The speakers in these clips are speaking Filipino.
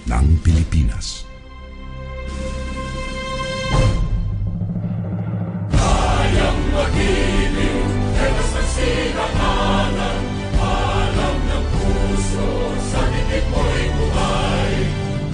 ng Pilipinas. Kayang magiliw, temas ng sinangalan, alam ng puso, sa titik mo'y buhay.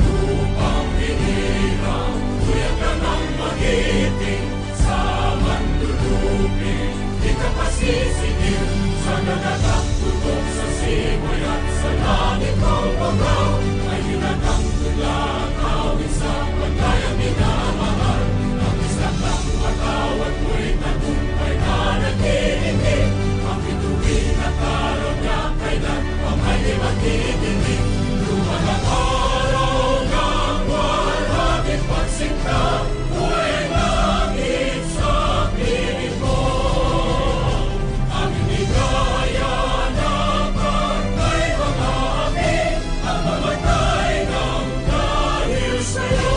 Lupang hinirang, tuyag ka ng magiting, sa manlulupi, di ka pasisigil, sa nagagang tutok sa simoy at sa langit ng pagaw, ay hinatang tula, tawid sa paglayang minamahal, ang isang ng matawad mo'y tagumpay na nag-iindig, ang bituin at araw niya kailan pang ay di magtitingin, luha ng araw ng walang pagsinta, buhay langit sa piling mo. Ang inigaya na pagkay mga amin, ang mamatay ng dahil sa'yo.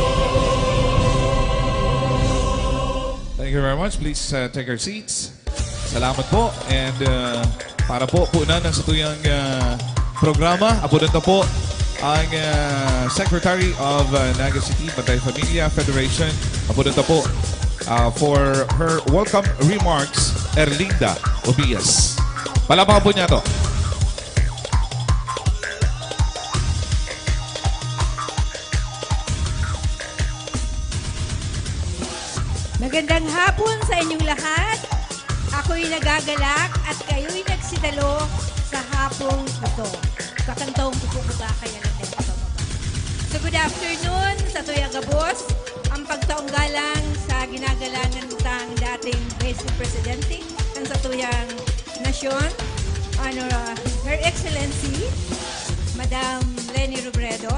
Thank you very much. Please take your seats. Salamat po. And para po punan ng satuyang programa, abunan na po ang Secretary of Naga City Bantay Familia Federation. Abunan na po for her welcome remarks, Erlinda Obias. Palapakan po niya to. Magandang hapon sa inyong lahat. Ako'y nagagalak at kayo'y nagsidalo sa hapong ito. Kakantong pupuputa kaya lang din ito. So good afternoon sa Tuyagabos. Ang pagtaong galang sa ginagalangan ng dating Vice Presidente ng Satuyang Nasyon, Her Excellency, Madam Leni Robredo.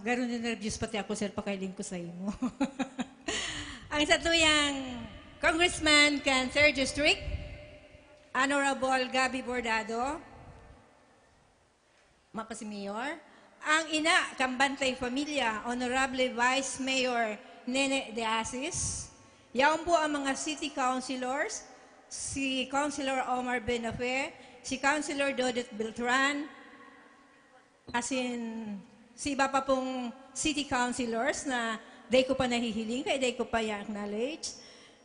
Garon din nervyos pati ako, sir, pakailing ko sa imo. Ang satuyang Congressman Cancer District, Honorable Gabby Bordado, Mapasi Mayor, ang ina, Kambantay Familia, Honorable Vice Mayor Nene De Asis, yaon po ang mga city councilors, si Councilor Omar Benafe, si Councilor Dodot Beltran, as in si iba pa pong city councilors na day ko pa nahihiling, kaya day ko pa i-acknowledge.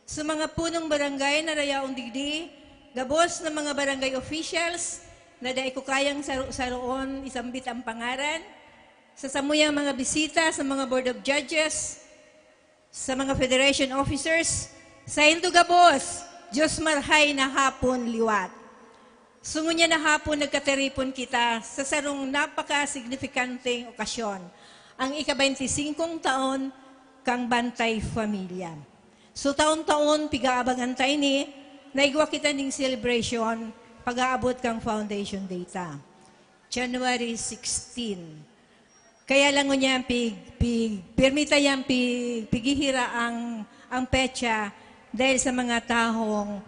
Sa mga punong barangay na rayaong digdi, gabos ng mga barangay officials na day ko kayang saroon isambit ang pangaran, sa samuyang mga bisita, sa mga board of judges, sa mga federation officers, sa Indo Gabos, Diyos marhay na hapon liwat. Sungunya na hapon nagkateripon kita sa sarong napaka-signifikanteng okasyon, ang ika-25 taon kang Bantay Familia. So taon-taon pigaabangan tayo ni, naigwa kita ning celebration pag-aabot kang foundation data. January 16. Kaya lang niya permita yang pigihira ang petsa dahil sa mga tahong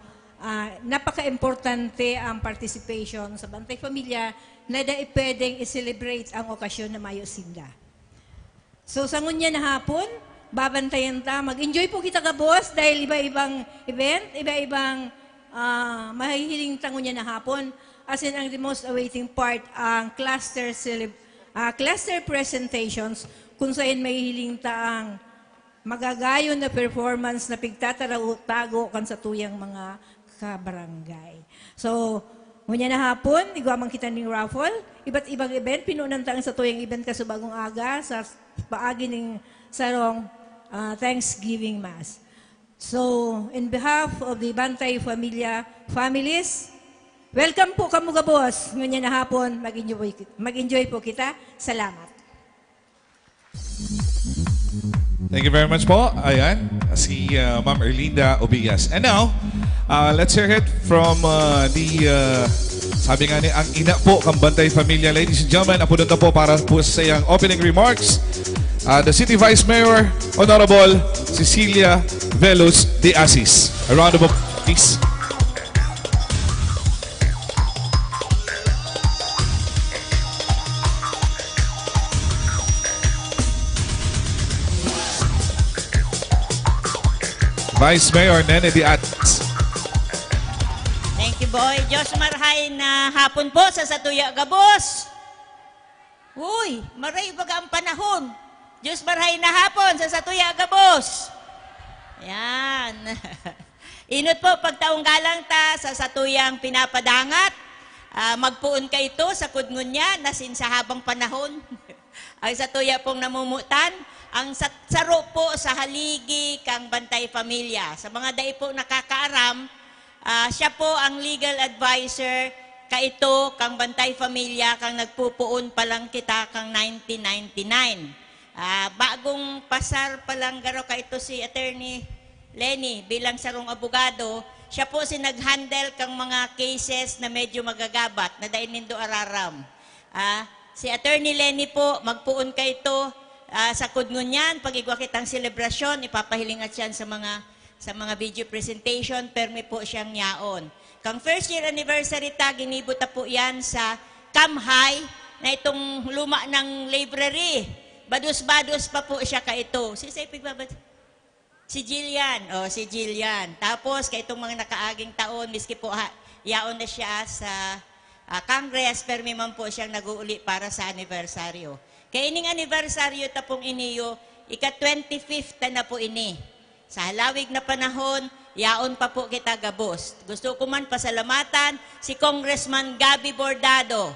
napaka-importante ang participation sa Bantay Familia na dahil pwedeng i-celebrate ang okasyon na Mayo Sinda. So, sa ngunya na hapon, babantayan ta. Mag-enjoy po kita ka, boss, dahil iba-ibang event, iba-ibang mahihiling tangunya na hapon. As in, ang the most awaiting part, ang cluster presentations, kung saan mahihiling ta ang magagayon na performance na pigtatarago kan sa tuyang mga kabarangay. So, ngunya na hapon, igwamang kita ng raffle. Iba't ibang event, pinunan tayo sa tuyang event ka sa bagong aga, sa paagi ng sarong Thanksgiving Mass. So, in behalf of the Bantay Familia families, welcome po kamuga boss. Ngunya na hapon, mag-enjoy po kita. Salamat. Thank you very much po. Ayan, si Ma'am Erlinda Obias. And now, let's hear it from sabi nga ni, ang ina po kang Bantay Familia. Ladies and gentlemen, apunod na po para po sa iyang opening remarks. The City Vice Mayor, Honorable Cecilia Velos de Asis. A round of applause, please. Vice Mayor Nene de Atis. Thank you, boy. Diyos marhay na hapon po sa Satuya Gabos. Huy, maray baga ang panahon. Diyos marhay na hapon sa Satuya Gabos. Yan. Inot po, pagtaong galang ta sa Satuyang pinapadangat. Magpuon ka ito sa kudngunya na sa habang panahon. Ang Satuya pong namumutan. Ang saro po sa haligi kang Bantay Pamilya. Sa mga dai po nakakaaram, siya po ang legal advisor kaito kang Bantay Pamilya kang nagpupuon pa lang kita kang 1999. Bagong pasar pa lang garo kaito si Attorney Lenny bilang sarong abogado, siya po si nag-handle kang mga cases na medyo magagabat na dahil nindo araram. Si Attorney Lenny po, magpuon kaito sa kudngunyan, pag igwa kitang selebrasyon, ipapahilingat siya sa mga video presentation, permi po siyang yaon. Kang first year anniversary ta, ginibuta po yan sa Kamhay, na itong luma ng library. Badus-badus pa po siya kaito. Si Jillian. Si Jillian. Tapos, kaitong mga nakaaging taon, miski po yaon na siya sa Congress, permi man po siyang nag-uuli para sa anibersaryo. Kaya ining anibersaryo ta pong iniyo, ika-25th na po ini. Sa halawig na panahon, yaon pa po kita Gabos. Gusto ko man pasalamatan si Congressman Gabby Bordado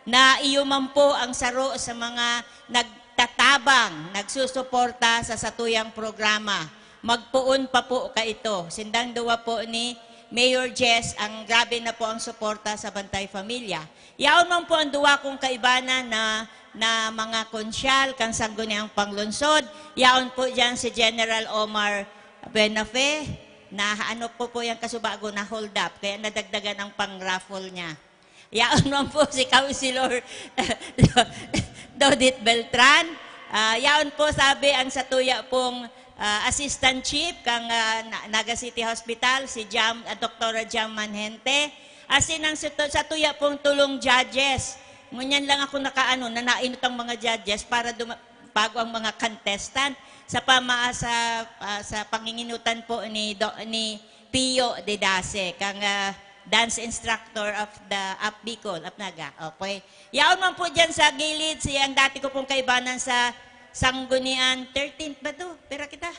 na iyo man po ang saro sa mga nagtatabang, nagsusuporta sa Satuyang programa. Magpuon pa po ka ito. Sindang duwa po ni Mayor Jess, ang grabe na po ang suporta sa Bantay Pamilya. Yaon man po ang duwa kong kaibanan na mga konsyal, kang sangguniang panglunsod. Yaon po dyan si General Omar Benafe, na ano po yung kasubago na hold up, kaya nadagdagan ang pang-raffle niya. Yaon man po si Councilor Dodit Beltran. Yaon po sabi ang Satuya pong Assistant Chief kang Naga City Hospital, si Dr. Jam Manhente. Asin ang Satuya pong tulong judges. Ngunyan lang ako na nainot ang mga judges para bago ang mga contestant sa sa panginginutan po ni Pio de Dase, kang dance instructor of the Bicol, Apnaga. Okay. Yaon man po dyan sa gilid, ang dati ko pong kaibanan sa Sanggunian 13th ba to? Pera kita?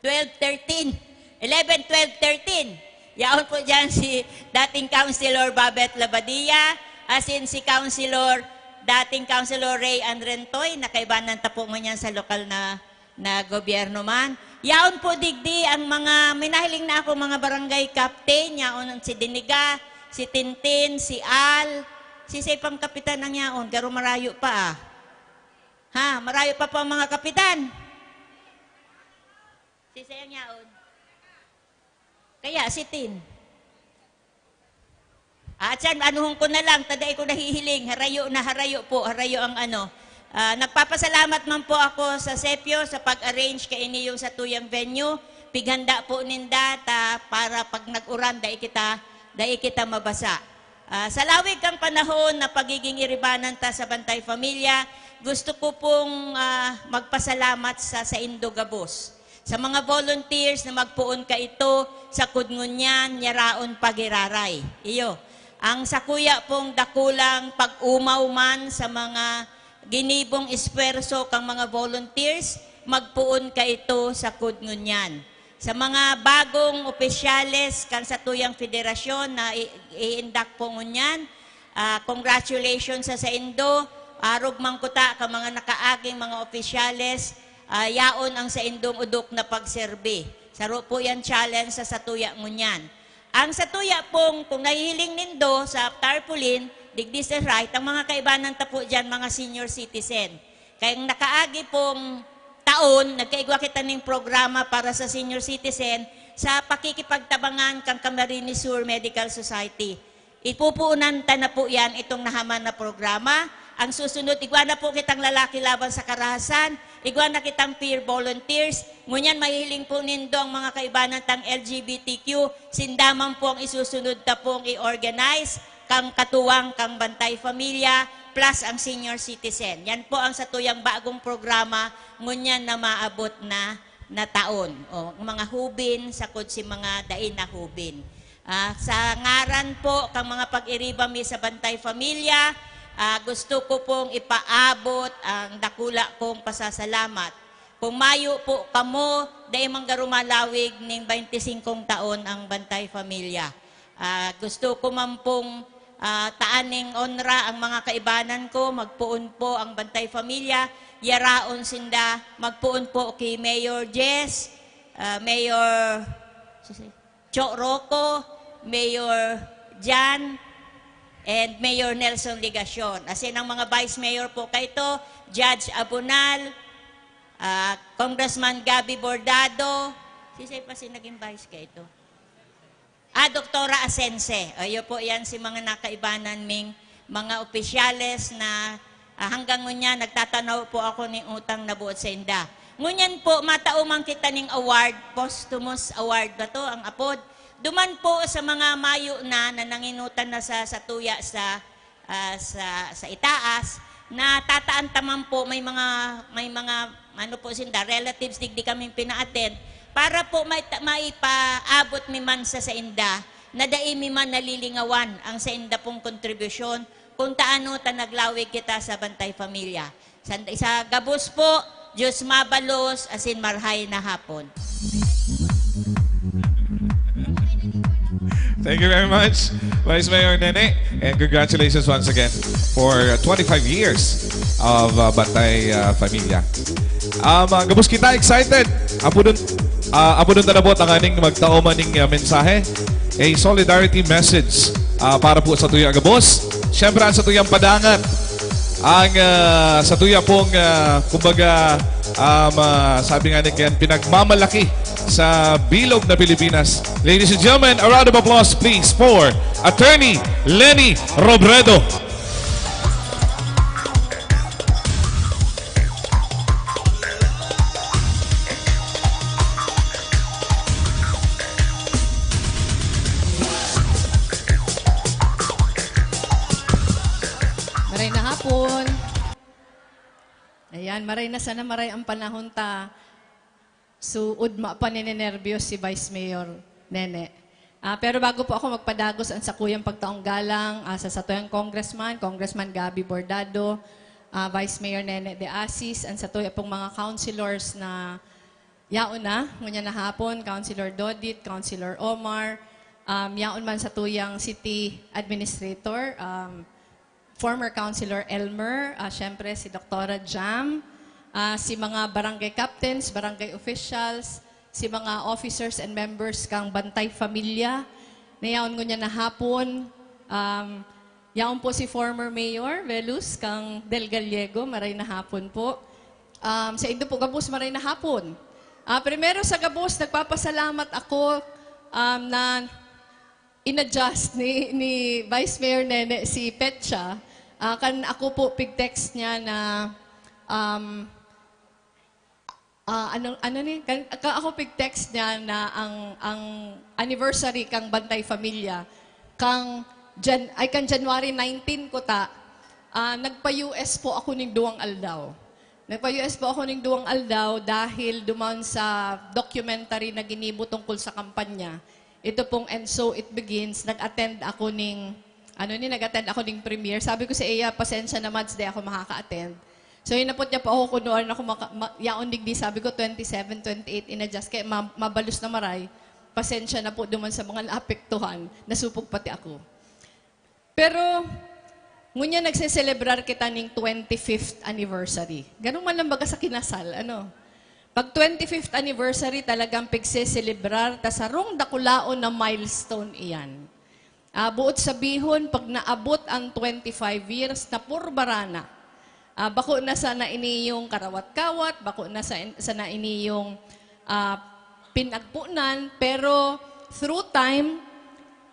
12, 13. 11, 12, 13. Yaon po dyan si dating Councilor Babet Labadia, asin si dating Councilor Ray Anrentoy, nakaibanan tapo mo niyan sa lokal na gobyerno man. Yaon po digdi ang mga, minahiling na ako mga barangay captain, yaon si Diniga, si Tintin, si Al, si Sepang kapitan ang yaon, garo marayo pa marayo pa po ang mga kapitan. Si Sayang yaon. Kaya si Tin. At yan, anuhon ko na lang, taday ko nahihiling, harayo ang nagpapasalamat man po ako sa Sepio sa pag-arrange kay ini yung Satuyang venue. Pighanda po ninda para pag nag-uran, dai kita mabasa. Sa lawig kang panahon na pagiging iribanan ta sa Bantay Pamilya, gusto ko pong magpasalamat sa Indo Gabos. Sa mga volunteers na magpuon ka ito sa kudngunyan, nyaraon pagiraray. Iyo. Ang sakuya pong dakulang pag-umaw man sa mga ginibong esperso kang mga volunteers, magpuon ka ito sa kudngunyan. Sa mga bagong opisyales kang Satuyang Federasyon na i-indak po ngunyan, congratulations sa Indo, rugmang kuta ka mga nakaaging mga opisyales, yaon ang sa Indong udok na pagserbi. Saro po yan challenge sa Satuya ngunyan. Ang Satuya pong, kung nahihiling nindo sa tarpaulin, digdi sa right, ang mga kaibanan ta po dyan, mga senior citizen. Kaya nakaagi pong taon, nagkaigwa kita ng programa para sa senior citizen sa pakikipagtabangan kang Camarines Sur Medical Society. Ipupuunan ta na po yan itong nahaman na programa. Ang susunod, igwa na po kitang lalaki laban sa karahasan, igwa na kitang peer volunteers, ngunyan mahihiling po nindo ang mga kaibanan tang LGBTQ, sindaman po ang isusunod ta pong i-organize, kang katuwang kang Bantay Pamilya, plus ang senior citizen. Yan po ang Satuyang bagong programa, ngunyan na maabot na taon. Mga hubin, sakod si mga dain na hubin. Sa ngaran po, kang mga pag-iribami sa Bantay Pamilya, gusto ko pong ipaabot ang dakula kong pasasalamat. Kung mayo po kamo, dahil manggarumalawig ning 25 taon ang Bantay Pamilya. Gusto ko man pong taaning onra ang mga kaibanan ko, magpuon po ang Bantay Pamilya, yaraon sinda, magpuon po kay Mayor Jess, Mayor Cho Rocco, Mayor Jan, and Mayor Nelson Ligacion. As in, ang mga Vice Mayor po kayo, Judge Abunal, Congressman Gabby Bordado, sisay pa si naging Vice kayo. Doktora Asense. Ayo po yan si mga nakaibanan ming mga opisyales na hanggang ngunya nagtatanaw po ako ng utang na buot sa inda. Ngunyan po, mataumang kita ning award, posthumous award ba to, ang apod. Duman po sa mga mayo na nanginutan na sa tuya sa itaas, na tataan taman po may mga ano po sinda, relatives digdi kaming pina-attend, para po maipaabot mi man sa inda, na daimi man nalilingawan ang sa inda pong kontribusyon, kung taano ta naglawig kita sa Bantay Pamilya. Sa gabos po, Diyos mabalos, asin marhay na hapon. Thank you very much, Vice Mayor Nene. And congratulations once again for 25 years of Bantay Pamilya. Gabos kita, excited. Apo dun tanabot ang aning magtaoman ng mensahe. A solidarity message para po sa tuya Gabos. Siyempre, sa tuyang padangat. Ang sa tuya pong, kumbaga, sabi nga niyan, pinagmamalaki sa bilog na Pilipinas. Ladies and gentlemen, a round of applause please for Attorney Lenny Robredo. Maray na hapon. Ayan, maray na sana maray ang panahon ta. Suod pa ninenervyos si Vice Mayor Nene. Pero bago po ako magpadagos ang sakuyang pagtaong galang sa satuyang Congressman Gabby Bordado, Vice Mayor Nene de Asis, ang satuya pong mga councilors na yaon na, ngunya na hapon, Councilor Dodit, Councilor Omar, yaon man sa tuyang City Administrator, former Councilor Elmer, syempre si Dr. Jam, si mga barangay captains, barangay officials, si mga officers and members kang Bantay Pamilya, nayaon ko niya na hapon, yaon po si former Mayor Velus kang Del Gallego, maray na hapon po. Sa Indo po Gabos, maray na hapon. Primero sa Gabos, nagpapasalamat ako na in-adjust ni Vice Mayor Nene si Petcha. Kan ako po pig-text niya na ako pig-text niya na ang anniversary kang Bantay Pamilya kang January 19 ko ta, nagpa-US po ako ning duwang aldaw. Nagpa-US po ako ning duwang aldaw dahil duman sa documentary na ginibo tungkol sa kampanya. Ito pong And So It Begins, nag-attend ako ning premiere. Sabi ko sa iya, pasensya na mads, di ako makaka-attend. So, hinapot niya pa ako kunoan ako yaon digdi, sabi ko 27, 28, in-adjust. Kaya mabalus na maray, pasensya na po duman sa mga naapektuhan, nasupog pati ako. Pero, ngunya nagse-celebrar kita ning 25th anniversary. Ganun man lang baga sa kinasal, ano? Pag 25th anniversary, talagang pagse-celebrar, ta sarong dakulaon na milestone iyan. Buot sabihon, pag naabot ang 25 years, napurbara na. Bako na sana ini yung karawat-kawat, bako na sana ini yung pinagpunan, pero through time,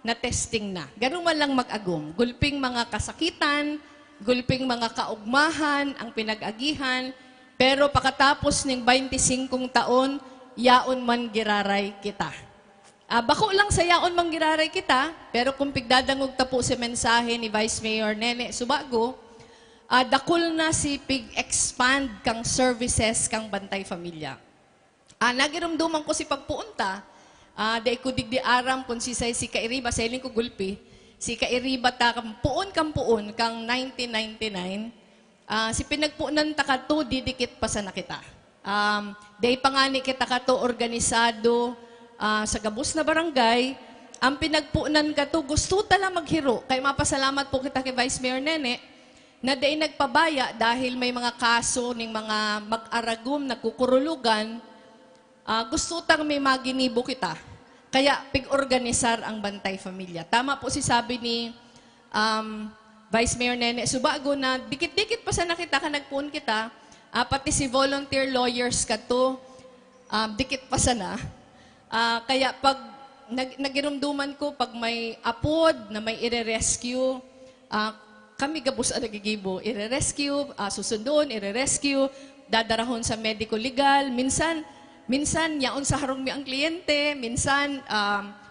na testing na. Ganun man lang mag-agum. Gulping mga kasakitan, gulping mga kaugmahan, ang pinag-agihan, pero pakatapos ng 25 taon, yaon man giraray kita. Bako lang sa yaon man giraray kita, pero kung pigdadangog tapo si mensahe ni Vice Mayor Nene Subago, dakol na si pig-expand kang services kang Bantay Pamilya. Nagirumduman ko si pagpuunta, di ko digdi aram kung si kairi, basailing ko gulpi, si kairibata kampuon kang 1999, si pinagpuunan ta kato didikit pa sa nakita. Day pangani kita kato organisado sa gabos na barangay, ang pinagpuunan kato gusto tala maghiro. Kay mapasalamat po kita kay Vice Mayor Nene na day nagpabaya dahil may mga kaso ning mga mag-aragom, nagkukurulugan, gusto tang may maginibo kita. Kaya pig-organisar ang Bantay Pamilya. Tama po si sabi ni Vice Mayor Nene, subago na dikit-dikit pa sa nakita ka nagpuon kita, pati si volunteer lawyers ka to, dikit pa sana. Kaya pag nagirumduman ko, pag may apod na may ire-rescue, kami gabos ang nagigibo, ire-rescue, susundon, ire-rescue, dadarahon sa medico-legal, minsan yaon sa harong mi ang kliyente, minsan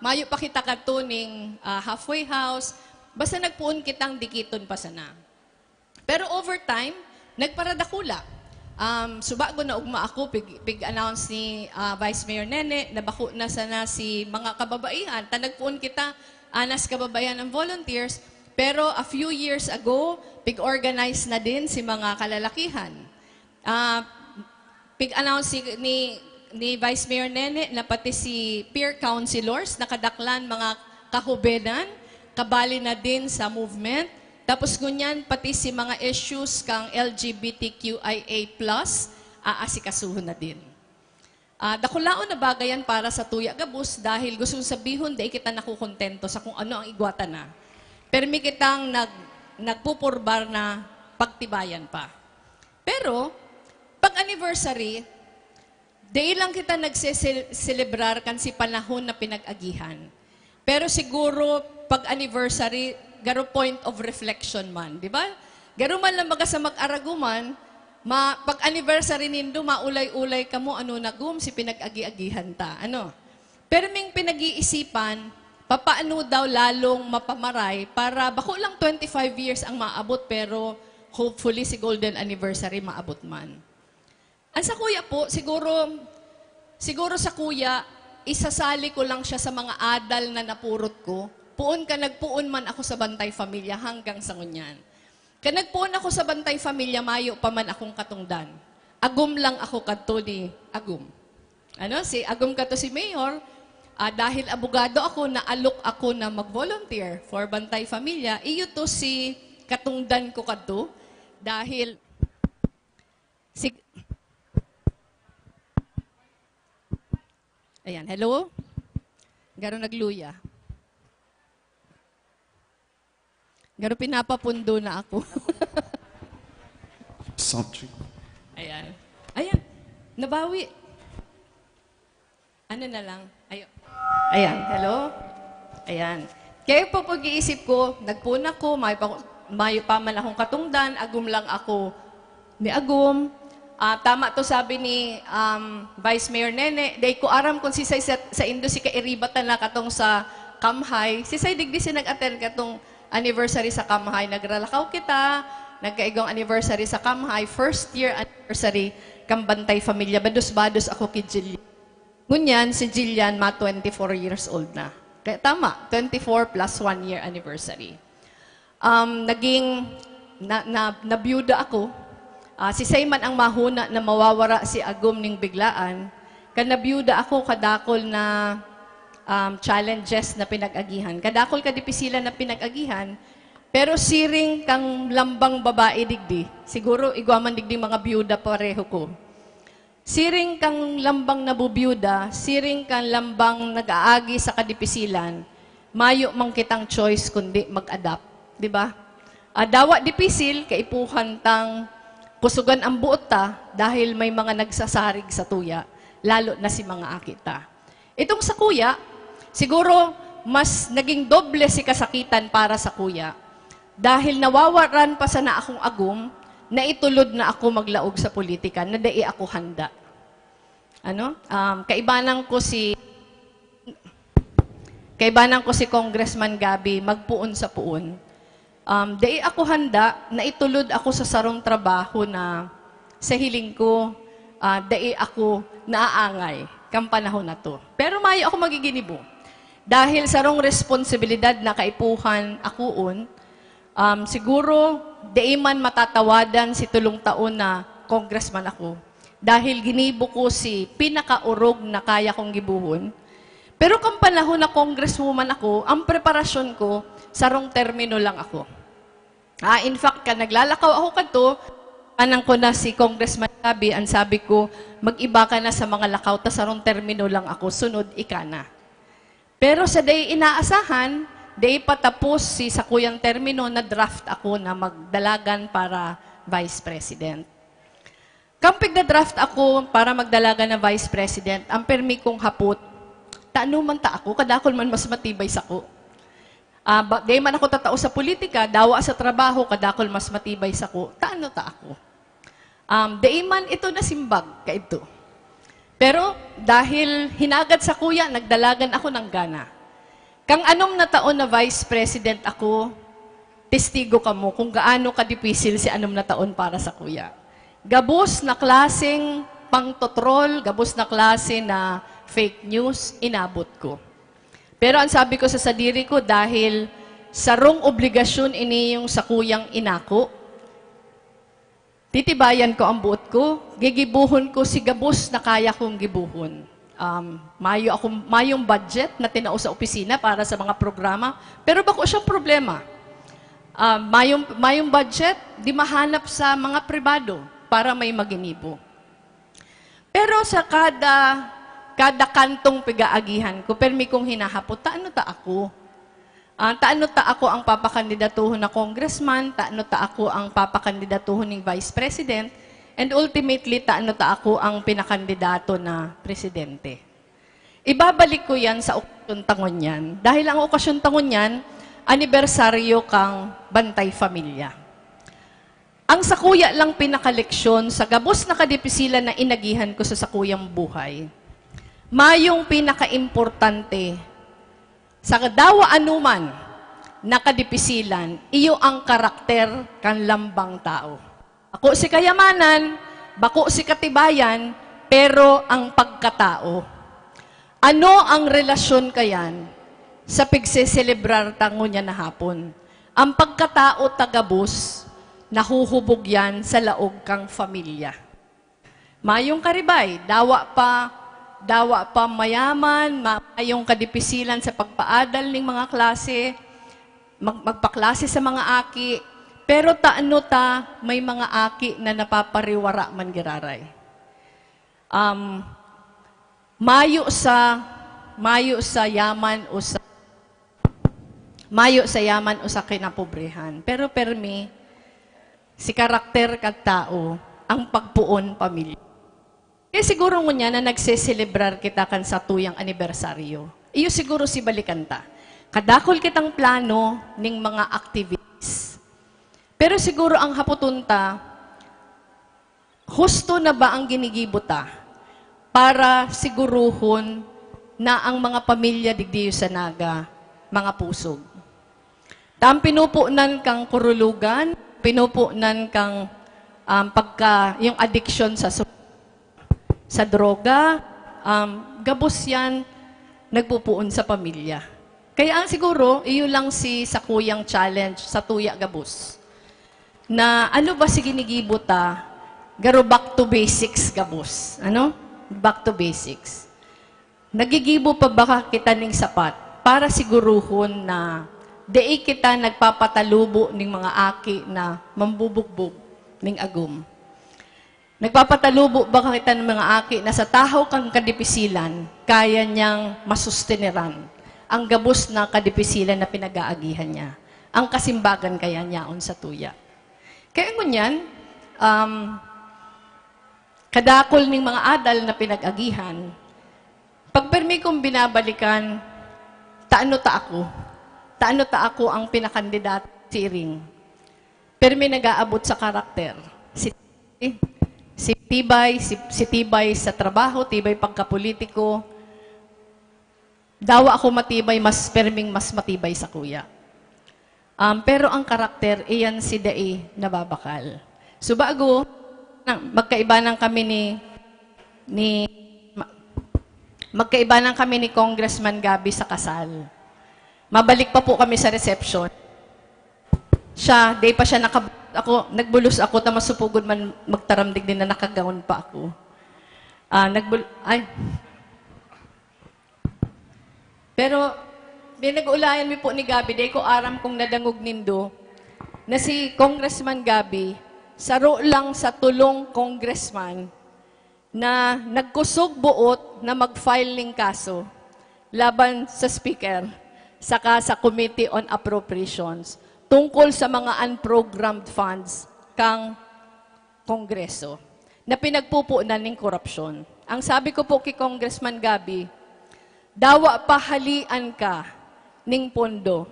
mayo pa kita katuning halfway house, basta nagpuon kitang dikiton pa sana. Pero over time, nagparadakula. Subago na ugma ako, pig-announce ni Vice Mayor Nene, nabako na sana si mga kababaihan, nagpuon kita, anas kababayan ng volunteers, pero a few years ago, pig-organize na din si mga kalalakihan. Pig-announce ni Vice Mayor Nene na pati si peer councilors, nakadaklan mga kahubenan, kabali na din sa movement. Tapos ngunyan, pati si mga issues kang LGBTQIA+, aasikasuhon na din. Dakulaon na bagayan para sa Tuya Gabos dahil gusto sabihon, dahil kita nakukontento sa kung ano ang igwata na. Pero may kitang nagpupurbar na pagtibayan pa. Pero, pag anniversary, dahil lang kita nagse-celebrar kan si panahon na pinag-agihan. Pero siguro, pag anniversary, garo point of reflection man, di ba? Garo man lang baga sa mag-araguman, pag anniversary nindo, maulay-ulay ka mo, ano nagum, si pinag-agi-agihan ta. Ano? Pero ming pinag-iisipan, papaano daw lalong mapamaray para bako lang 25 years ang maabot, pero hopefully si golden anniversary maabot man. Ang sa kuya po, siguro sa kuya, isasali ko lang siya sa mga adal na napurot ko. Nagpuon man ako sa Bantay Pamilya hanggang sa ngunyan. Nagpuon ako sa Bantay Pamilya, mayo pa man akong katungdan. Agum lang ako kadto ni Agum. Si Agum kadto si Mayor, dahil abogado ako, naalok ako na mag-volunteer for Bantay Pamilya, iyo to si katungdan ko kadto dahil Ayan, hello? Garo nagluya. Garo pinapapundo na ako. Something. Ayan. Ayan, nabawi. Ano na lang? Ayan, hello? Ayan. Kaya po pag-iisip ko, nagpuna ko, mayo pa man akong katungdan, agum lang ako ni Agum. Tama to sabi ni Vice Mayor Nene, day ko aram kung sisay sa Indo si kairibatan na katong sa Kamhay, sisay digdi si nag-attend katong anniversary sa Kamhay, nagralakaw kita, nagkaigong anniversary sa Kamhay, first year anniversary kang Bantay Pamilya, bados-bados ako kay Jillian. Ngunyan, si Jillian, 24 years old na. Kaya tama, 24 plus 1 year anniversary. Nabiyuda ako. Si Sayman ang mahuna na mawawara si Agum ning biglaan. Nabiyuda ako kadakol na challenges na pinag-agihan. Kadakol kadipisilan na pinag-agihan. Pero siring kang lambang babae digdi. Siguro igwaman digdi mga biyuda pareho ko. Siring kang lambang nabubiyuda, siring kang lambang nag-aagi sa kadipisilan, mayo mang kitang choice kundi mag-adapt. Di ba? Dawa dipisil, kaipuhan tang kusugan ang buot ta dahil may mga nagsasarig sa tuya, lalo na si mga akita. Itong sa kuya, siguro mas naging doble si kasakitan para sa kuya dahil nawawaran pa sana akong Agum na itulod na ako maglaog sa politika, na dai ako handa. Kaibanan ko si Congressman Gabi, magpuon sa puon. Dai ako handa na itulod ako sa sarong trabaho na sa hiling ko, dai ako naaangay kang panahon na to. Pero mayo ako magiginibo. Dahil sa rong responsibilidad na kaipuhan akuon, siguro di man matatawadan si tulong taon na congressman ako. Dahil ginibo ko si pinakaurog na kaya kong gibuhon. Pero kung panahon na congresswoman ako, ang preparasyon ko, sa rong termino lang ako. In fact, naglalakaw ako kanto, anang ko na si Congressman Gabi, ang sabi ko, mag-iba ka na sa mga lakaw, tas sa rong termino lang ako, sunod ika na. Pero sa day inaasahan, day patapos si sa kuyang termino na draft ako na magdalagan para Vice President. Kampig na draft ako para magdalagan na Vice President, ang permi kong hapot, taano man ta ako, kadakol man mas matibay sa ko. Day man ako tatao sa politika, dawa sa trabaho, kadakol mas matibay sa ko, taano ta ako. Day man ito na simbag, kaito. Pero dahil hinagad sa kuya, nagdalagan ako ng gana. Kang anom na taon na Vice President ako, testigo ka mo kung gaano kadipisil si anom na taon para sa kuya. Gabos na klaseng pangtotrol, gabos na klase na fake news, inabot ko. Pero ang sabi ko sa sadiri ko, dahil sa rong obligasyon ini yung sa kuyang inako, titibayan ko ang buot ko, gigibuhon ko si gabos na kaya kong gibuhon. Mayong budget na tinao sa opisina para sa mga programa, pero bako siyang problema. Mayong budget, di mahanap sa mga pribado para may maginibo. Pero sa kada kantong pigaagihan ko, permi kong hinahapot, taano ta ako? Taano ta ako ang papakandidatuhon na congressman, taano ta ako ang papakandidatuhon ng vice president, and ultimately, taano ta ako ang pinakandidato na presidente. Ibabalik ko yan sa okasyon tangon yan. Dahil ang okasyon tangon yan, anibersaryo kang Bantay Pamilya. Ang sakuya lang pinakaleksyon sa gabos na kadipisilan na inagihan ko sa sakuyang buhay, mayong pinaka-importante sa dawa anuman na kadipisilan, iyo ang karakter kan lambang tao. Ako si kayamanan, bako si katibayan, pero ang pagkatao. Ano ang relasyon kayan sa pagseselebrar tango niya na hapon? Ang pagkatao tagabos, nahuhubog yan sa laog kang familia. Mayong karibay, dawa pa mayaman, mayong kadipisilan sa pagpaadal ng mga klase, magpaklase sa mga aki, pero taano ta may mga aki na napapariwara man giraray. Mayo sa yaman o sa kinapobrehan. Pero permi, si karakter kat tao, ang pagpuon pamilya. Siguro mo niya na nagseselebrar kita kan sa tuyang anibersaryo. Iyo siguro si balikanta. Kadakol kitang plano ning mga activities. Pero siguro ang haputunta, husto na ba ang ginigibuta para siguruhon na ang mga pamilya digdiyo sa naga, mga pusog. Tam pinupunan kang kurulugan, pinupunan kang yung addiction sa droga, gabos yan, nagpupuon sa pamilya. Kaya ang siguro, iyo lang si sakuyang challenge sa tuya gabos. Na ano ba si ginigibuta, garo back to basics gabos. Ano? Back to basics. Nagigibo pa baka kita ning sapat para siguruhon na di kita nagpapatalubo ning mga aki na mambubugbog ning agum. Nagpapatalubo ba kita ng mga aki na sa tahaw kang kadipisilan, kaya niyang masusteneran ang gabos na kadipisilan na pinag-aagihan niya. Ang kasimbagan kaya niyaon sa tuya. Kaya ngunyan, kadakol ng mga adal na pinag-agihan, pagpermi kong binabalikan, taano ta ako ang pinakandidato si Iring. Permi nag-aabot sa karakter. Si Tibay sa trabaho, Tibay pagkapolitiko. Dawa ako matibay, mas matibay sa kuya. Pero ang karakter, iyan si Dai nababakal. So bago, magkaiba ng kami magkaiba lang kami ni Congressman Gabby sa kasal. Mabalik pa po kami sa reception. Siya, day pa siya nagbulos ako, ta masupugod man magtaramdig din na nakagaon pa ako. Pero, binag-ulayan mi po ni Gabby, day ko aram kong nadangog nindo, na si Congressman Gabby, saro lang sa tulong congressman, na nagkusog buot na mag-file ng kaso laban sa speaker, saka sa Committee on Appropriations, tungkol sa mga unprogrammed funds kang Kongreso na pinagpupunan ng korupsyon. Ang sabi ko po kay Congressman Gabby, dawa pahalian ka ning pondo.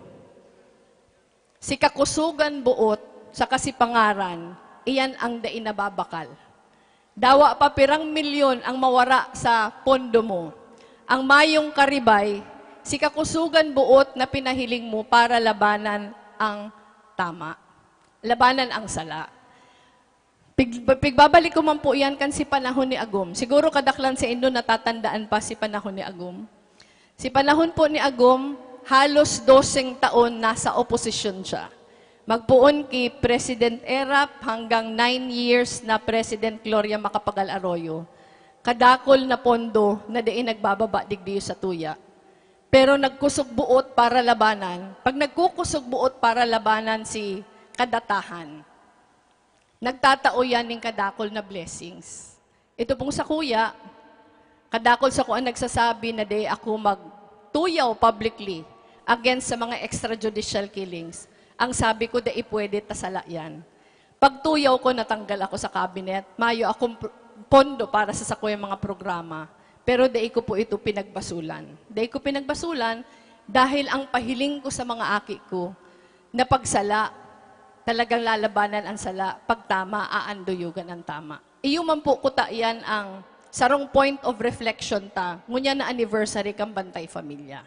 Si kakusugan buot sa kasipangaran, iyan ang dainababakal. Dawa pa pirang milyon ang mawara sa pondo mo. Ang mayong karibay, si kakusugan buot na pinahiling mo para labanan ang tama. Labanan ang sala. Pigbabalik ko man po yan kan si panahon ni Agum. Siguro kadaklan sa Indo natatandaan pa si panahon ni Agum. Si panahon po ni Agum, halos 12 taon nasa oposisyon siya. Magpuon kay President Erap hanggang 9 years na President Gloria Macapagal Arroyo. Kadakol na pondo na diin nagbababa digdiyo sa tuya. Pero nagkusog buot para labanan. Pag nagkukusog buot para labanan si kadatahan, nagtatao yan ng kadakol na blessings. Ito pong sa kuya, kadakol sa kuan nagsasabi na day ako magtuyaw publicly against sa mga extrajudicial killings. Ang sabi ko, dai pwede tasala yan. Pagtuyaw ko, natanggal ako sa cabinet. Mayo akong pondo para sa sakuyang mga programa. Pero dai ko po ito pinagbasulan. Dai ko pinagbasulan dahil ang pahiling ko sa mga aki ko na pagsala, talagang lalabanan ang sala. Pag tama, aanduyugan ang tama. Iyo man po kuta yan ang sarong point of reflection ta. Ngunya na anniversary kang Bantay Pamilya.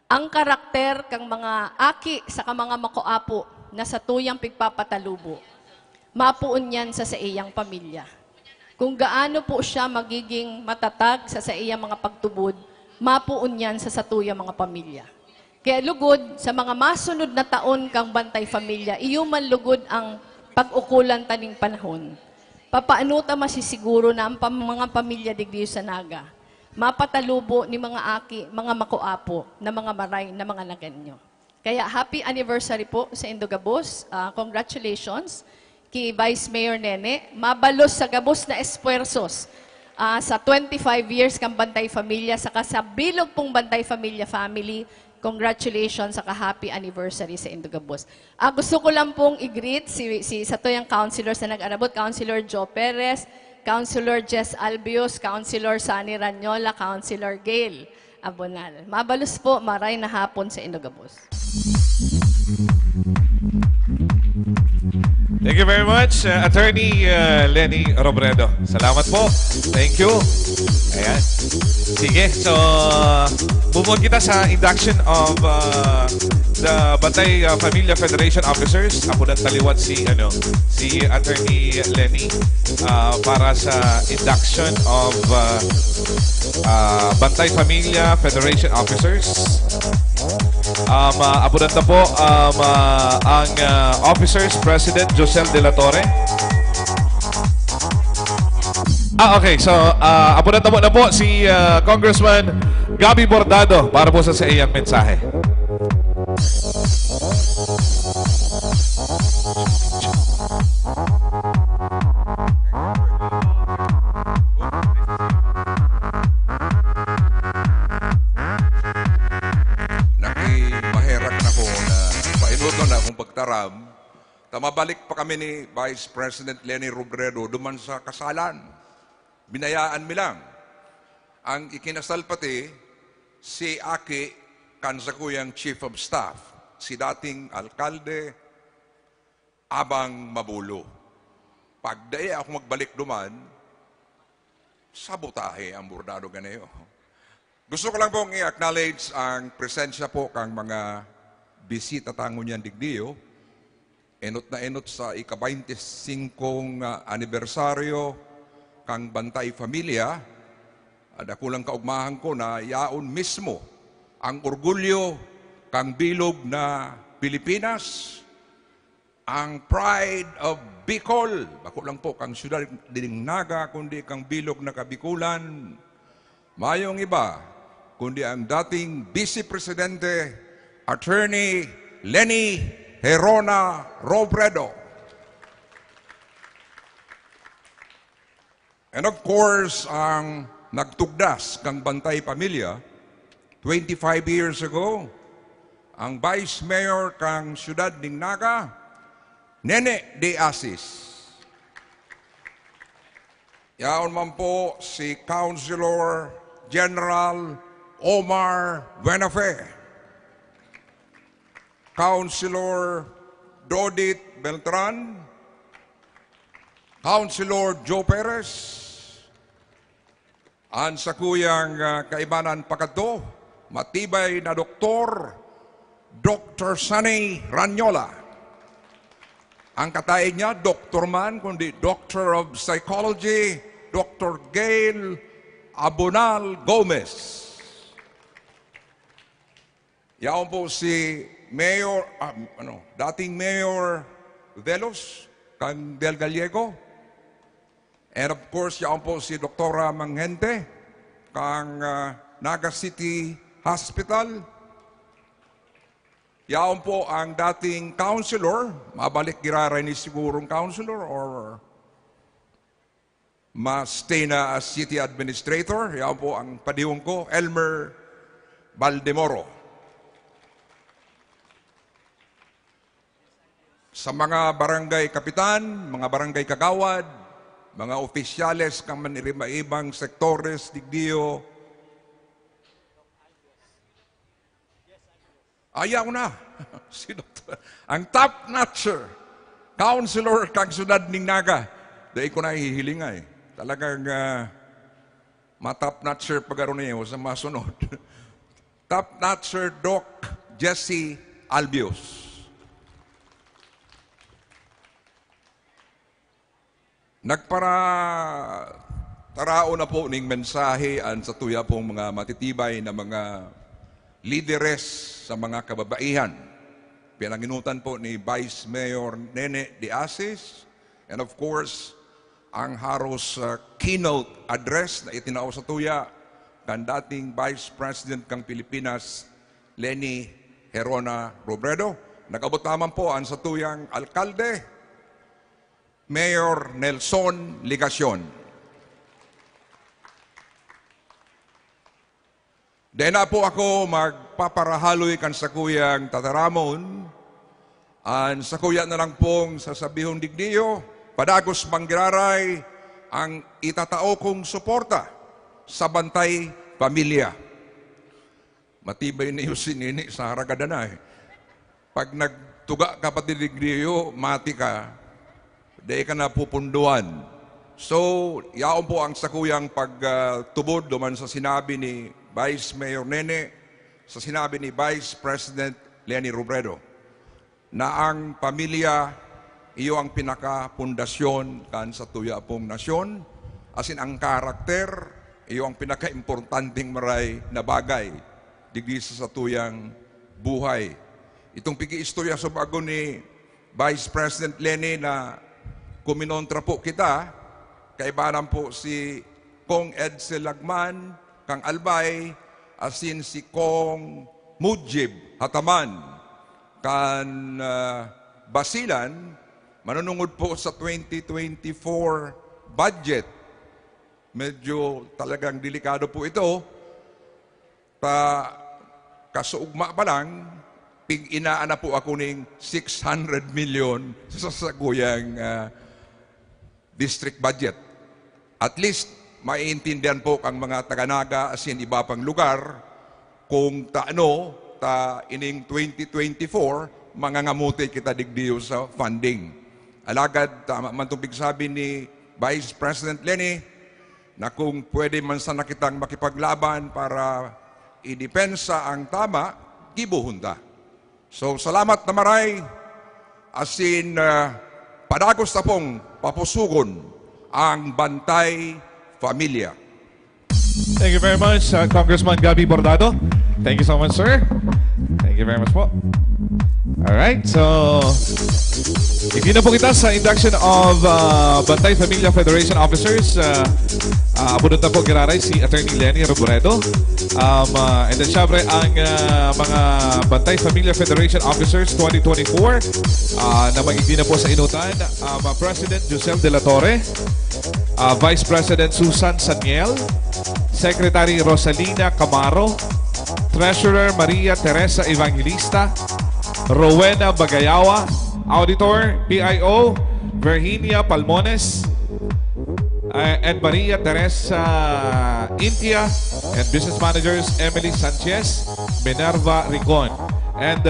Ang karakter kang mga aki sa mga makoapo na sa tuyang pigpapatalubo, mapuon yan sa iyang pamilya. Kung gaano po siya magiging matatag sa iyang mga pagtubod, mapuon yan sa tuyang mga pamilya. Kaya lugod, sa mga masunod na taon kang Bantay Pamilya, iyo man lugod ang pag-ukulan taning panahon. Papaano ta masisiguro na ang mga pamilya digdiyo sa Naga, mapatalubo ni mga aki, mga makuapo, na mga maray, na mga naganyo. Kaya happy anniversary po sa Indogabos. Congratulations kay Vice Mayor Nene. Mabalos sa gabos na esfuerzos sa 25 years kang Bantay Pamilya, saka sa bilog pong Bantay Pamilya family. Congratulations saka happy anniversary sa Indogabos. Gusto ko lang pong i-greet sa tuyang councilors na nag-arabot, Councilor Joe Perez, Councilor Jess Albios, Councilor Sani Ranyola, Councilor Gail Abonal. Mabalos po, maray na hapon sa Indogabos. Thank you very much, Attorney Lenny Robredo. Salamat po. Thank you. Ayan. Sige, so move kita sa induction of the Bantay Pamilya Federation Officers. Ako na taliwat si Attorney Lenny para sa induction of Bantay Pamilya Federation Officers. Abunan na po ang Officers President Josel De La Torre. Okay. So, abunan na po si Congressman Gabby Bordado para po sa iyang mensahe. Maherak na ko na painuto na akong pagtaram. Mabalik pa kami ni Vice President Lenny Robredo duman sa kasalan. Binayaan mi lang. Ang ikinasal pati si Aki Kansakuyang Chief of Staff, si dating alkalde Abang Mabulo. Pagdaya ako magbalik duman, sabotahe ang Bordado ganayo. Gusto ko lang pong i-acknowledge ang presensya po kang mga bisita tango niyan digdiyo. Enot na enot sa ika-25 anibersaryo kang Bantay Pamilya. at ako lang kaugmahan ko na yaon mismo ang orgulyo kang bilog na Pilipinas, ang pride of Bicol, bako lang po kang siyudad dining Naga, kundi kang bilog na Kabikulan, mayong iba, kundi ang dating Vice Presidente, Attorney Leni Herona Robredo. And of course, ang nagtugdas kang Bantay Pamilya, 25 years ago, ang Vice Mayor kang siyudad ning Naga, Nene de Asis. Yaon man po si Councilor General Omar Buenafe, Councilor Dodit Beltran, Councilor Joe Perez, ang sakuyang kaibanan pagkadto, matibay na doktor, Dr. Sunny Ranyola. Ang kataig niya, doktor man, kundi Doctor of Psychology, Dr. Gail Abonal Gomez. Yaon po si Mayor, dating Mayor Velos, kang Del Gallego. And of course, yaon po si Doktora Manghente, kang Naga City Hospital. Yaon po ang dating councilor, mabalik giraray ni sigurong councilor or ma-stay na as city administrator. Yaon po ang padiwong ko, Elmer Baldemoro. Sa mga barangay kapitan, mga barangay kagawad, mga opisyales kang manirimaibang sektores, digdiyo, ayaw na. Si Dr. Ang top-notcher, councilor kang siyudad ning Naga. Dahil ko na hihilingay. Talagang ma-top-notcher pagkaroon niyo sa masunod. Top-notcher Doc Jesse Albios. Nagpara tarao na po ning mensahe an sa tuya pong mga matitibay na mga lideres sa mga kababaihan. Pinanginutan po ni Vice Mayor Nene de Asis, and of course, ang haros keynote address na itinao sa tuya kan dating Vice President kang Pilipinas, Leni Herona Robredo. Nag-abot naman po ang sa tuyang alkalde, Mayor Nelson Ligacion. Dahil na po ako magpaparahaloy kan sa kuyang tataramon, ang sa kuya na lang pong sasabihong digdiyo, padagos manggiraray ang itatao kong suporta sa Bantay Pamilya. Matibay na yung sinini sa haragada na eh. Pag nagtuga kapatid digdiyo, mati ka, dahil ka na pupunduan. So, yaon po ang sakuyang pagtubod duman sa sinabi ni Vice Mayor Nene, sa sinabi ni Vice President Leni Robredo, na ang pamilya, iyo ang pinaka-pundasyon kan sa tuya pong nasyon, asin ang karakter, iyo ang pinaka-importanting maray na bagay, digdi sa tuyang buhay. Itong pigi-istorya sa bago ni Vice President Leni na kuminontra po kita, kaibanan po si Kong Edsel Lagman, Kang Albay, asin si Kong Mujib Hataman, kan Basilan, manunungod po sa 2024 budget. Medyo talagang delikado po ito. Kasuugma pa lang, pig-inaan na po ako ng 600 million sa saguyang district budget. At least, maiintindihan po ang mga taga-Naga asin iba pang lugar kung ining 2024, mangangamuti kita digdiyo sa funding. Alagad, tama man itong sabi ni Vice President Leni, na kung pwede man sana kitang makipaglaban para idepensa ang tama, gibuhunta. So, salamat na maray, asin padagos na pong papusugon ang Bantay Pamilya. Thank you very much, Congressman Gabby Bordado. Thank you so much, sir. Thank you very much po. Alright, so hindi na po kita sa induction of Bantay Familia Federation Officers. Abunod na po giraray si Attorney Lenny Robredo. And then syempre ang mga Bantay Familia Federation Officers 2024 na magiging na po sa inutan. President Josel De La Torre, Vice President Susan Saniel, Secretary Rosalina Camaro, Treasurer Maria Teresa Evangelista, Rowena Bagayawa, Auditor PIO Virginia Palmones, and Maria Teresa Intia, and Business Managers Emily Sanchez, Minerva Rigon, and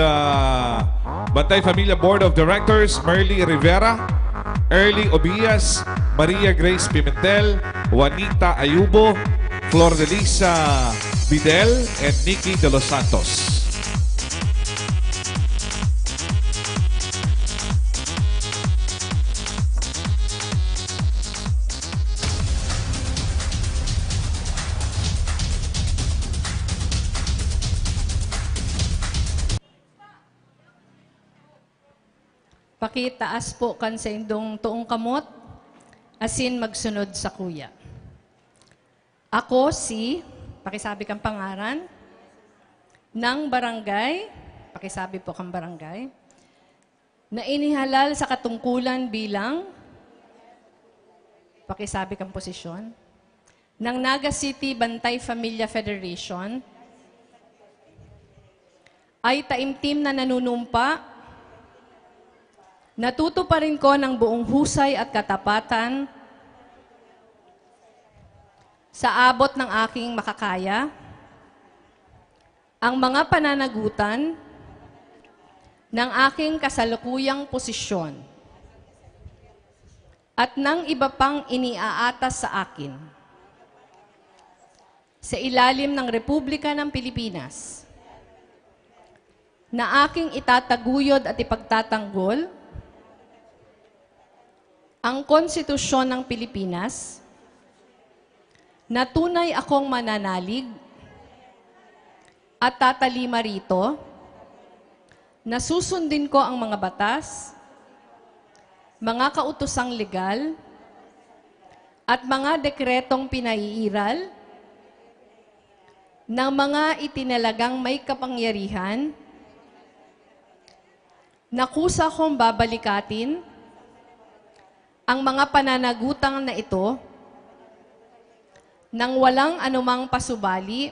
Bantay Familia Board of Directors Merly Rivera, Early Obias, Maria Grace Pimentel, Juanita Ayubo, Flor de Lisa Bidel, and Nikki de los Santos. Pakitaas po kan sa indong tuong kamot, asin magsunod sa kuya. Ako si, pakisabi kang pangaran, ng barangay, pakisabi po kang barangay, na inihalal sa katungkulan bilang, pakisabi kang posisyon, ng Naga City Bantay Familia Federation, ay taimtim na nanunumpa. Natutuparin ko ng buong husay at katapatan sa abot ng aking makakaya ang mga pananagutan ng aking kasalukuyang posisyon at ng iba pang iniaatas sa akin sa ilalim ng Republika ng Pilipinas na aking itataguyod at ipagtatanggol ang Konstitusyon ng Pilipinas na tunay akong mananalig at tatalima rito na susundin ko ang mga batas, mga kautosang legal, at mga dekretong pinaiiral ng mga itinalagang may kapangyarihan na kusa kong babalikatin ang mga pananagutang na ito nang walang anumang pasubali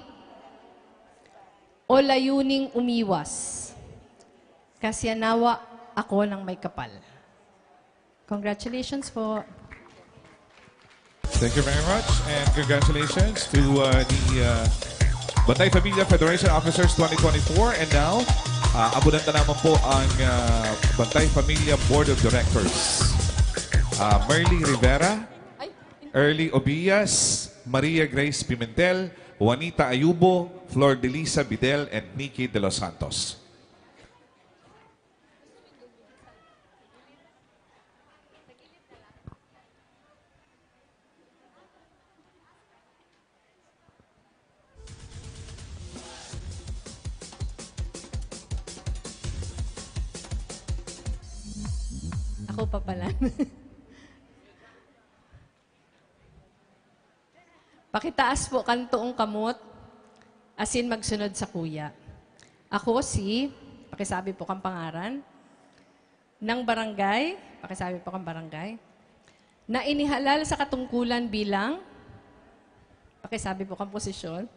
o layuning umiwas. Kasi nawa ako ng may kapal. Congratulations po. Thank you very much, and congratulations to the Bantay Familia Federation Officers 2024. And now, abunan na naman po ang Bantay Familia Board of Directors. Merly Rivera, Early Obias, Maria Grace Pimentel, Juanita Ayubo, Flor de Lisa Bidel, and Nikki de los Santos. Ako pa pala. Pakitaas po kantoong kamot, asin magsunod sa kuya. Ako si, pakisabi po kang pangaran, ng barangay, pakisabi po kang barangay, na inihalal sa katungkulan bilang, pakisabi po kang posisyon,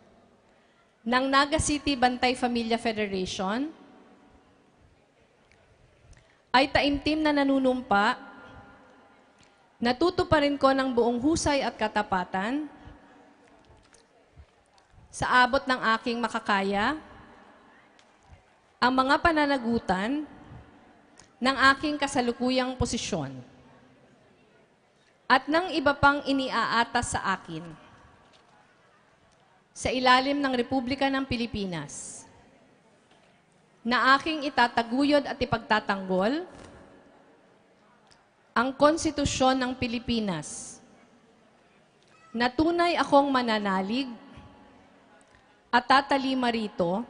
ng Naga City Bantay Familia Federation, ay taimtim na nanunumpa, natutuparin ko ng buong husay at katapatan, sa abot ng aking makakaya, ang mga pananagutan ng aking kasalukuyang posisyon at ng iba pang iniaatas sa akin sa ilalim ng Republika ng Pilipinas na aking itataguyod at ipagtatanggol ang Konstitusyon ng Pilipinas na tunay akong mananalig at tatalima rito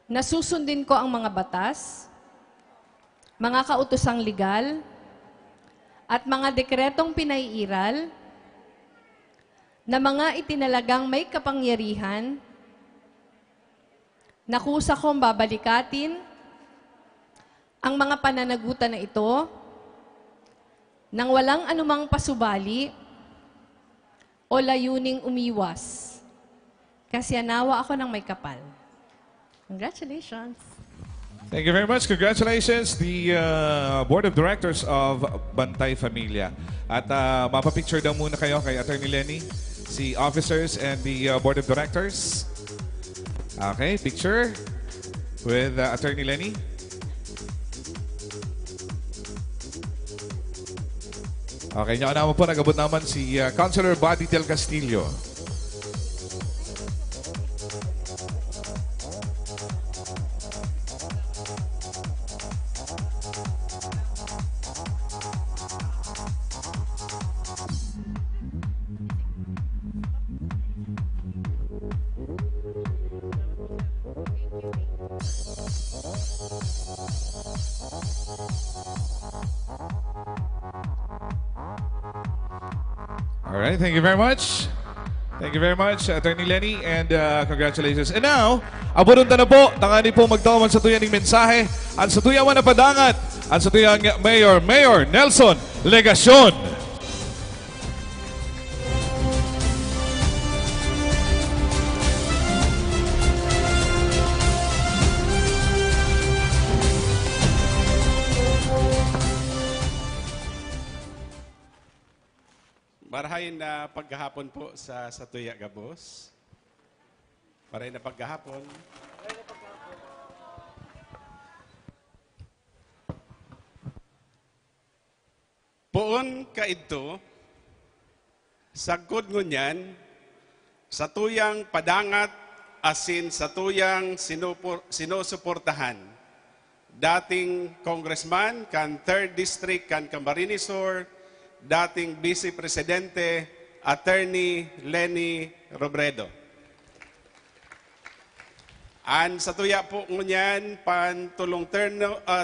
na susundin ko ang mga batas, mga kautosang legal, at mga dekretong pinaiiral na mga itinalagang may kapangyarihan na kusa kong babalikatin ang mga pananagutan na ito nang walang anumang pasubali o layuning umiwas. Kasi anawa ako ng may kapal. Congratulations! Thank you very much. Congratulations, the Board of Directors of Bantay Familia. At mapapicture daw muna kayo kay Attorney Lenny, si officers and the Board of Directors. Okay, picture with Attorney Lenny. Okay, niya naman po, nagabot naman si Councilor Buddy Del Castillo. All right, thank you very much. Thank you very much, Attorney Lenny, and congratulations. And now, abununta na po, tangani po magtawman sa tuyang mensahe, ang sa tuyang manapadangat, ang sa tuyang Mayor Nelson Legacion. Marahay na paghahapon po sa Tuya Gabos. Marahay na paghahapon. Poon ka ito, sagkod ngunyan, sa tuyang padangat asin sa tuyang sinusuportahan. Dating congressman, kan 3rd District, kan Camarines Sur, dating Vice Presidente, Attorney Lenny Robredo. An sa tuya po ngunyan, pantulong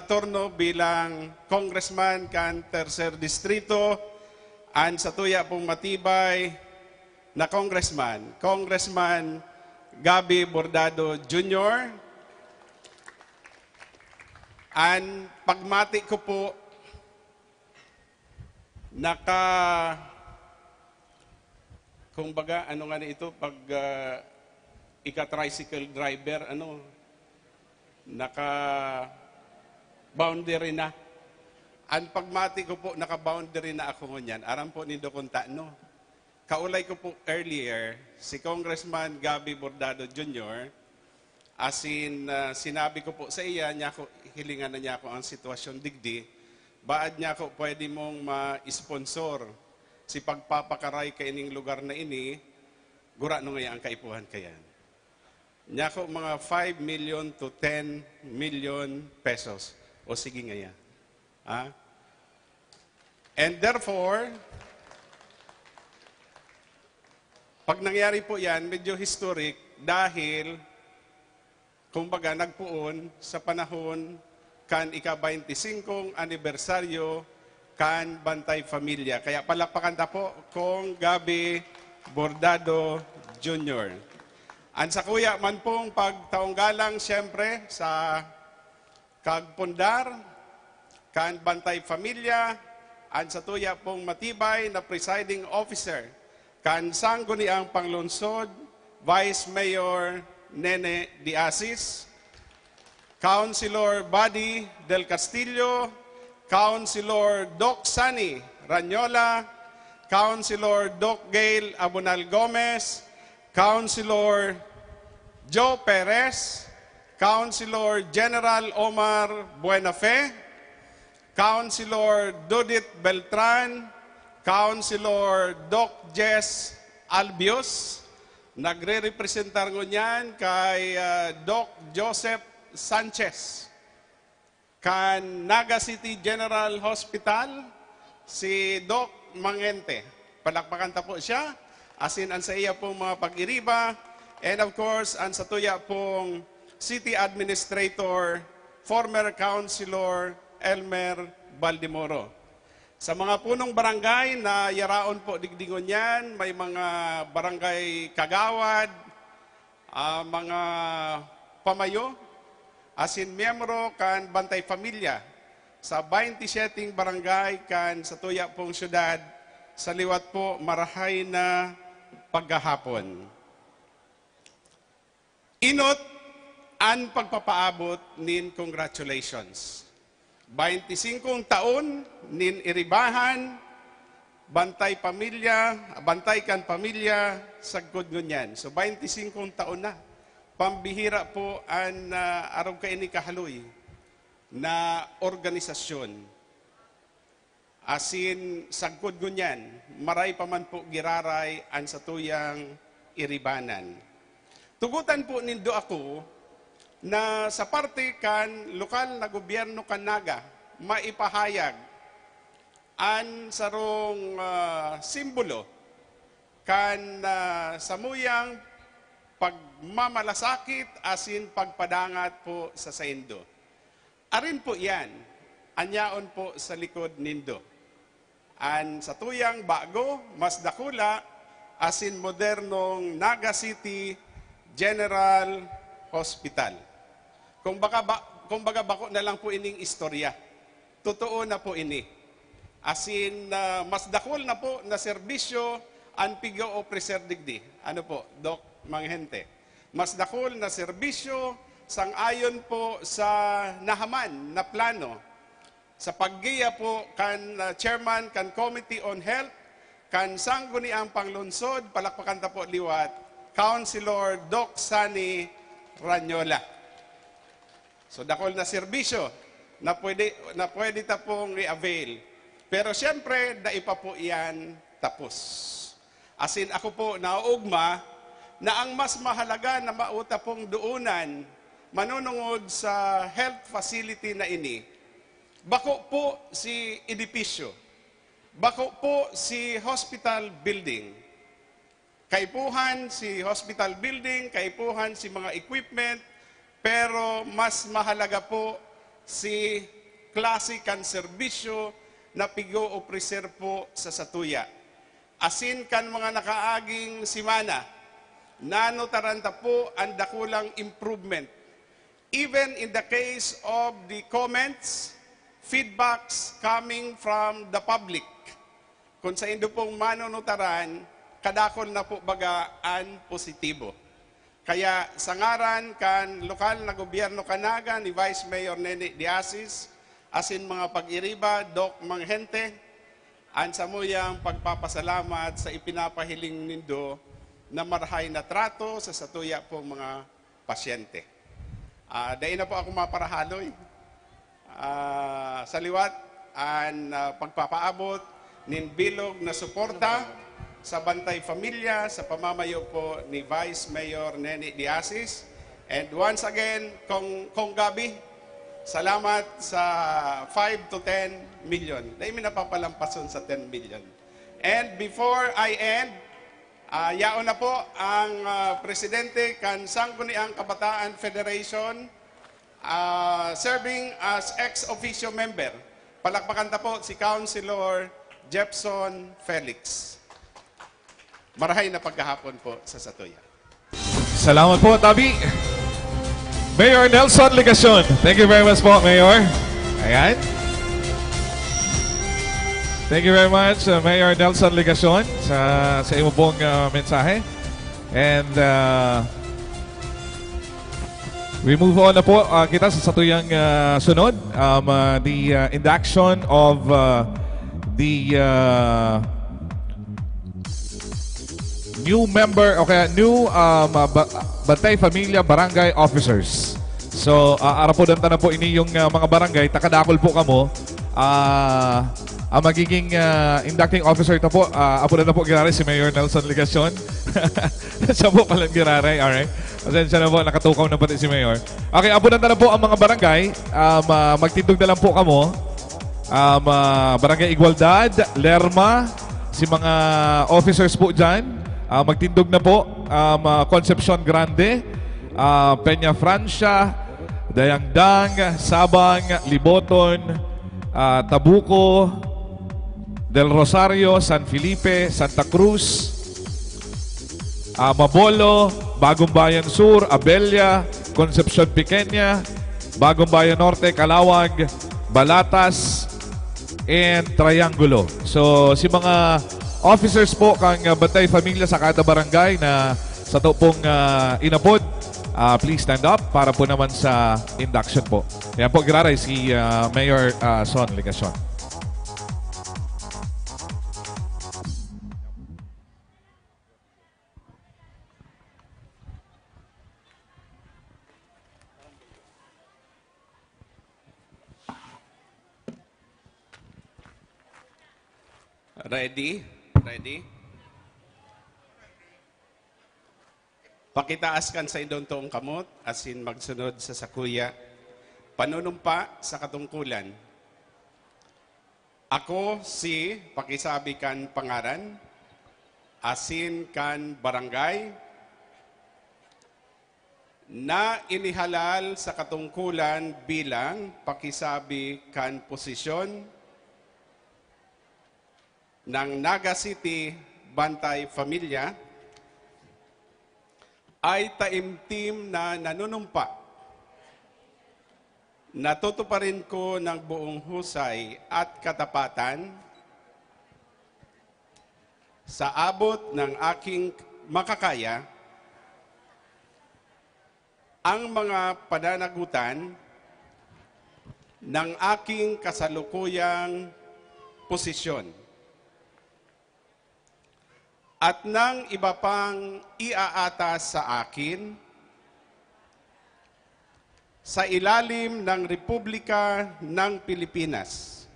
turno bilang congressman kan 3rd Distrito, an sa tuya pong matibay na Congressman Gabi Bordado Jr. An pagmati ko po, kung baga, ano nga na ito, pag ika-tricycle driver, naka-boundary na. Ang pagmati ko po, naka-boundary na ako ngunyan. Aram po ni Dokunta, no? Kaulay ko po earlier, si Congressman Gabi Bordado Jr., asin sinabi ko po sa iya, hilingan na niya ako ang sitwasyon digdi, baad niya ako pwede mong ma-sponsor si pagpapakaray kaining lugar na ini, gura no nga ang kaipuhan kayan. Niya ako mga 5 million to 10 million pesos. O sige nga yan. And therefore, pag nangyari po yan, medyo historic dahil, kumbaga, nagpuon sa panahon kan ika-25 anibersaryo kan Bantay Familia. Kaya palakpakan ta po kong Gabi Bordado Jr. An sa kuya man pong pagtaong galang siyempre sa kagpundar kan Bantay Familia, an sa tuya pong matibay na presiding officer kan sangguniang Panglungsod, Vice Mayor Nene Diasis, Councilor Buddy Del Castillo, Councilor Doc Sani Ranyola, Councilor Doc Gail Abunal Gomez, Councilor Joe Perez, Councilor General Omar Buenafe, Councilor Dudit Beltran, Councilor Doc Jess Albios, nagre-representar ngunyan kay Doc Joseph Sanchez, kan Naga City General Hospital, si Doc Mangente. Palakpakan ta po siya, asin ang sa iya pong mga pag-iriba, And of course, ang satuya pong City Administrator, former Councilor Elmer Baldimoro. Sa mga punong barangay na yaraon po digdingon yan, may mga barangay kagawad, mga pamayo, asin miyembro kan Bantay Pamilya sa 27 barangay kan sa tuya pong syudad sa liwat po marahay na paggahapon. Inot ang pagpapaabot nin congratulations. 25 taon nin iribahan, bantay kan pamilya, sagkod ngunyan. So 25 taon na. Pambihira po ang araw ka ini kahaloy na organisasyon. Asin sagkod ngunyan, maray pa man po giraray ang satuyang iribanan. Tugutan po nindo ako na sa parte kan lokal na gobyerno kan Naga, maipahayag an sarong simbolo kan samuyang pagmamalasakit asin pagpadangat po sa saindo. Arin po yan, anyaon po sa likod nindo. An satuyang bago, mas dakula, asin modernong Naga City General Hospital. Kung baga bako na lang po ining istorya. Totoo na po ini. Asin mas dakol na po na serbisyo ang pigo o preserdigdi. Ano po, Doc Manghente? Mas dakol na serbisyo sang-ayon po sa nahaman na plano sa paggiya po kan chairman kan Committee on Health kan sangguni ang panglunsod palakpakan ta po liwat Councilor Doc Sani Ranyola. So dakol na serbisyo na pwede ta pong i-avail. Pero siyempre, daipa po yan tapos. Asin ako po nauugma na ang mas mahalaga na mauta pong duunan manunungod sa health facility na ini. Bako po si edipisyo. Bako po si hospital building. Kaipuhan si hospital building, kaipuhan si mga equipment, pero mas mahalaga po si klase kan serbisyo na pigo o preserve po sa satuya. Asin kan mga nakaaging simana, nanotaranta po ang dakulang improvement. Even in the case of the comments, feedbacks coming from the public. Kung sa indo pong manonotaran, kadakol na po bagaan positibo. Kaya sa ngaran kan lokal na gobyerno Kanaga ni Vice Mayor Nene Diasis, asin mga pag-iriba, Doc Manghente, ang samuyang pagpapasalamat sa ipinapahiling nindo na marahay na trato sa satuya po mga pasyente. Dahil na po ako maparahaloy. Sa liwat, ang pagpapaabot nin bilog na suporta sa Bantay Pamilya, sa pamamayo po ni Vice Mayor Nene Diasis. And once again, Kong Gabi, salamat sa 5 to 10 million. Dahil may napapalampason sa 10 million. And before I end, yaon na po ang Presidente kan Sangguniang Kabataan Federation, serving as ex-officio member. Palakpakan ta po si Councilor Jepson Felix. Marahay na pagkahapon po sa Satuya. Salamat po, Tabi. Mayor Nelson Ligacion. Thank you very much po, Mayor. Ayan. Thank you very much, Mayor Nelson Ligacion, sa imo pong mensahe. And we move on na po kita sa satuyang sunod. The induction of the new member, new Bantay Pamilya Barangay Officers. So, arapodan na po ini yung mga barangay. Takadakol po kamo. Ang magiging inducting officer ito po, apunan na po giraray si Mayor Nelson Ligacion. Siya po palang giraray. Alright. Pasensya na po, nakatukaw na pati si Mayor. Okay, apunan na po ang mga barangay. Magtindog na lang po kamo. Barangay Igualdad, Lerma, si mga officers po dyan. Magtindog na po. Concepcion Grande, Peña Francia, Dayangdang, Sabang, Liboton, Tabuco, Del Rosario, San Felipe, Santa Cruz, Mabolo, Bagong Bayan Sur, Abella, Concepcion Pequeña, Bagong Bayan Norte, Calawag, Balatas, and Triangulo. So, si mga officers po kang Bantay Familia sa kada barangay na sa to pong inapod, please stand up para po naman sa induction po. Yan po, giraray si Mayor Son Ligacion. Ready? Ready? Pakitaas kan sa indong toong kamot, asin magsunod sa sakuya. Panunumpa sa katungkulan. Ako si pakisabi kan pangaran, asin kan barangay, na inihalal sa katungkulan bilang pakisabi kan posisyon ng Naga City Bantay Familia ay taimtim na nanunumpa. Natutuparin ko ng buong husay at katapatan sa abot ng aking makakaya ang mga pananagutan ng aking kasalukuyang posisyon. At nang iba pang iaatas sa akin, sa ilalim ng Republika ng Pilipinas,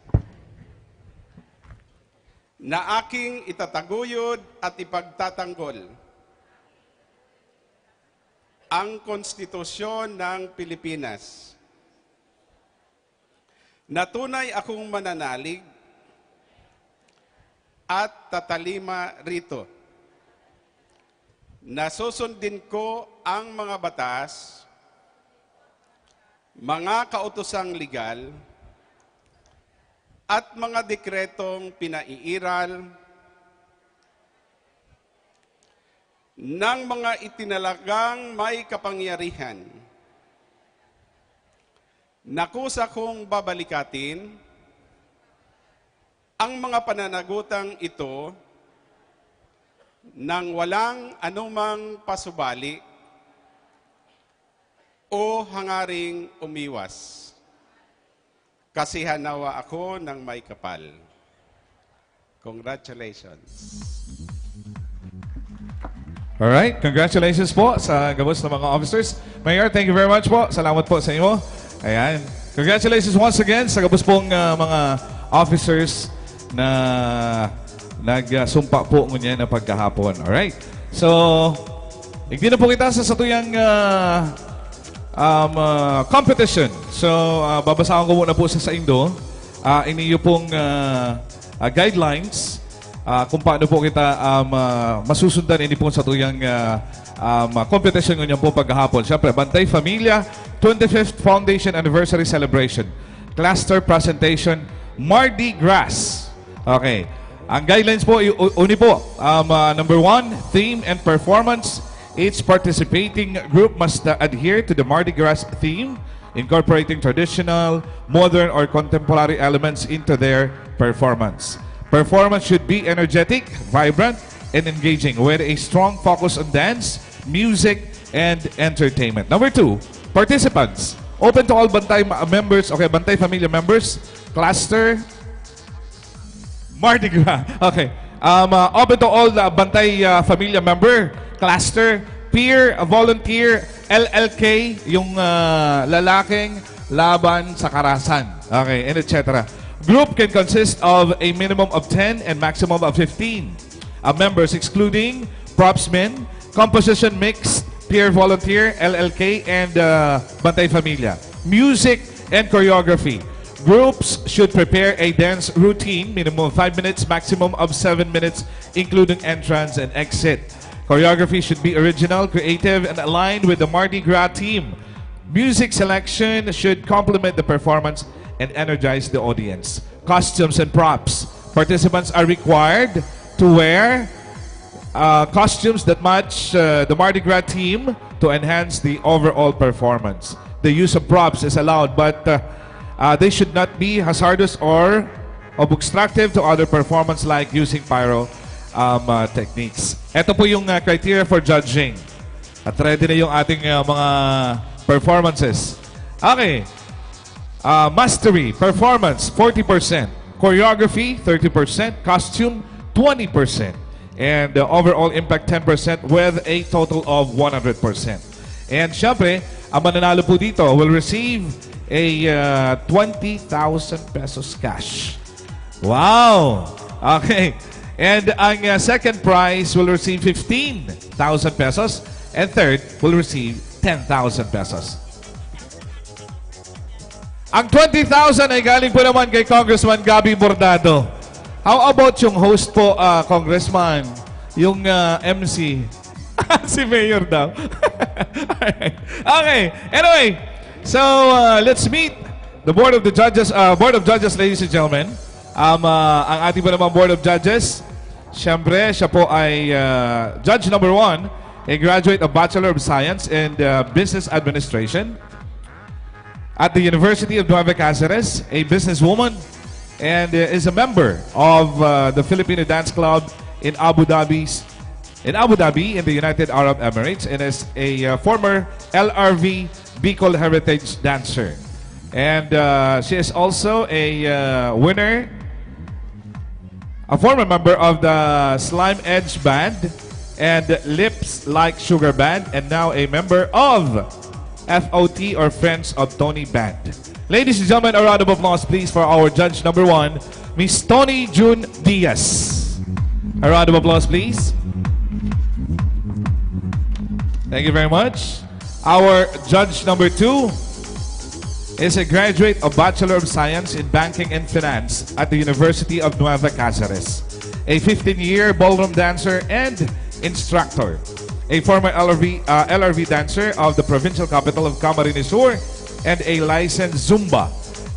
na aking itataguyod at ipagtatanggol ang Konstitusyon ng Pilipinas, na tunay akong mananalig at tatalima rito, na susundin ko ang mga batas, mga kautosang legal, at mga dekretong pinaiiral ng mga itinalagang may kapangyarihan na kusa kong babalikatin ang mga pananagutang ito nang walang anumang pasubali o hangaring umiwas. Kasihan nawa ako ng may kapal. Congratulations. Alright, congratulations po sa gabos ng mga officers. Mayor, thank you very much po. Salamat po sa inyo. Ayan. Congratulations once again sa gabos pong mga officers na nagsumpa po ngunyan na pagkahapon. Alright. So, hindi na po kita sa satuyang competition. So, babasahan ko muna po sa indo. Iniyo pong guidelines kung paano po kita masusundan ini po sa tuyang competition ngunyan po pagkahapon. Siyempre, Bantay Familia 25th Foundation Anniversary Celebration. Cluster Presentation, Mardi Gras. Okay. Ang guidelines po, uni po, number 1, theme and performance. Each participating group must adhere to the Mardi Gras theme, incorporating traditional, modern, or contemporary elements into their performance. Performance should be energetic, vibrant, and engaging with a strong focus on dance, music, and entertainment. Number 2, participants. Open to all Bantay members, okay, Bantay Familia members, cluster, Mardi Gras. Okay. Open to all Bantay Familia member, cluster, peer, volunteer, LLK, yung lalaking laban sa karasan. Okay, and etc. Group can consist of a minimum of 10 and maximum of 15 members, excluding propsmen, composition mixed, peer volunteer, LLK, and Bantay Familia. Music and choreography. Groups should prepare a dance routine, minimum of 5 minutes, maximum of 7 minutes, including entrance and exit. Choreography should be original, creative, and aligned with the Mardi Gras theme. Music selection should complement the performance and energize the audience. Costumes and props. Participants are required to wear costumes that match the Mardi Gras theme to enhance the overall performance. The use of props is allowed, but they should not be hazardous or obstructive to other performance like using pyro techniques. Ito po yung criteria for judging. At ready na yung ating mga performances. Okay. Mastery, performance, 40%. Choreography, 30%. Costume, 20%. And overall impact, 10% with a total of 100%. And syempre, ang mananalo po dito will receive a 20,000 pesos cash. Wow! Okay. And ang second prize will receive 15,000 pesos. And third will receive 10,000 pesos. Ang 20,000 ay galing po naman kay Congressman Gabby Bordado. How about yung host po, Congressman? Yung MC? Si Mayor daw. Okay. Anyway, so let's meet the Board of Judges, ladies and gentlemen. Ang ating po naman Board of Judges, siyempre, siya po ay Judge number 1, a graduate of Bachelor of Science in Business Administration at the University of Nueva Cáceres, a businesswoman, and is a member of the Filipino Dance Club in Abu Dhabi in the United Arab Emirates, and is a former LRV Bicol Heritage dancer. And she is also a winner, a former member of the Slime Edge Band and Lips Like Sugar Band, and now a member of FOT or Friends of Tony Band. Ladies and gentlemen, a round of applause please for our judge number 1, Miss Tony June Diaz. A round of applause please. Thank you very much. Our judge number 2 is a graduate of Bachelor of Science in Banking and Finance at the University of Nueva Cáceres, a 15-year ballroom dancer and instructor, a former LRV dancer of the provincial capital of Camarines Sur, and a licensed Zumba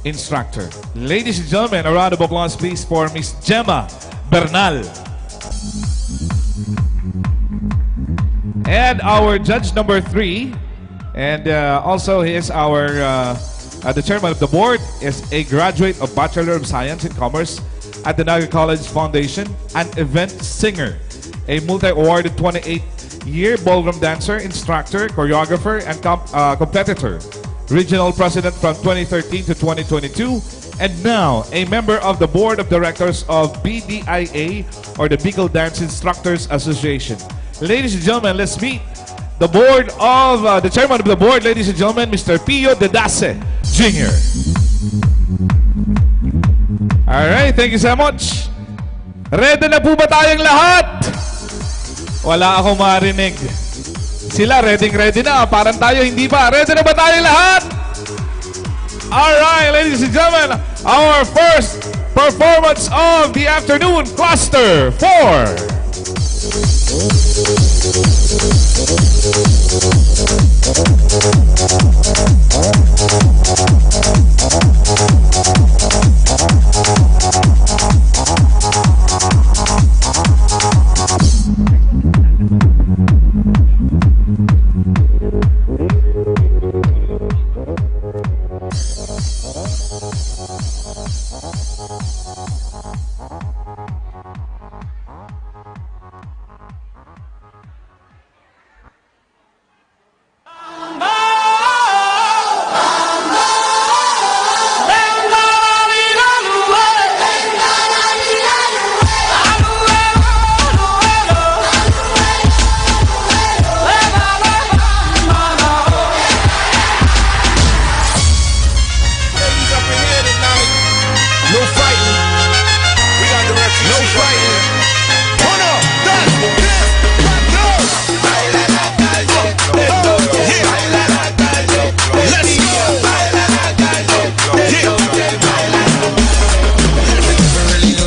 instructor. Ladies and gentlemen, a round of applause please for Miss Gemma Bernal. And our judge number 3, and also he is our the chairman of the board, is a graduate of Bachelor of Science in Commerce at the Naga College Foundation, an event singer, a multi-awarded 28-year ballroom dancer, instructor, choreographer, and competitor, regional president from 2013 to 2022, and now a member of the board of directors of BDIA, or the Bicol Dance Instructors Association. Ladies and gentlemen, let's meet the board of the chairman of the board, ladies and gentlemen, Mr. Pio Dedase Jr. All right, thank you so much. Ready na po ba tayong lahat? Wala akong marinig. Sila ready na, parang tayo hindi pa. Ready na ba tayong lahat? All right, ladies and gentlemen, our first performance of the afternoon, Cluster 4.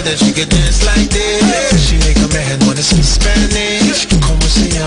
She could dance like this. She make a man wanna speak Spanish. Como se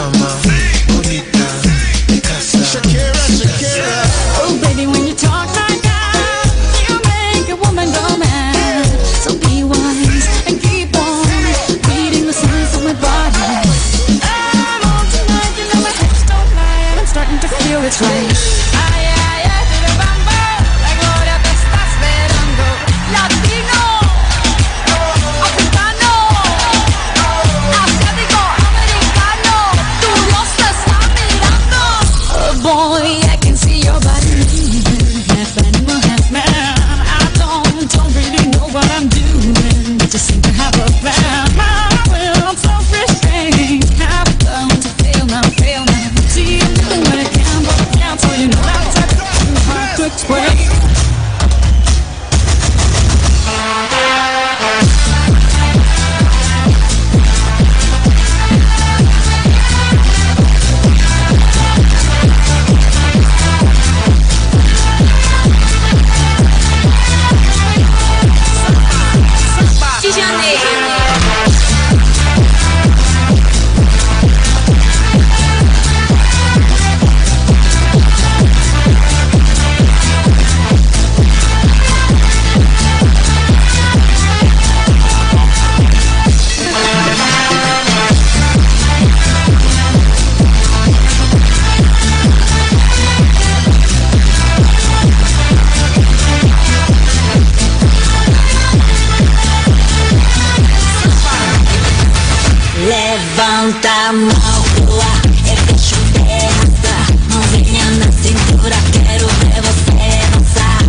Levanta a mão pro ar, eu deixo terraça. Mãozinha na cintura, quero ver você dançar.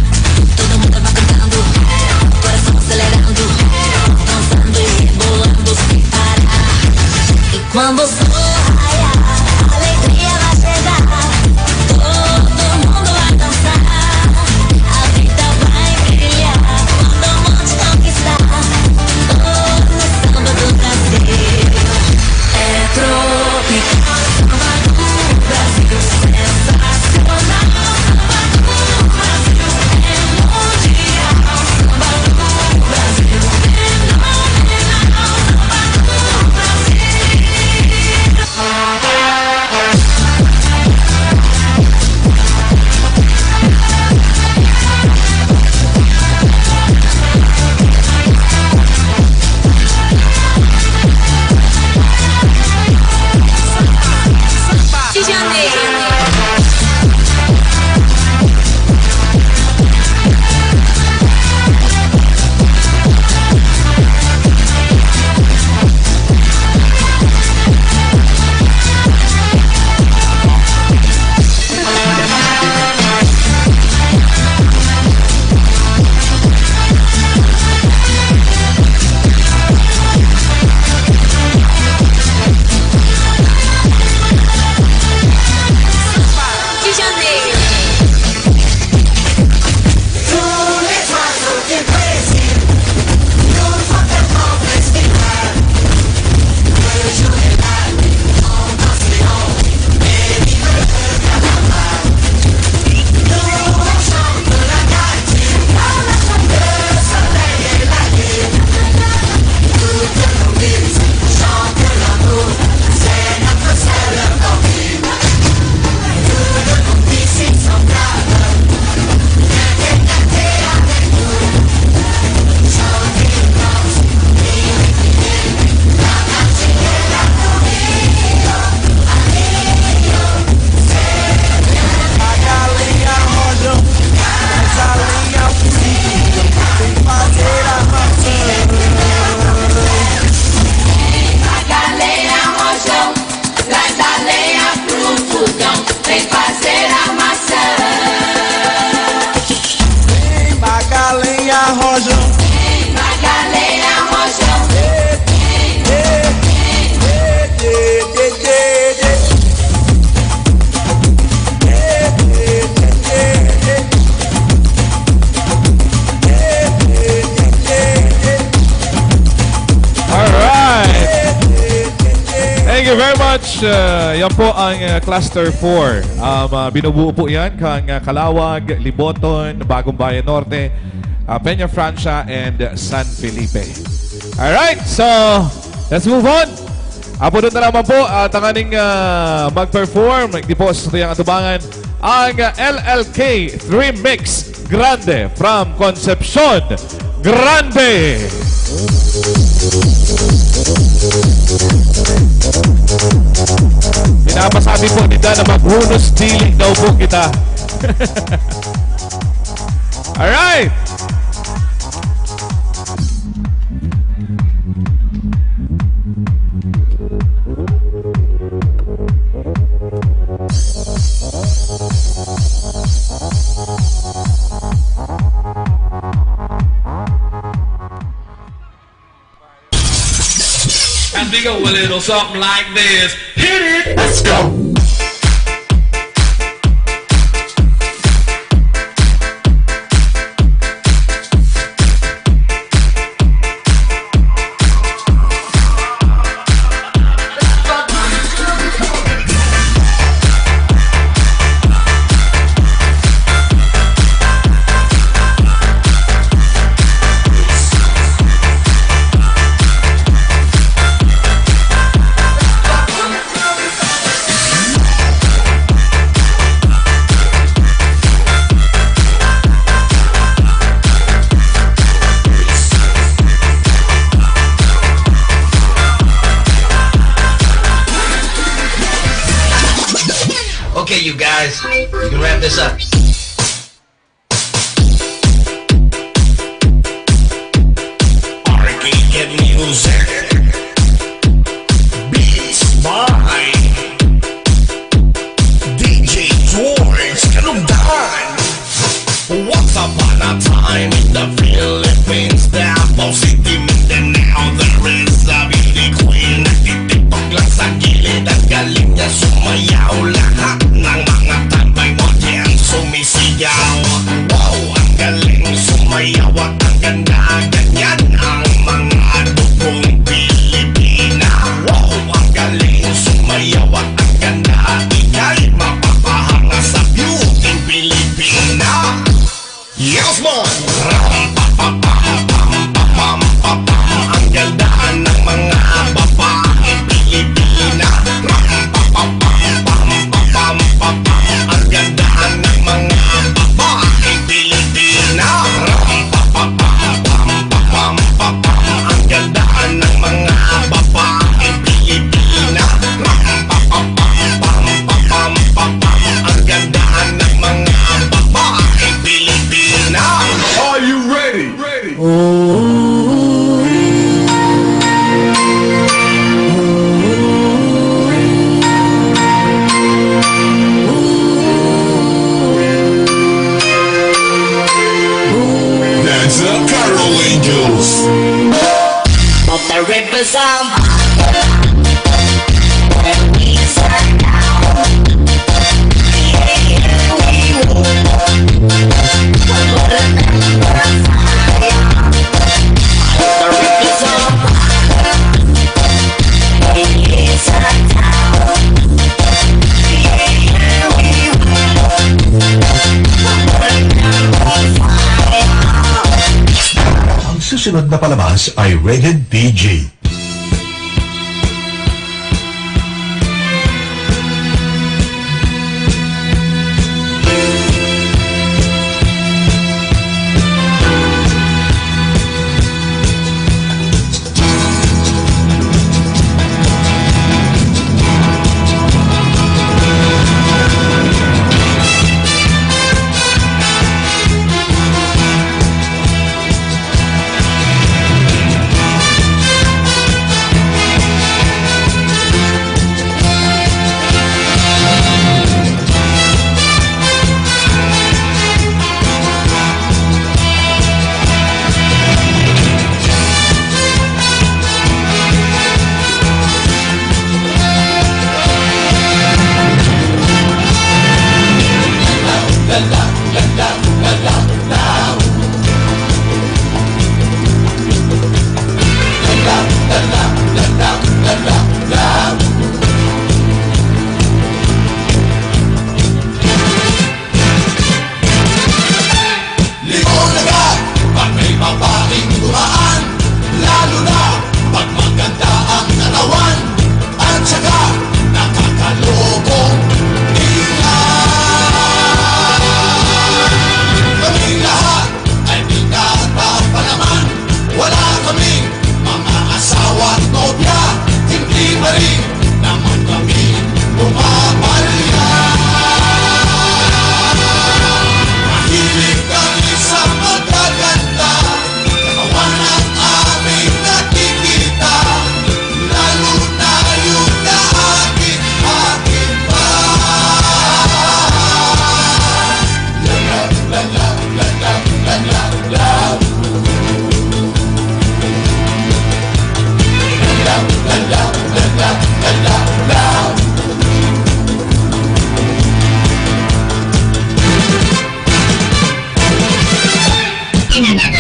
Todo mundo vai cantando, coração acelerando, dançando e rebolando sem parar. E quando o sol raiar, a alegria vai chegar. Todo mundo vai dançar, a vida vai brilhar. Quando o monte conquistar, no samba do Brasil. É tropical, samba do Brasil, sensacional. Samba do Brasil é mundial. Samba do Brasil, fenomenal. Samba do Rio de Janeiro. De Janeiro. Thank you very much. Yan po ang Cluster 4. Binubuo po yan kang Calawag, Liboton, Bagong Bayan Norte, Peña Francia, and San Felipe. Alright, so let's move on. Apo doon na naman po at ang aning mag-perform, hindi po sa tuyang atubangan, ang LLK 3 Mix Grande from Concepcion Grande. Pinapasabi po nila na maghunos dilig daw po kita. Alright! And we go a little something like this. Hit it! Let's go! you guys. You can wrap this up. Arcade music. Beats by DJ George Kalumdan. Once upon a time in the Philippines, Davao City, Mindanao, there is a beauty queen. Nagtitiktok lang sa gilid at galing niya sumayaw. Lahat ng mga tambay mo diyan sumisigaw. Wow, ang galing sumayaw at ang ganda. Ganyan ang mga dugong Pilipina. Wow, ang galing sumayaw at ang ganda. Ika'y mapapahanga sa beauty Pilipina. Yes, man! Ram-pa-pa-pam-pam-pam-pam-pam. Ang ganda ng mga babaeng Pilipina. Ram-pa-pa-pam-pam-pam-pam-pam. Ang ganda ng mga babaeng Pilipina. Ram-pa-pa-pam-pam-pam-pam. Ang ganda ng mga babaeng Pilipina. Ram-pa-pa-pam-pam-pam-pam. Ang ganda ng mga babaeng Pilipina. Are you ready? That's a Carol Angels. But the rivers of when we sat down, yeah, we would remember fire. The rivers of when we sat down, yeah, we would remember fire. Ang susunod na palabas ay Rated PG.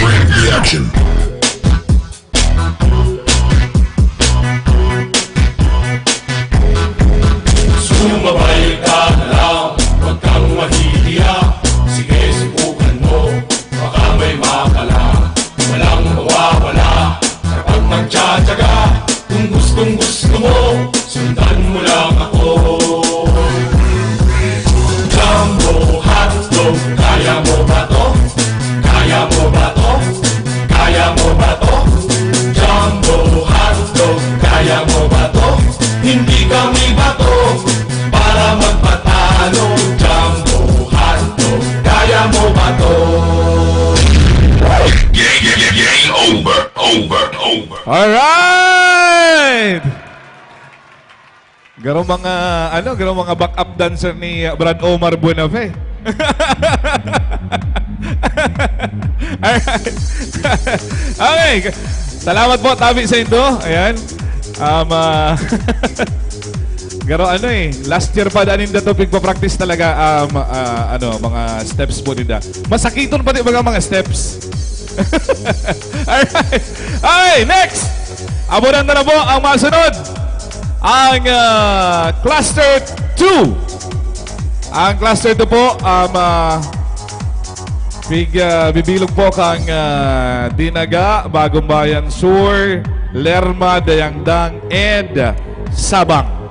Brand reaction. Sumabay ka na lang, huwag kang mahihiya. Sige, subukan mo, baka may makala. Walang mawawala, kapag magtsatsaga. Kung gustong gusto mo, sundan mo lang ako. Jumbo hotdog, kaya mo ba to? Kaya mo ba to? Kaya mo ba to? Jumbo hotdog, kaya mo ba to? Hindi kami bato para magpatalo. Alright! Garong mga backup dancer ni Brad Omar Buenafe. Alright. Okay. Salamat po, Tabi sa Indo. Ayan. Garo last year pa danin dato pigpa-practice talaga mga steps po nila. Masakiton pati mga steps. Alright. Okay, next. Abunan na po ang masunod. Ang Cluster 2. Ang Cluster 2 po, bibilog po kang Dinaga, Bagong Bayan Sur, Lerma, Dayangdang, and Sabang.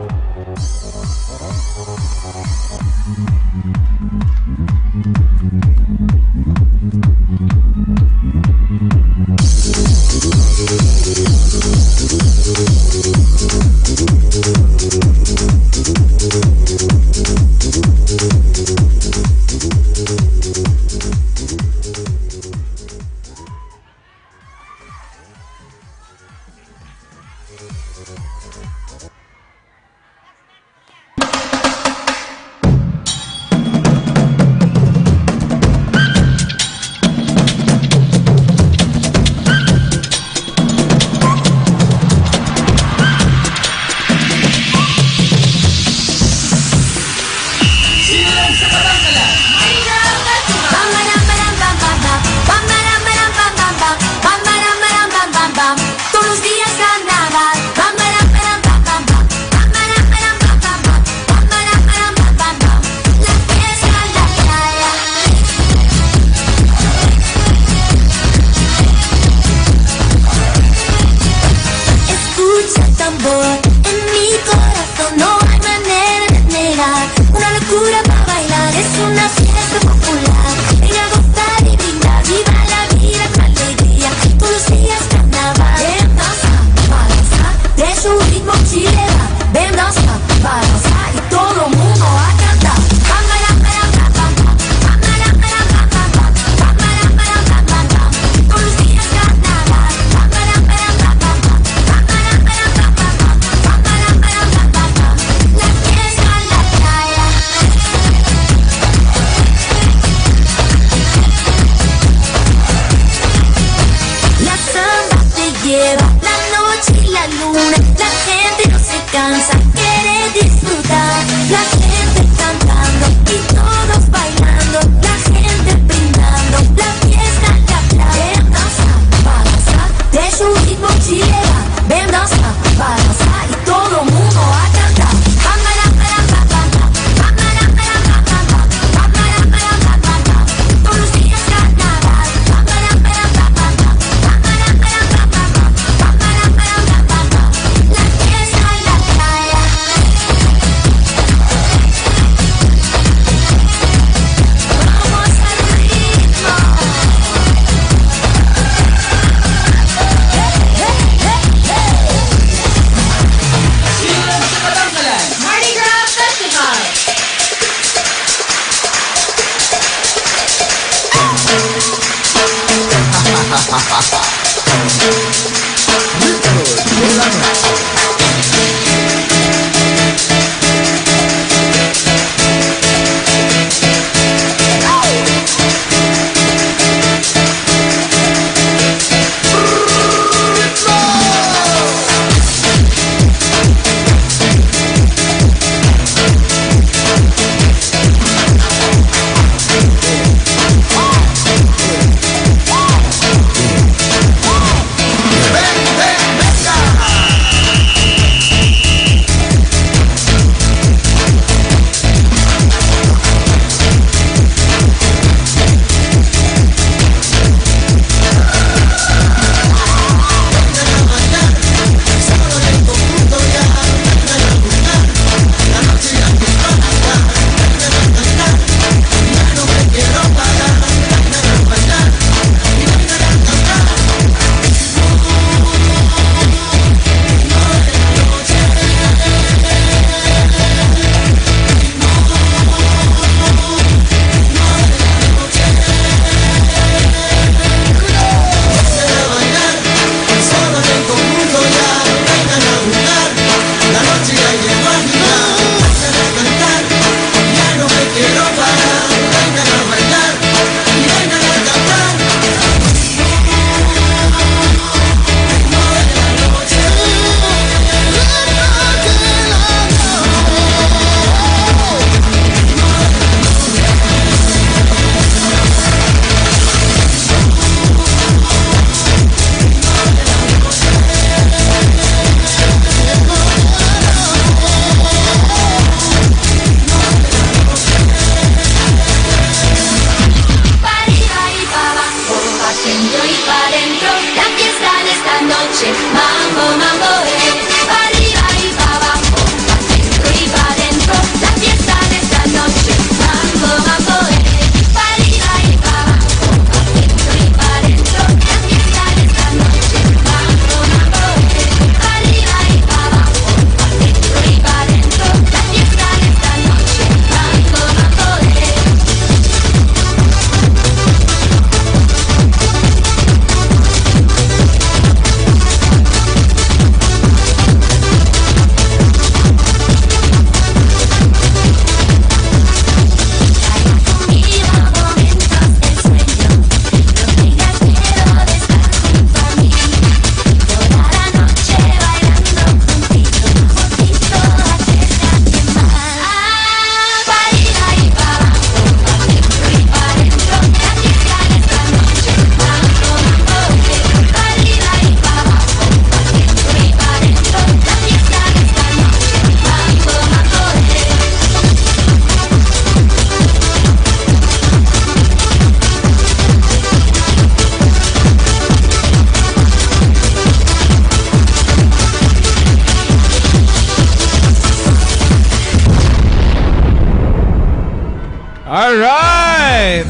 Alright!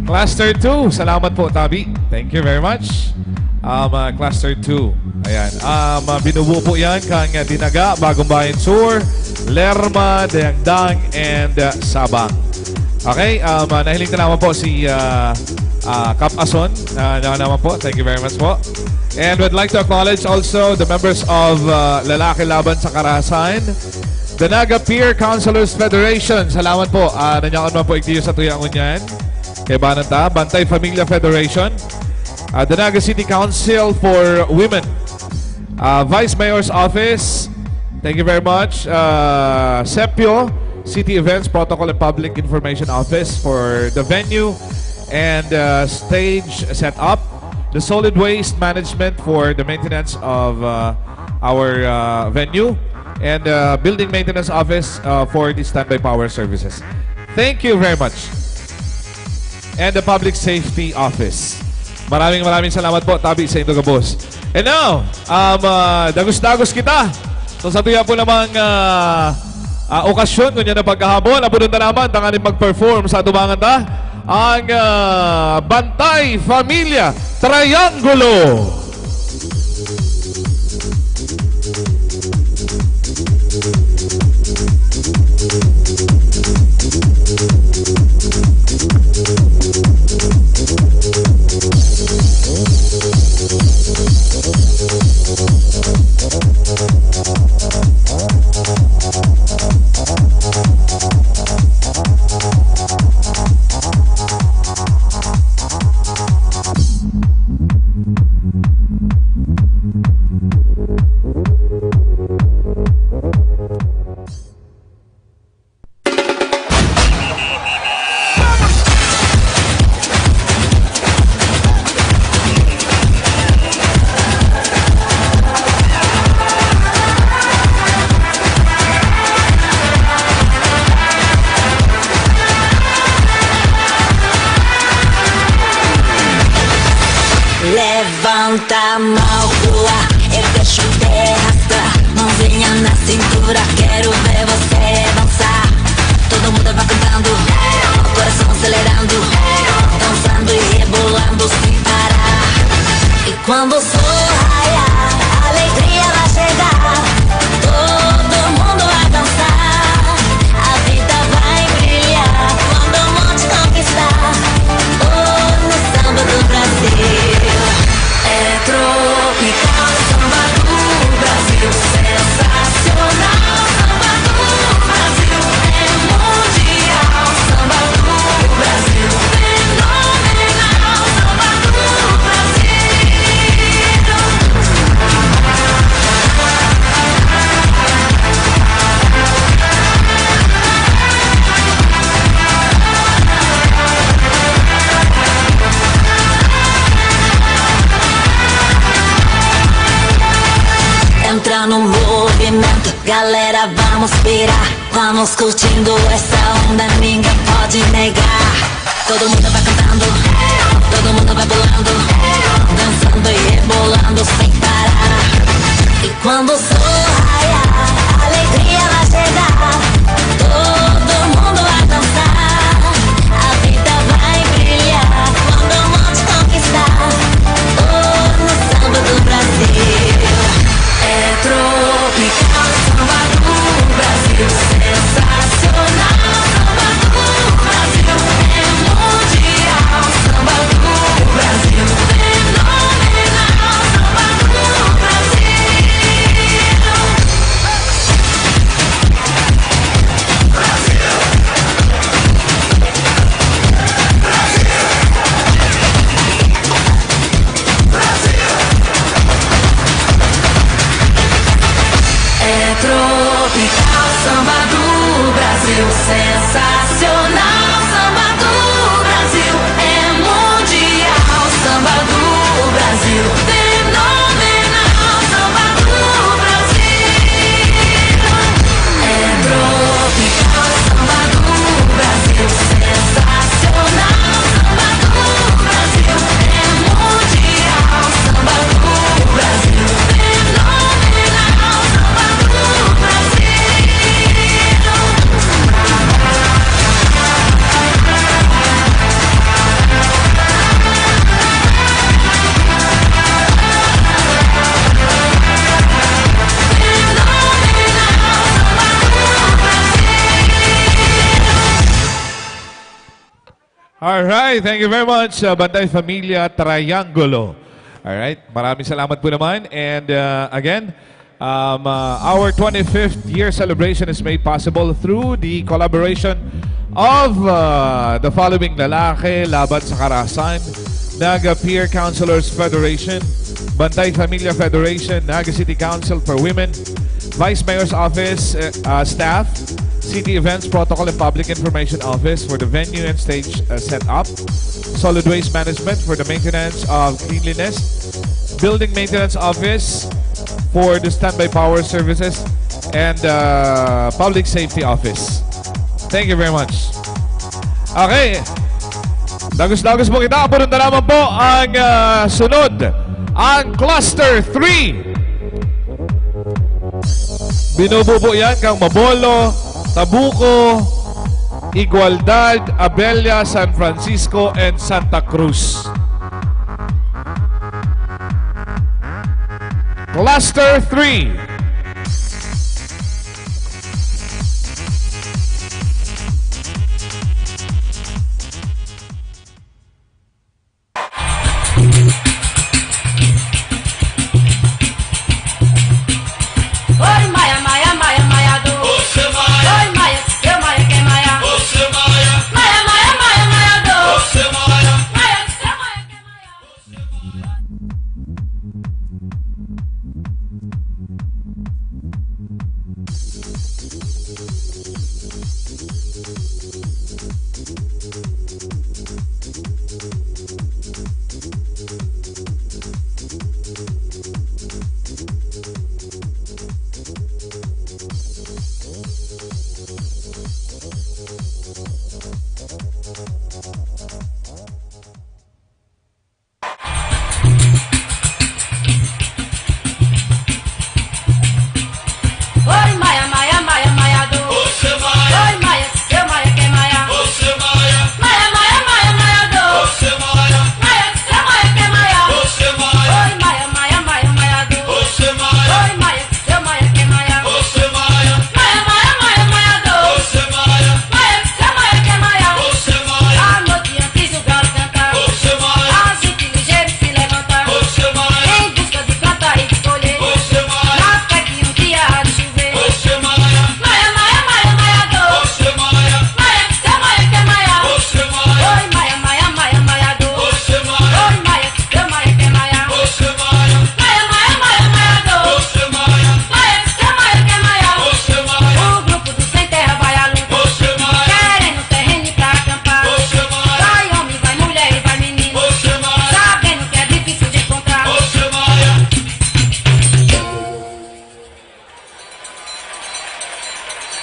Cluster 2. Salamat po, Tabi. Thank you very much. Cluster 2. Ayan. Binubuo po yan kang Dinaga, Bagong Bayan Sur, Lerma, Dayangdang, and Sabang. Okay, nahiling na naman po si Kap Ason. Naman po. Thank you very much po. And we'd like to acknowledge also the members of Lalaki Laban sa Karahasan, the Naga Peer Counselors Federation. Salamat po. Nanyakan naman po iktiyo sa tuyangon yan. Kay Bananta, Bantay Familia Federation. The Naga City Council for Women. Vice Mayor's Office. Thank you very much. Sepio, City Events Protocol and Public Information Office for the venue and stage setup. The Solid Waste Management for the maintenance of our venue. And Building Maintenance Office for the Standby Power Services. Thank you very much. And the Public Safety Office. Maraming salamat po, Tabi, sa Indoga Boss. And now, dagos-dagos kita. So sa tuya po namang okasyon, kunya na pagkahabon, abunod na naman, tanganin mag-perform sa tubangan ta, ang Bantay Familia Triangulo. Levanta a mão pro ar e deixa o pé arrastar. Mãozinha na cintura, quero ver você dançar. Todo mundo vai cantando, o coração acelerando, dançando e rebolando sem parar. E quando o sol raiar, a alegria vai chegar. Todo mundo vai dançar, a vida vai brilhar. Quando o monte conquistar, oh, no samba do Brasil. É tropical, samba do Brasil, sensacional. Samba do Brasil é mundial. Samba do Brasil, fenomenal. Samba do Brasil. Entra no movimento, galera, vamos pirar. Vamos curtindo essa onda, ninguém pode negar. Todo mundo vai cantando, todo mundo vai pulando, dançando e rebolando sem parar. E quando o sol raiar, a alegria vai chegar. Todo mundo vai dançar, a vida vai brilhar. Quando o monte conquistar, oh, no samba do Brasil. É tropical, samba do Brasil, sensacional. Samba do Brasil é mundial. Samba do Brasil, fenomenal. Samba do Brasil. É tropical, samba do Brasil, sensacional. Samba do Brasil é mundial. Samba do Brasil, fenomenal. Samba do Brasil. É tropical, samba do Brasil, sensacional. Samba do Brasil é mundial. Samba do Brasil, fenomenal. Samba do Brasil. Alright, thank you very much, Bantay Familia Triangulo. Alright, maraming salamat po naman. And again, our 25th year celebration is made possible through the collaboration of the following lalaki laban sa karahasan, Naga Peer Councilors Federation, Bantay Familia Federation, Naga City Council for Women, Vice Mayor's Office staff, City Events Protocol and Public Information Office for the venue and stage setup, Solid Waste Management for the maintenance of cleanliness, Building Maintenance Office for the standby power services, and Public Safety Office. Thank you very much. Okay. Dagos-dagos po kita. Punta naman po ang sunod. Ang Cluster 3. Binubo po yan kang Mabolo, Tabuco, Igualdad, Abella, San Francisco, and Santa Cruz. Cluster 3. Oi, Maia, Maia, Maia, Maia do. Você Maia, Oi, Maia, eu Maia, quem Maia? você Maia, Maia, Maia, Maia, Maia do. você Maia. Maia, eu Maia, quem Maia? Oi, Maia, Maia, Maia, Maia do. Você Maia, Oi, Maia, eu Maia, quem Maia? você Maia, Maia, Maia, Maia, Maia do. você Maia, Maia, eu Maia, quem Maia? você Maia, Oi, Maia, Maia, Maia, Maia do. você Maia, Oi, Maia, eu Maia, quem Maia? você Maia, Maia, Maia, Maia, Maia do. você Maia, Maia, eu Maia, quem Maia? você Maia, A noite antes o galo cantar, você Maia, a gente ligeiro se levantar, você Maia, em busca de plantar e de colher, você Maia, na fé que um dia há de chover. você Maia, Maia, Maia, Maia, Maia do. você Maia, Maia, eu Maia, quem Maia? você Maia, Oi, Maia, Maia, Maia, Maia do. você Maia, Oi, Maia, eu Maia, quem Maia? você Maia, Maia, Maia, Maia, Maia do. você Maia, Maia, eu Maia, quem Maia? você Maia, O grupo do Sem Terra vai à luta, você Maia, querendo terreno pra acampar. você Maia, Vai homem, vai mulher e vai menino, você Maia, sabendo que é difícil de encontrar. você Maia.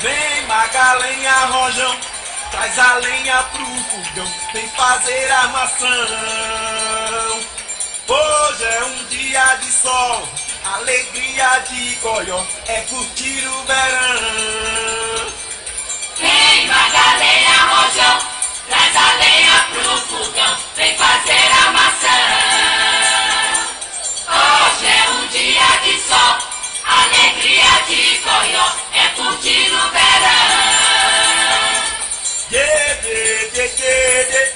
Vem Magalenha Rojão, traz a lenha pro fogão, vem fazer armação. Hoje é um dia de sol, alegria de Goió, é curtir o verão. Vem Magalenha Rojão, traz a lenha pro fogão, vem fazer a maçã. Hoje é um dia de sol, alegria de Goió, é curtir o verão. Yeah, yeah, yeah, yeah, yeah.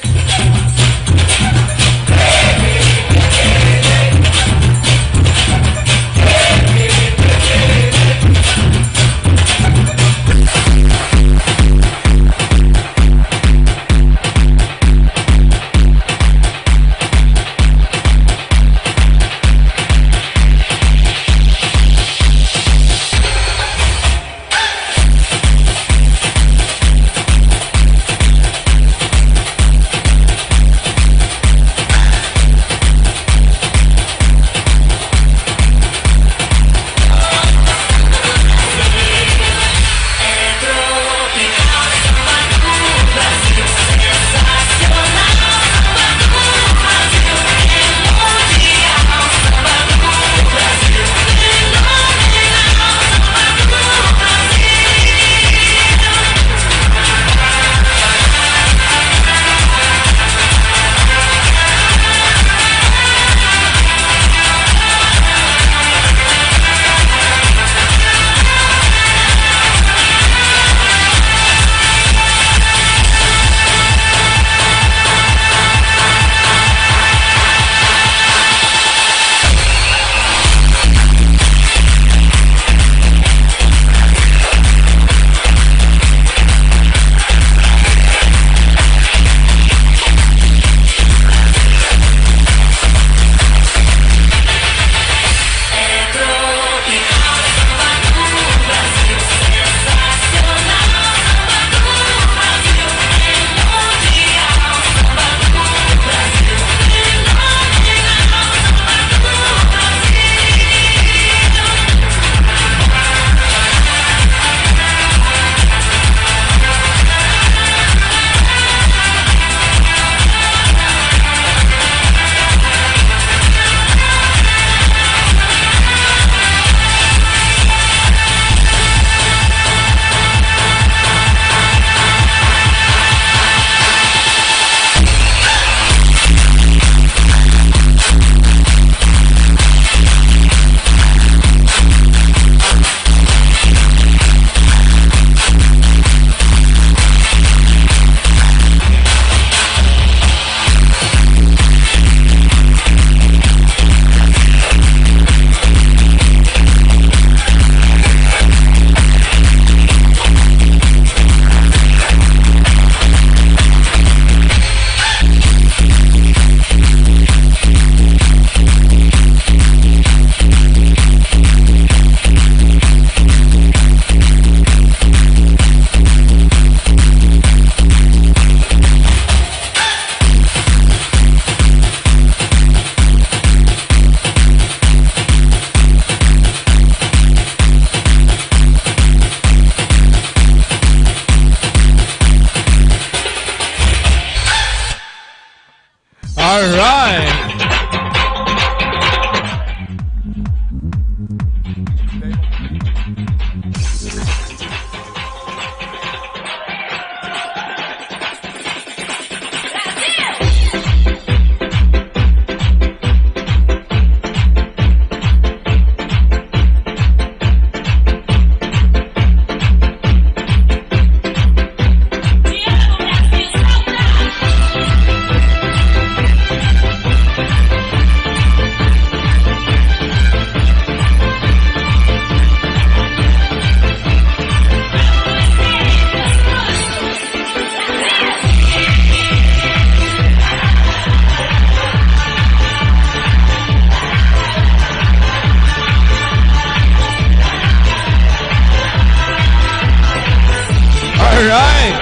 Alright!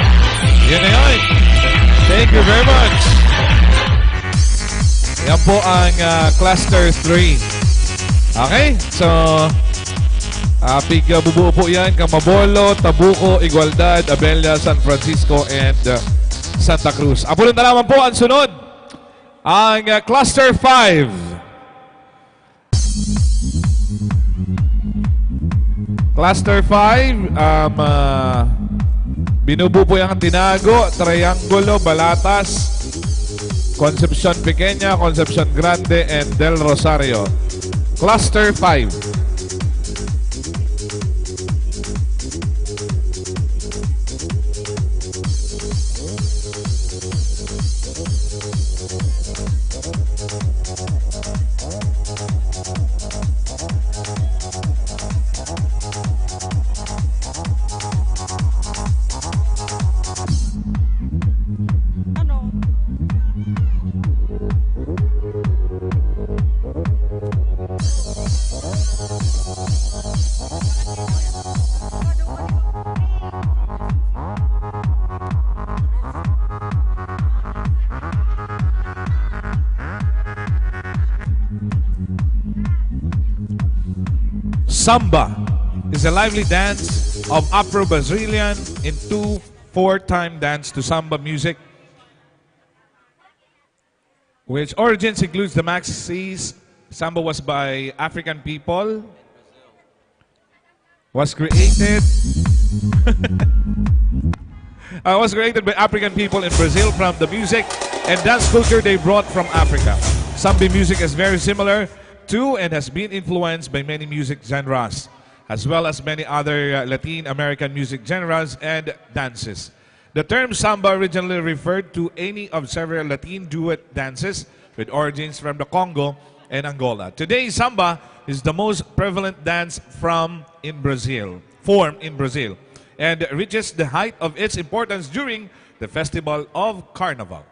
Yun na yun. Thank you very much. Yan po ang Cluster 3. Okay? So, bubuo po yan. Camabolo, Tabuco, Igualdad, Abella, San Francisco, and Santa Cruz. Apo na naman po ang sunod. Ang Cluster 5. Cluster 5, binubuo po yung Tinago, Triangulo, Balatas, Concepcion Pequeña, Concepcion Grande, and Del Rosario. Cluster 5. Samba is a lively dance of Afro-Brazilian in 2/4-time dance to samba music, which origins includes the Maxis. Samba was by African people, was created by African people in Brazil from the music and dance culture they brought from Africa. Samba music is very similar to and has been influenced by many music genres, as well as many other Latin American music genres and dances. The term samba originally referred to any of several Latin duet dances with origins from the Congo and Angola. Today, samba is the most prevalent dance form in Brazil, and reaches the height of its importance during the festival of Carnival.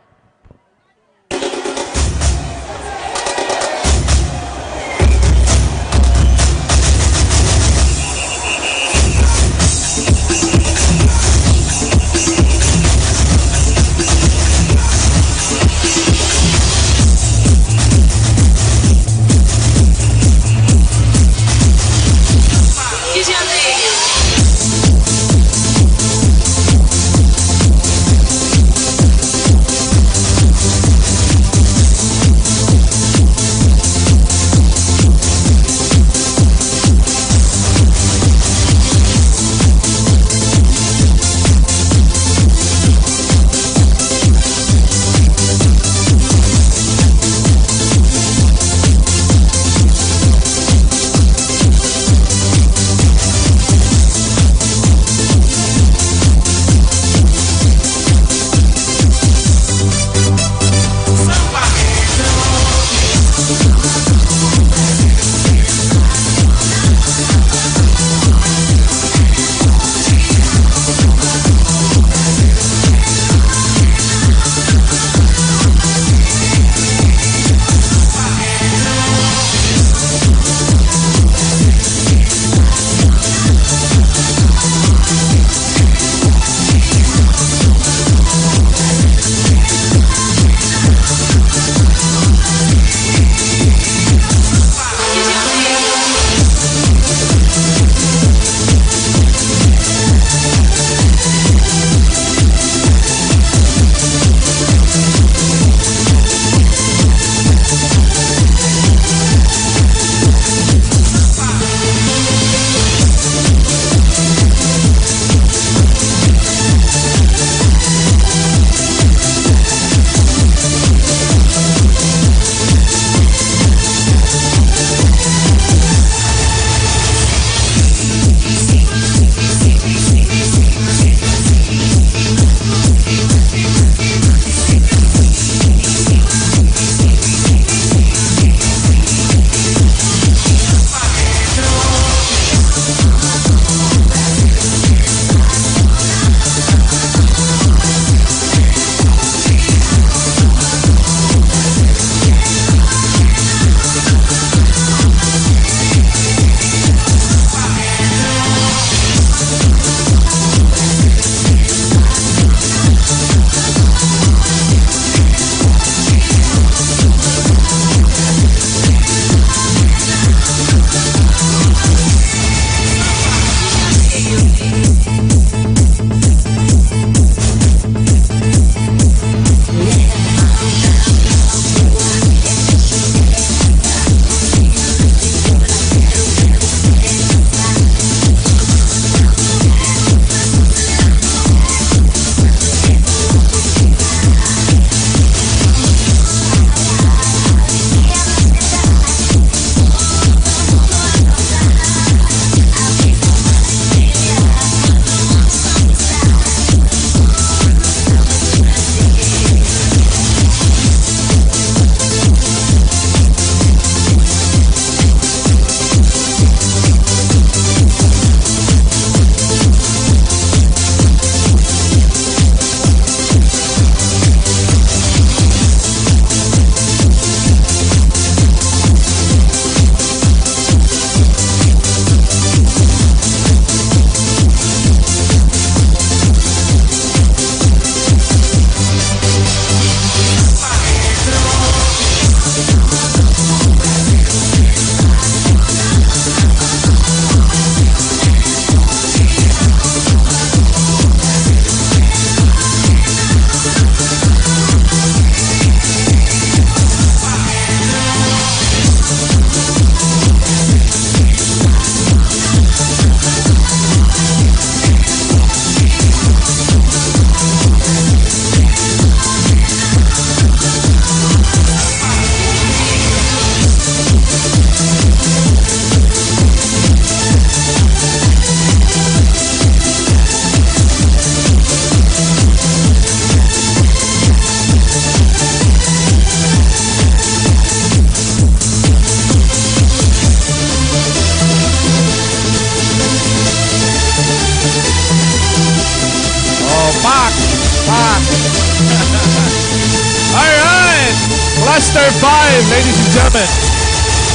Cluster 5, ladies and gentlemen.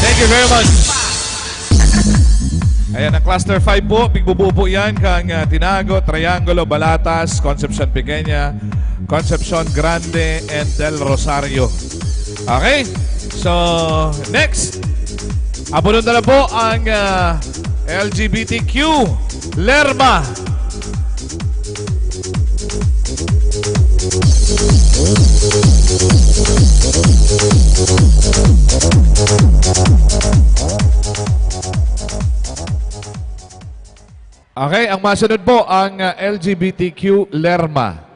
Thank you very much. Ayan, ang Cluster 5 po, bigbubuo po yan kang Tinago, Triangulo, Balatas, Concepcion Pequeña, Concepcion Grande, and Del Rosario. Okay, so next, apunod na po ang LGBTQ Lerma. Okay, ang masunod po ang LGBTQ Lerma.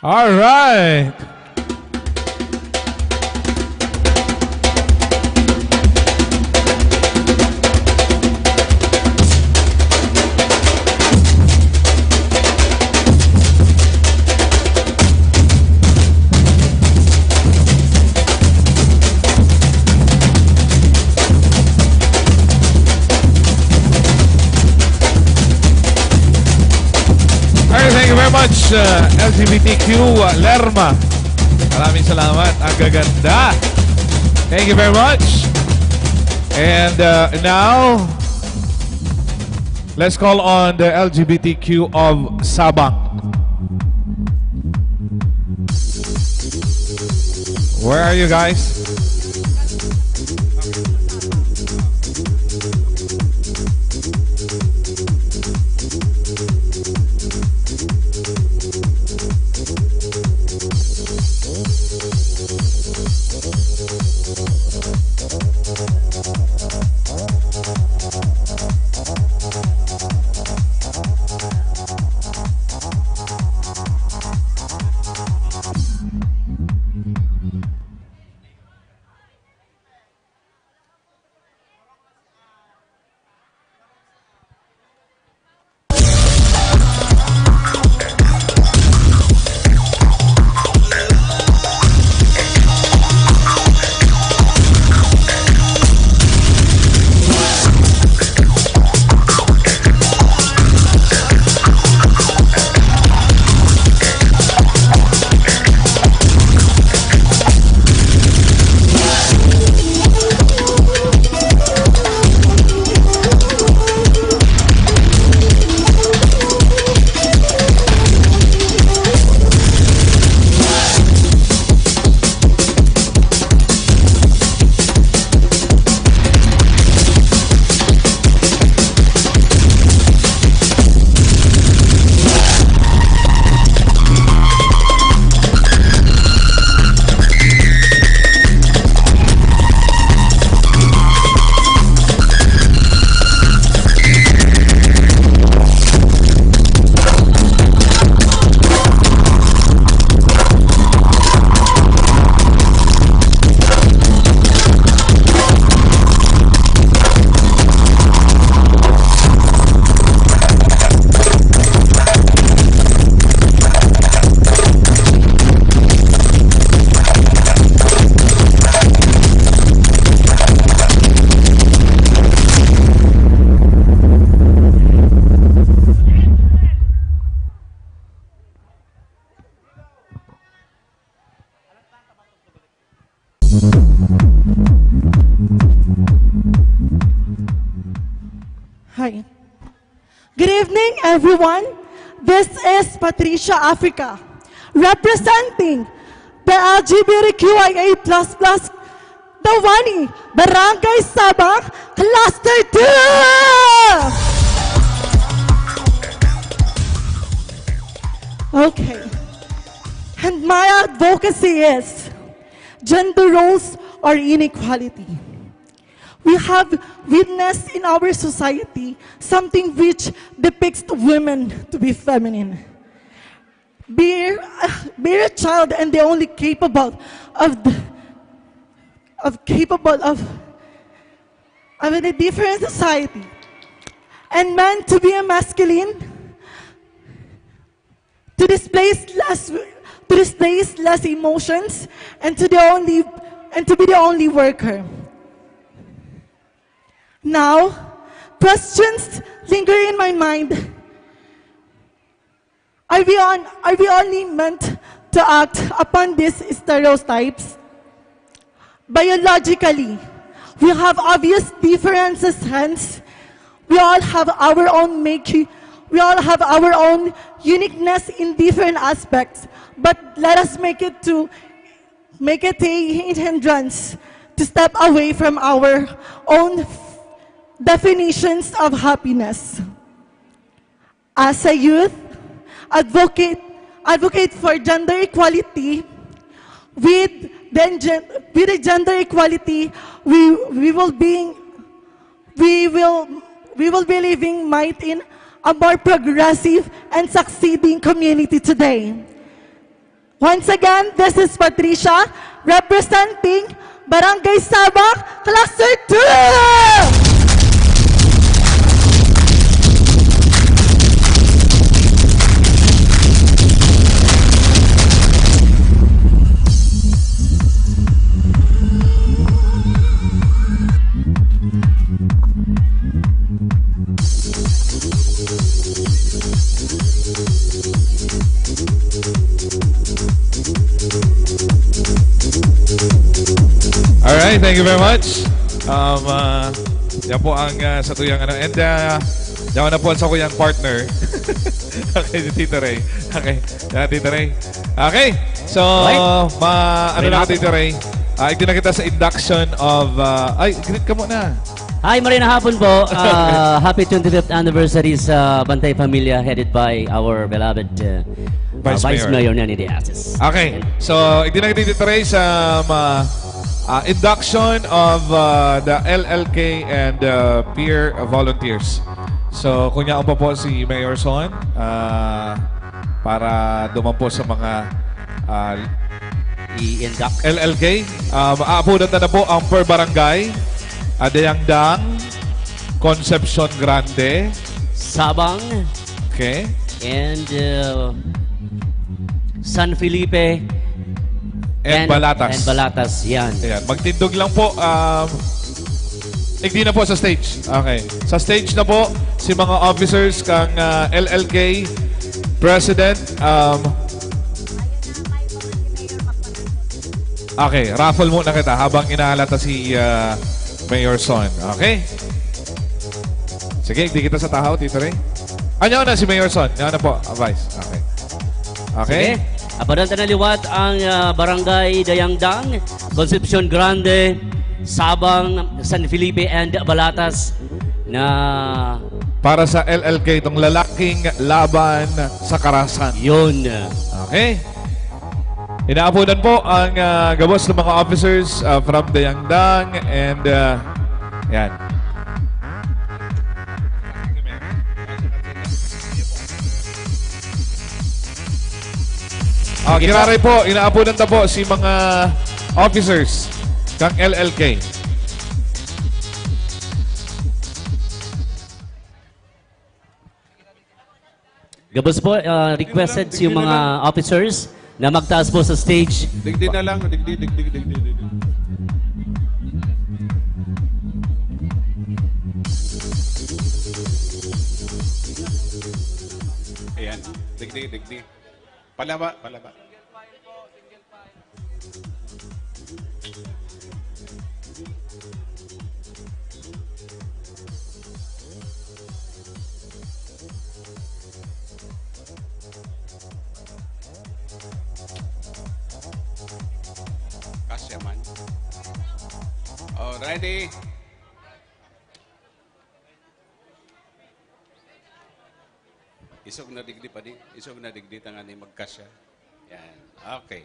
All right. Thank you very much, LGBTQ Lerma. Maraming salamat. Ang gaganda. Thank you very much. And now, let's call on the LGBTQ of Sabang. Where are you guys? Hi. Good evening, everyone. This is Patricia Africa, representing the LGBTQIA++, the Wani, Barangay Sabang, Cluster 2! Okay. And my advocacy is gender roles or inequality. We have witnessed in our society something which depicts women to be feminine. Be a child and they're only capable of a different society. And men to be a masculine, to display less emotions, and to be the only worker. Now, questions linger in my mind. Are we only meant to act upon these stereotypes? Biologically, we have obvious differences, hence, we all have our own uniqueness in different aspects, but let us make it a hindrance to step away from our own definitions of happiness. As a youth, advocate for gender equality. With the gender equality, we will be living might in a more progressive and succeeding community today. Once again, this is Patricia, representing Barangay Sabang, Cluster 2! All right, thank you very much. Yan po ang sa tuyang ano. And yan na po sa kuyang partner. Okay, si Tito Ray. Okay, yan, Tito Ray. Okay, so, ano na Tito Ray? Ito na kita sa induction of, greet ka muna. Hi, Marina hapon po. Happy 25th anniversary sa Bantay Pamilya headed by our beloved Vice Mayor Nene De Asis. Okay, so ito na kita Tito Ray sa induction of the LLK and peer volunteers. So, kunya pa po si Mayor Son para dumampo sa mga i-induct LLK. Aapunan na po ang per barangay. Adayangdang, Concepcion Grande, Sabang, okay, and San Felipe and Balatas. And Balatas, yan. Ayan. Magtindog lang po. Hindi na po sa stage. Okay. Sa stage na po si mga officers kang LLK President. Okay, raffle muna kita habang inahalata si Mayor Son. Okay? Sige, hindi kita sa tahaw, Tito Ray. Ano na si Mayor Son? Ano na po, Vice. Okay. Okay? Sige. Apadan liwat ang Barangay Dayangdang, Concepcion Grande, Sabang, San Felipe, and Balatas na para sa LLK, itong lalaking laban sa karahasan. Yun. Okay? Inaapunan po ang gabos ng mga officers from Dayangdang and yan. Kiraray po, inaapunan na po si mga officers kang LLK. Gabos po, requested si yung mga officers na magtaas po sa stage. Digdi na lang. Digdi. Ayan. Digdi. Palaba. Kasya man. Oh, ready? Isog na digdi pa di. Isog na digdi tangan ni magkasya. Yan. Okay.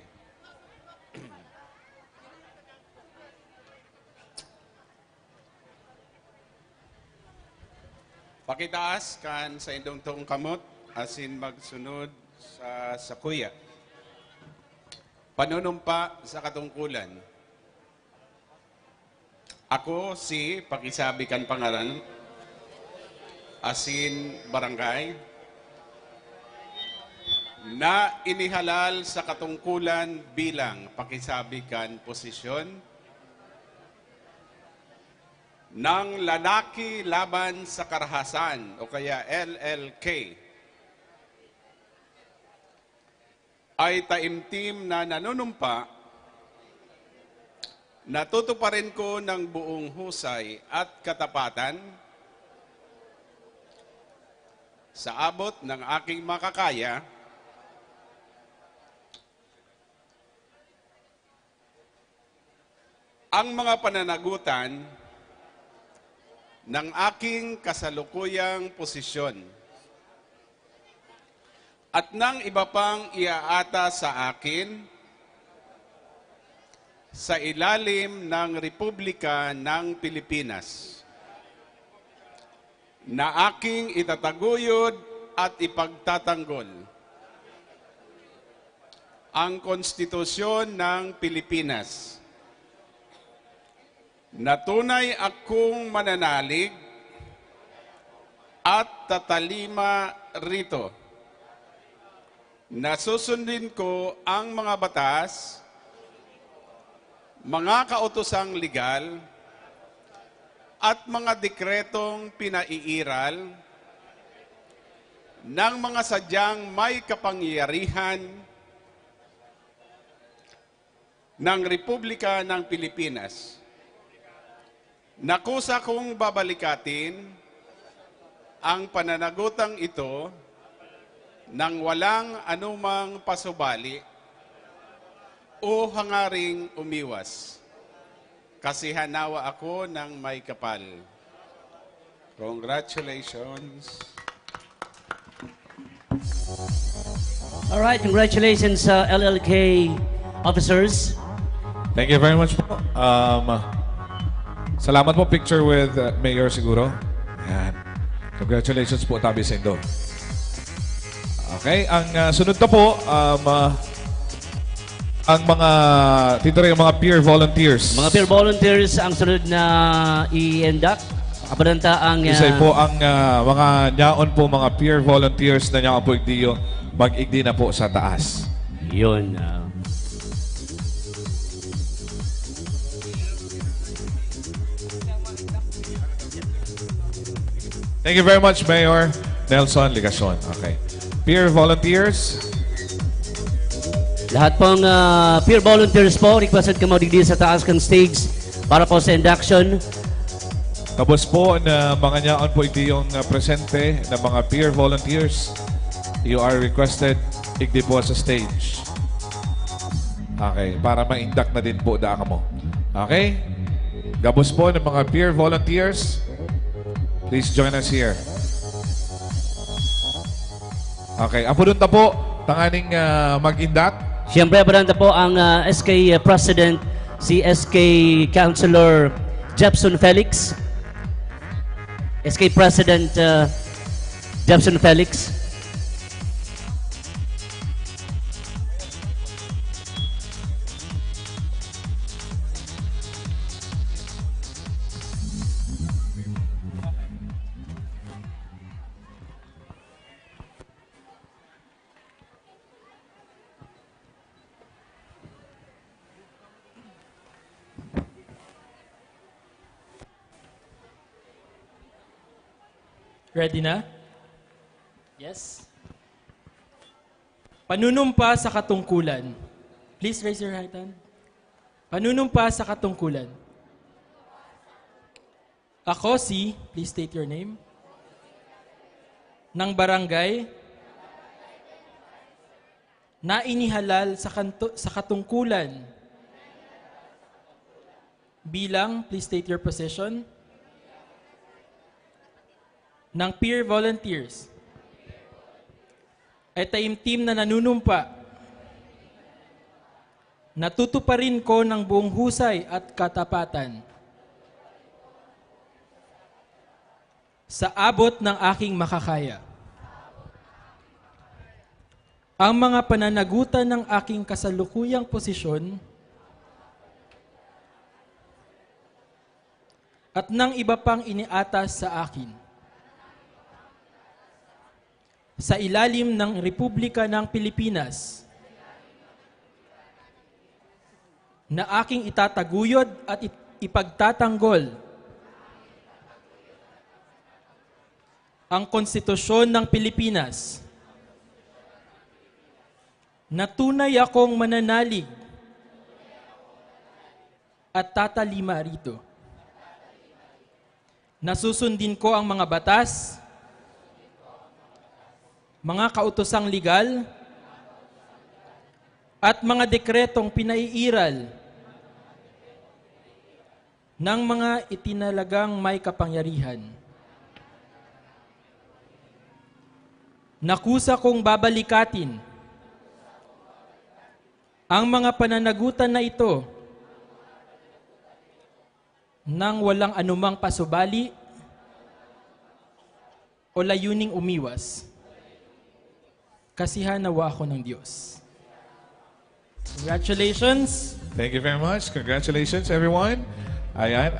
Pakitaas kan sa indong tuong kamot asin magsunod sa sakuya. Panunumpa sa katungkulan. Ako si pakisabi kan pangalan asin barangay na inihalal sa katungkulan bilang pakisabi kan posisyon ng lalaki laban sa karahasan o kaya LLK ay taimtim na nanunumpa na tutuparin ko ng buong husay at katapatan sa abot ng aking makakaya ang mga pananagutan ng aking kasalukuyang posisyon at ng iba pang iaata sa akin sa ilalim ng Republika ng Pilipinas na aking itataguyod at ipagtatanggol ang Konstitusyon ng Pilipinas na tunay akong mananalig at tatalima rito na susundin ko ang mga batas, mga kautosang legal at mga dekretong pinaiiral ng mga sadyang may kapangyarihan ng Republika ng Pilipinas Nakusa kong babalikatin ang pananagutang ito nang walang anumang pasubali o hangaring umiwas. Kasi hanawa ako ng may kapal. Congratulations. All right, congratulations sa LLK officers. Thank you very much po. Salamat po. Picture with Mayor siguro. Yan. Congratulations po, Tabi Sendo. Okay, ang sunod na po, ang mga, dito rin, mga peer volunteers. Mga peer volunteers ang sunod na i-induct. Aparenta ang... Isa po ang mga nyaon po, mga peer volunteers na nyaon po igdiyo, mag-igdi na po sa taas. Yun. Thank you very much, Mayor Nelson Ligason. Okay. Peer volunteers. Lahat pong peer volunteers po, requested ka madigdi sa taas kang stage para po sa induction. Tapos po na mga nyaon po igdi yung presente na mga peer volunteers. You are requested igdi po sa stage. Okay, para ma-induct na din po daka mo. Okay? Gabos po ng mga peer volunteers. Please join us here. Okay, apunod na po tanganing mag-induct. Siyempre, aparenta po ang SK President, si SK Councilor Jepson Felix. SK President Jepson Felix. Ready na? Yes? Panunumpa sa katungkulan. Please raise your right hand. Panunumpa sa katungkulan. Ako si, please state your name, ng barangay na inihalal sa katungkulan bilang, please state your position, ng peer volunteers ay taimtim na nanunumpa na tutuparin ko ng buong husay at katapatan sa abot ng aking makakaya. Ang mga pananagutan ng aking kasalukuyang posisyon at ng iba pang iniatas sa akin sa ilalim ng Republika ng Pilipinas na aking itataguyod at ipagtatanggol ang Konstitusyon ng Pilipinas na tunay akong mananalig at tatalima rito. Nasusundin ko ang mga batas, mga kautosang legal, at mga dekretong pinaiiral ng mga itinalagang may kapangyarihan. Nakusa kong babalikatin ang mga pananagutan na ito nang walang anumang pasubali o layuning umiwas. Kasihan nawa ako ng Diyos. Congratulations. Thank you very much. Congratulations, everyone. Ayan,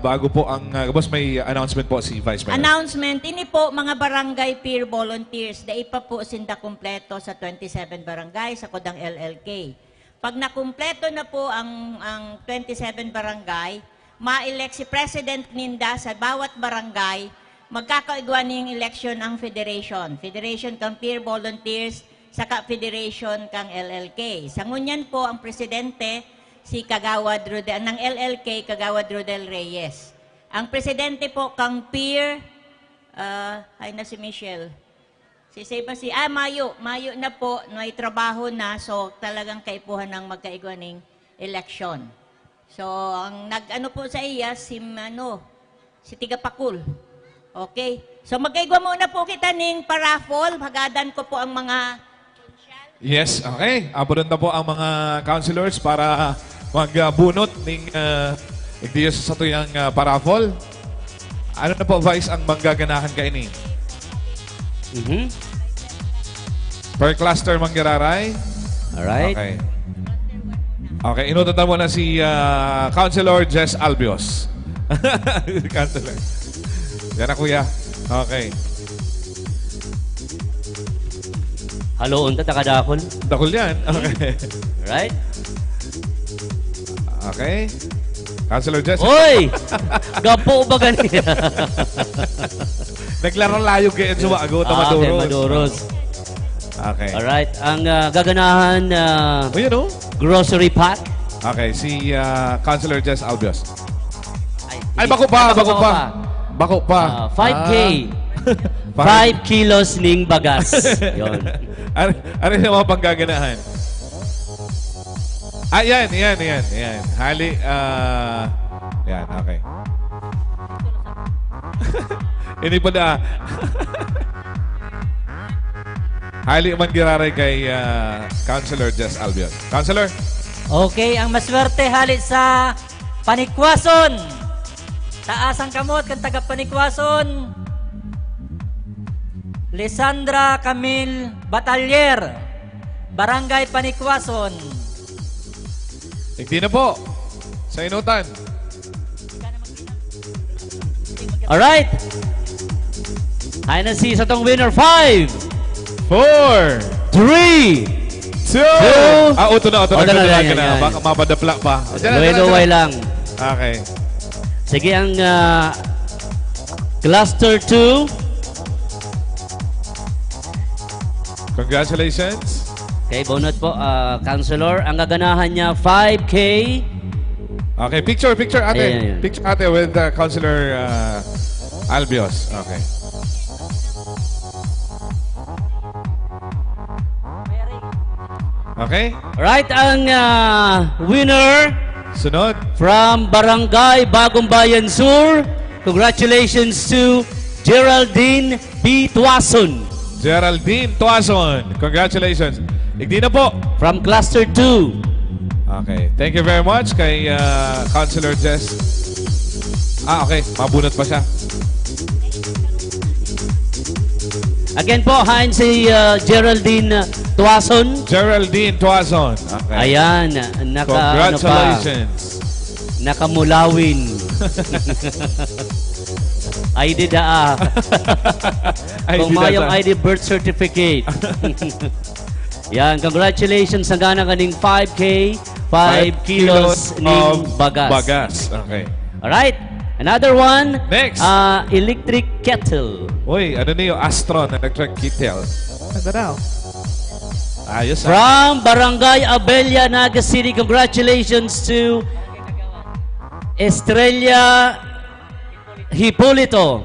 bago po ang, boss, may announcement po si Vice Mayor. Announcement, ini po mga barangay peer volunteers, dai pa po sinda kumpleto sa 27 barangay sa kodang LLK. Pag nakumpleto na po ang 27 barangay, ma-elect si President Ninda sa bawat barangay, magkakaigwa niyang election ang federation. Federation kang peer volunteers, saka federation kang LLK. Sa ngunyan po ang presidente, si Kagawad Rodel, ng LLK, Kagawad Rodel Reyes. Ang presidente po kang peer, ay na si Michelle. Mayo na po, may trabaho na, so talagang kaipuhan ng magkaigwaning election. So, ang nag-ano po sa iya, si Tigapakul. Okay? So, magkaigwa muna po kita ning paraffol. Hagadan ko po ang mga... Yes, okay. Abunod na po ang mga councilors para magbunot ng igdiyos sa tuyang paraffol. Ano na po, Vice, ang manggaganahan kainin? Per cluster manggiraray? Alright. Okay. Okay, inututan mo na si Councilor Jess Albios. Councilor. Yan na, kuya. Okay. Halo, unta takadakol. Dakol yan. Okay. Right? Okay. Councilor Jess. Oy! Gapo ba ganyan? Naglaro layo kay Enzo Maago, Maduros. Okay, Maduros. Okay. Alright, ang gaganahan yun, grocery pack. Okay, si Councilor Jess Albios. Ay, bako pa. 5K. 5 kilos ning bagas. Yun. Ano yung mga panggaganahan? Yan. Hali, yan, okay. Hindi pa na. Hali man giraray kay Councilor Jess Albion. Councilor? Okay, ang maswerte hali sa Panikwason. Taas ang kamot kan taga Panikwason. Lisandra Camille Batalyer, Barangay Panikwason. Hindi na po. Sa inutan. Alright. Ay na si sa tong winner. 5, 4, 3, 2. Uto na. Baka mapadapla pa. Luway-luway lang. Okay. Sige, ang cluster 2. Congratulations. Okay, bonus po, Councilor. Ang gaganahan niya, 5K. Okay, picture ate. Ayan. Picture ate with Councilor Albios. Okay. Okay. Right, ang winner Sunod. from Barangay Bagong Bayan Sur. Congratulations to Geraldine B. Tuason. Geraldine Tuason. Congratulations. Igdi na po. From Cluster 2. Okay. Thank you very much kay Councilor Jess. Okay. Mabunot pa siya. Again po, hain si Geraldine Tuason. Geraldine Tuason. Okay. Ayan. Congratulations. Nakamulawin. ID daa. Kung mayong ID birth certificate. Yan, congratulations sa gana kaning 5K, 5 kilos ning bagas. Okay. Alright, another one. Next. Electric kettle. Uy, ano niyo? Astron electric kettle. Ganda daw. Ayos. From Barangay Abella, Naga City, congratulations to Estrella Hipolito.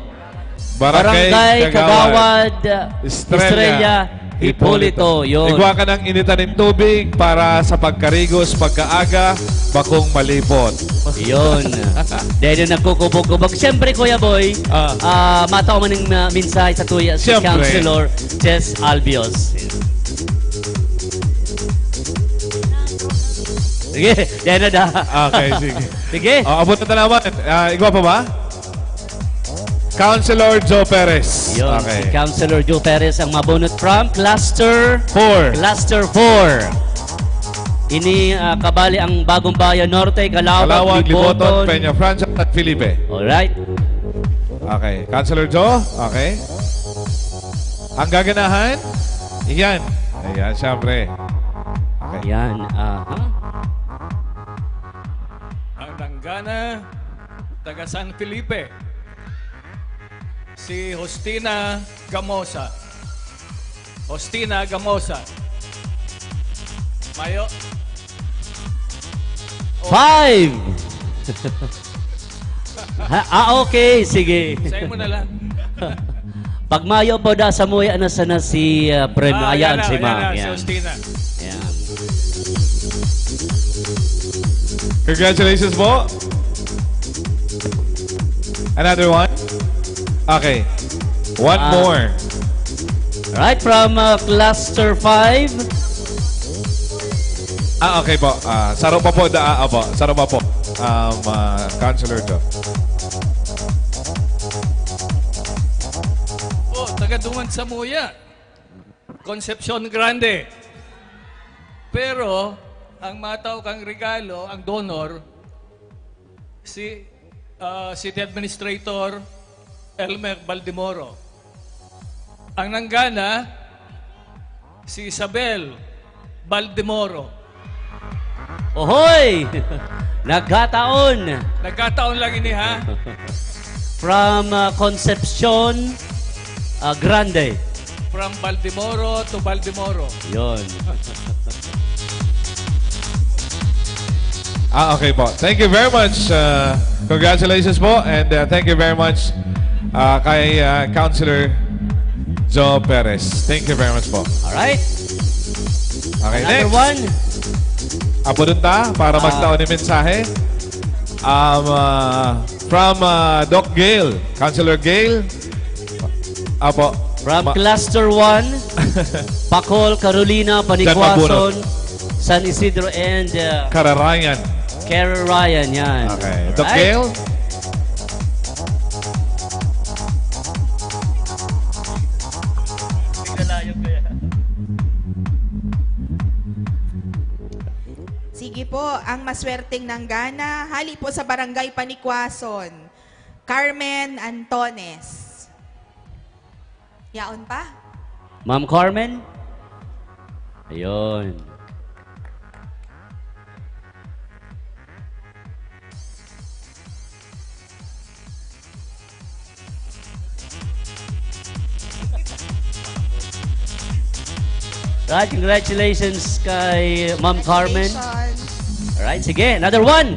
Barangay Kagawad Estrella Hipolito. Yun. Igwa ka ng initan ng tubig para sa pagkarigos, pagkaaga, bakong malipot. Yun. Dahil yung nagkukubog-kubog. Siyempre, Kuya Boy, matao man ng minsay sa tuya si Councilor Jess Albios. Sige, yan na da. Okay, sige. Sige. Abot na naman. Igwa pa ba? Councilor Joe Perez. Yun, okay. si Councilor Joe Perez ang mabunot from Cluster 4. Cluster 4. Ini kabali ang Bagong Bayan Norte, Calawag, Liboton, Peña Francia at Felipe. Alright. Okay. Councilor Joe. Okay. Ang gaganahan? Iyan. Ayan, syempre. Okay. Yan. Ang langgana, taga San Felipe. Si Justina Gamosa. Justina Gamosa. Mayo. 5. Okay, sige. Sa'yo mo na lang. Pag mayo po da sa muya na sana si Prem, ayan si Ma'am. Si Yan. Ostina. Yan. Congratulations po. Another one? Okay. One more. Right, from Cluster 5. Okay po. Saro pa po. Saro pa po. Counselor Jo. Taga-Dungan sa Muya. Concepcion Grande. Pero, ang mataw kang regalo, ang donor, si City Administrator Elmer Baldemoro. Ang nanggana, si Isabel Baldemoro. Ohoy! Nagkataon! Nagkataon lang ini, ha? From Concepcion Grande. From Baldemoro to Baldemoro. Yon. Okay po. Thank you very much. Congratulations po. And thank you very much kay Councilor Jo Perez. Thank you very much po. Alright. Okay, Another next. one. Apo dun ta para magtaon ni mensahe. From Doc Gale. Councilor Gale. Apo. From Cluster 1, Pacol, Carolina, Panicwason, San Isidro, and Kararayan. Ryan, yan. Okay. Doc Alright. Gale. Sige po, ang maswerteng nanggana, hali po sa Barangay Panicwason, Carmen Antones. Yaon pa? Ma'am Carmen? Ayun. Right, congratulations kay Ma'am Carmen. Alright, sige, another one.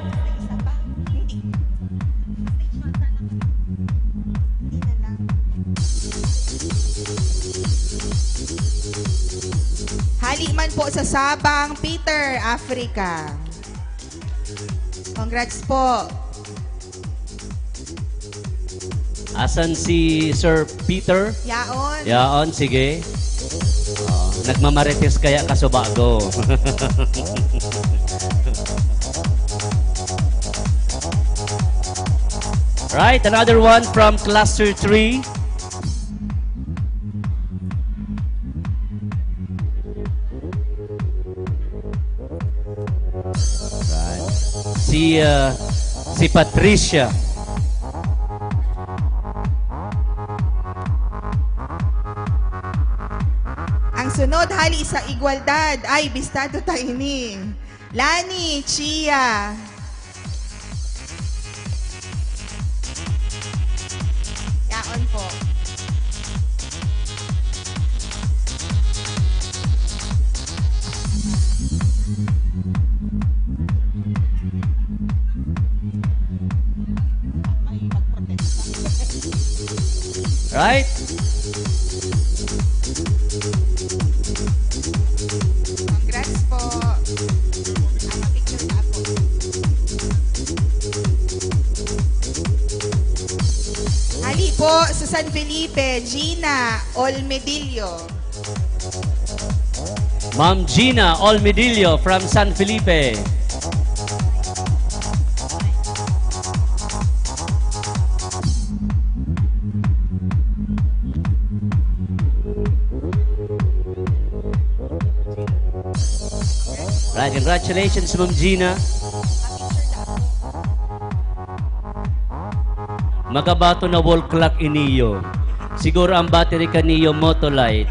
Haliman po sa Sabang, Peter, Africa. Congrats po. Asan si Sir Peter? Yaon. Yaon, sige. Nagmamarites kaya kasubago. Right, another one from Cluster 3. Right. Si Patricia. Ang sunod, hali sa Igualdad. Ay, bistado tayo ni Lani Chia. Yaon po. Right? Congrats po. Picture na po. Hali po sa San Felipe, Gina Olmedillo. Ma'am Gina Olmedillo from San Felipe. Right, congratulations, Ma'am Gina. Magabato na wall clock iniyo. Siguro ang battery kaniyo Motolite.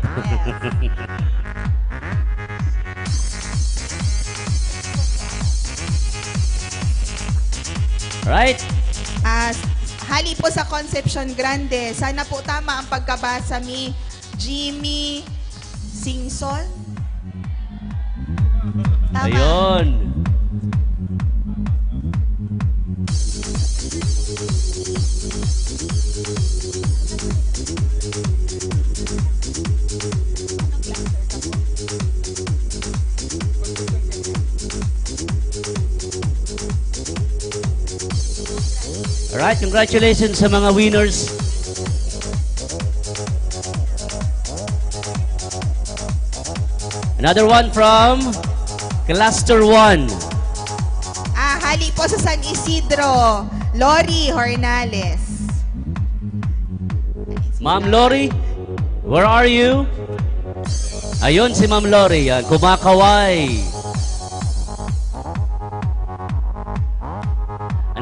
Right? Hali po sa Concepcion Grande. Sana po tama ang pagkabasa ni Jimmy Singson. Tama. Ayun. Alright, congratulations sa mga winners. Another one from Cluster 1. Hali po sa San Isidro, Lori Hornales. Ma'am Lori, where are you? Ayun si Ma'am Lori, yan, kumakaway.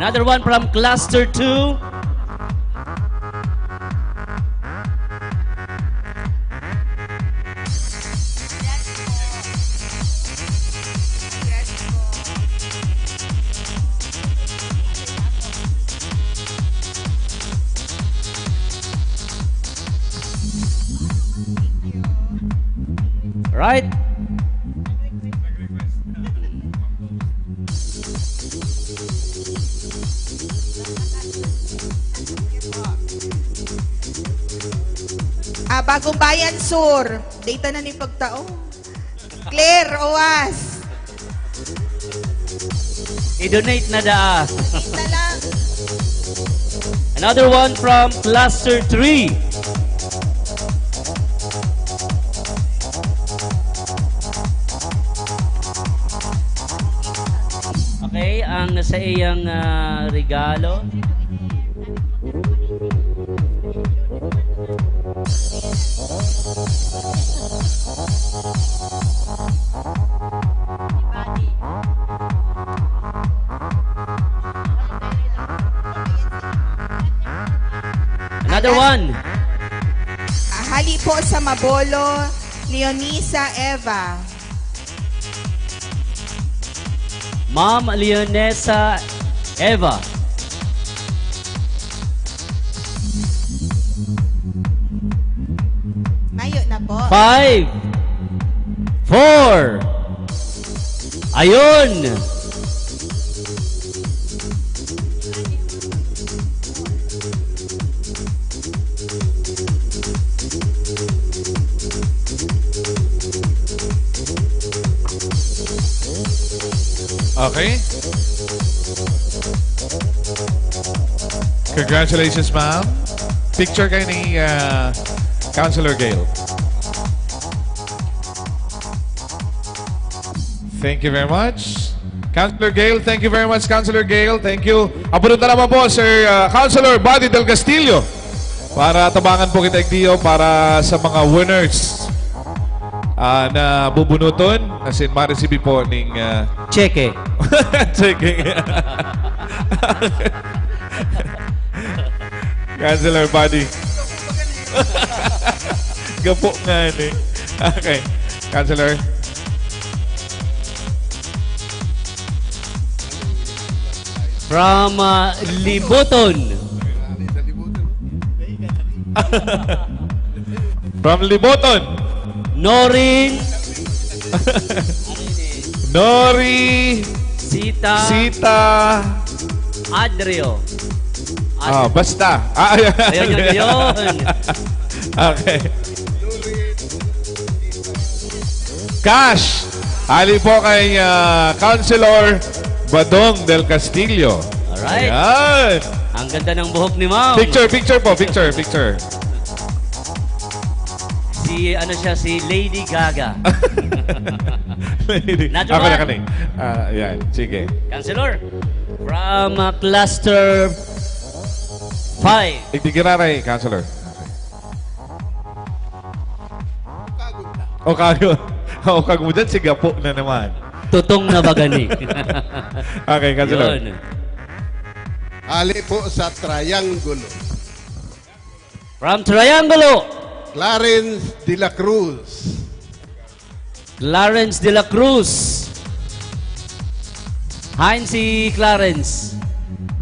Another one from Cluster 2. Right? Bagong Bayan Sur. Data na ni pagtao. Claire Owas. I-donate na daa. Na lang. Another one from Cluster 3. Okay, ang nasa iyang regalo. Another one. Hali po sa Mabolo, Leonisa Eva. Ma'am Leonesa Eva. Mayo na po. 5, 4. Ayun. Okay. Congratulations, ma'am. Picture kayo ni Councilor Gale. Thank you very much. Councilor Gale, thank you very much, Councilor Gale. Thank you. Abunod na naman po, Sir Councilor Buddy Del Castillo. Para tabangan po kita, Igdio, para sa mga winners na bubunuton. As in, ma-receive po ng Cheque. Cheque. Councilor Buddy. Gapo nga eh. Okay. Councilor. From Liboton. From Liboton. Norin. Nori. Sita. Adrio. Basta. Ayun. Okay. Cash. Ali po kay Councilor Badong Del Castillo. Alright. Ayan. Ang ganda ng buhok ni ma'am. Picture po. Picture. Si Lady Gaga. Another Ako one. na kaning. Yan. Sige. Councilor. From Cluster 5. Igdigiraray, Councilor. O kago. O kago mo dyan, sigapo na naman. Tutong na bagani. Okay, Councilor. Yun. Ali po sa Triangulo. From Triangulo. Clarence de la Cruz. Clarence de la Cruz. Hain si Clarence.